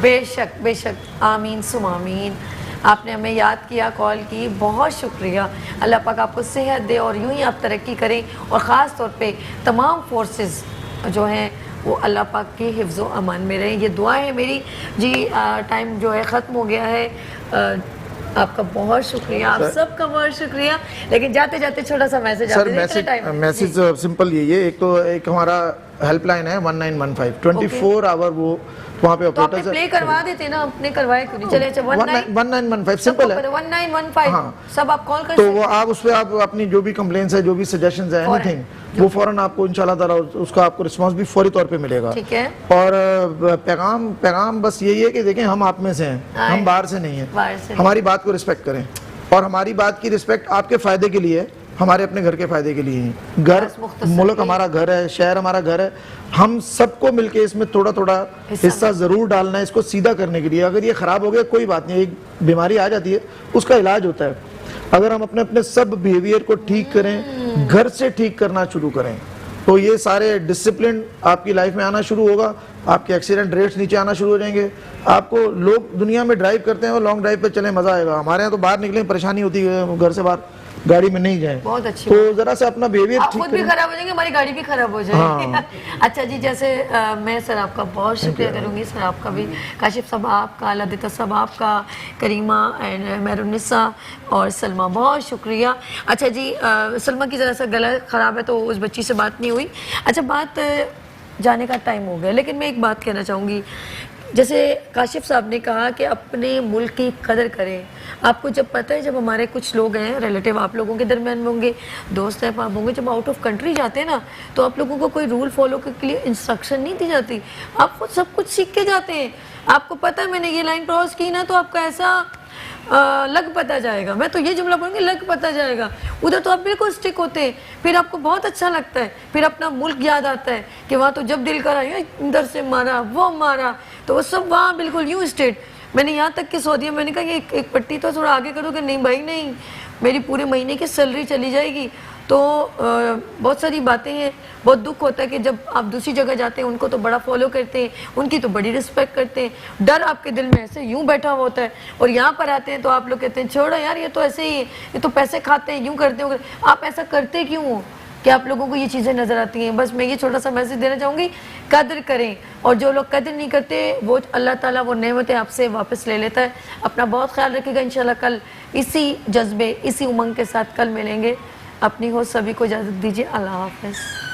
बेशक बेशक, आमीन सुम आमीन। आपने हमें याद किया, कॉल की, बहुत शुक्रिया। अल्लाह पाक आपको सेहत दे और यूं ही आप तरक्की करें। और ख़ास तौर पे तमाम फोर्सेस जो हैं वो अल्लाह पाक के हिफ्ज़ व अमान में रहें, ये दुआ है मेरी जी। टाइम जो है ख़त्म हो गया है। आपका बहुत शुक्रिया, आप सबका बहुत शुक्रिया। लेकिन जाते जाते छोटा सा मैसेज। सर मैसेज सिंपल यही है। एक तो एक हमारा हेल्पलाइन है 1915 24 आवर, वो वहाँ पे ऑपरेटर तो प्ले करवा देते ना, अपने करवाए क्यों नहीं? चले 1915 सिंपल है, 1915। हाँ। सब आप कॉल कर तो वो आप उस पर आप अपनी जो भी कंप्लेंट्स है, जो भी सजेशंस है, एनीथिंग, वो फौरन आपको इंशाल्लाह ताला उसका आपको रिस्पांस भी फौरी तौर पे मिलेगा। ठीक है। और पैगाम बस यही है कि देखें हम आप में से हैं, हम बाहर से नहीं हैं। हमारी बात को रिस्पेक्ट करें और हमारी बात की रिस्पेक्ट आपके फायदे के लिए, हमारे अपने घर के फायदे के लिए ही। घर, मुल्क हमारा घर है, शहर हमारा घर है। हम सबको मिलके इसमें थोड़ा थोड़ा हिस्सा जरूर डालना है इसको सीधा करने के लिए। अगर ये खराब हो गया कोई बात नहीं, एक बीमारी आ जाती है, उसका इलाज होता है। अगर हम अपने अपने सब बिहेवियर को ठीक करें, घर से ठीक करना शुरू करें, तो ये सारे डिसिप्लिन आपकी लाइफ में आना शुरू होगा। आपके एक्सीडेंट रेट्स नीचे आना शुरू हो जाएंगे। आपको लोग दुनिया में ड्राइव करते हैं और लॉन्ग ड्राइव पे चले, मजा आएगा। हमारे यहाँ तो बाहर निकले परेशानी होती है, घर से बाहर गाड़ी में नहीं जाए। बहुत अच्छी। तो जरा से अपना बिहेवियर ठीक खुद भी खराब हो जाएंगे, हमारी गाड़ी भी खराब हो जाएगी। हाँ। अच्छा जी, जैसे मैं सर आपका बहुत शुक्रिया करूंगी, सर आपका भी, काशिफ साहब आपका, लदिता साहब आपका, करीमा एंड मेहरुन्निसा और सलमा, बहुत शुक्रिया। अच्छा जी, सलमा की ज़रा सा गला ख़राब है तो उस बच्ची से बात नहीं हुई। अच्छा, बात जाने का टाइम हो गया, लेकिन मैं एक बात कहना चाहूँगी। जैसे काशिफ साहब ने कहा कि अपने मुल्क की कदर करें। आपको जब पता है, जब हमारे कुछ लोग हैं रिलेटिव आप लोगों के दरमियान में होंगे, दोस्त हैं आप होंगे, जब आउट ऑफ कंट्री जाते हैं ना, तो आप लोगों को कोई रूल फॉलो के लिए इंस्ट्रक्शन नहीं दी जाती। आप खुद सब कुछ सीख के जाते हैं। आपको पता है मैंने ये लाइन क्रॉस की ना, तो आपका ऐसा लग पता जाएगा। मैं तो ये जुमला बोलूँगी, लग पता जाएगा। उधर तो आप बिल्कुल स्टिक होते हैं, फिर आपको बहुत अच्छा लगता है, फिर अपना मुल्क याद आता है कि वहाँ तो जब दिल करा इधर से मारा, वो मारा, तो वो सब वहाँ बिल्कुल यूँ स्टेट। मैंने यहाँ तक कि सऊदी मैंने कहा कि एक पट्टी तो थोड़ा आगे करो, कि नहीं भाई नहीं, मेरी पूरे महीने की सैलरी चली जाएगी। तो बहुत सारी बातें हैं, बहुत दुख होता है कि जब आप दूसरी जगह जाते हैं उनको तो बड़ा फॉलो करते हैं, उनकी तो बड़ी रिस्पेक्ट करते हैं, डर आपके दिल में ऐसे यूं बैठा हुआ होता है, और यहाँ पर आते हैं तो आप लोग कहते हैं छोड़ो यार, ये तो ऐसे ही है, ये तो पैसे खाते हैं, यूं करते हो। आप ऐसा करते क्यों हो? कि आप लोगों को ये चीज़ें नज़र आती हैं। बस मैं ये छोटा सा मैसेज देना चाहूँगी, कदर करें, और जो लोग कदर नहीं करते वो अल्लाह ताला वो नेमतें आपसे वापस ले लेता है। अपना बहुत ख्याल रखिएगा। इंशाल्लाह कल इसी जज्बे, इसी उमंग के साथ कल मिलेंगे। अपनी हो सभी को इजाज़त दीजिए। अल्लाह हाफ़िज़।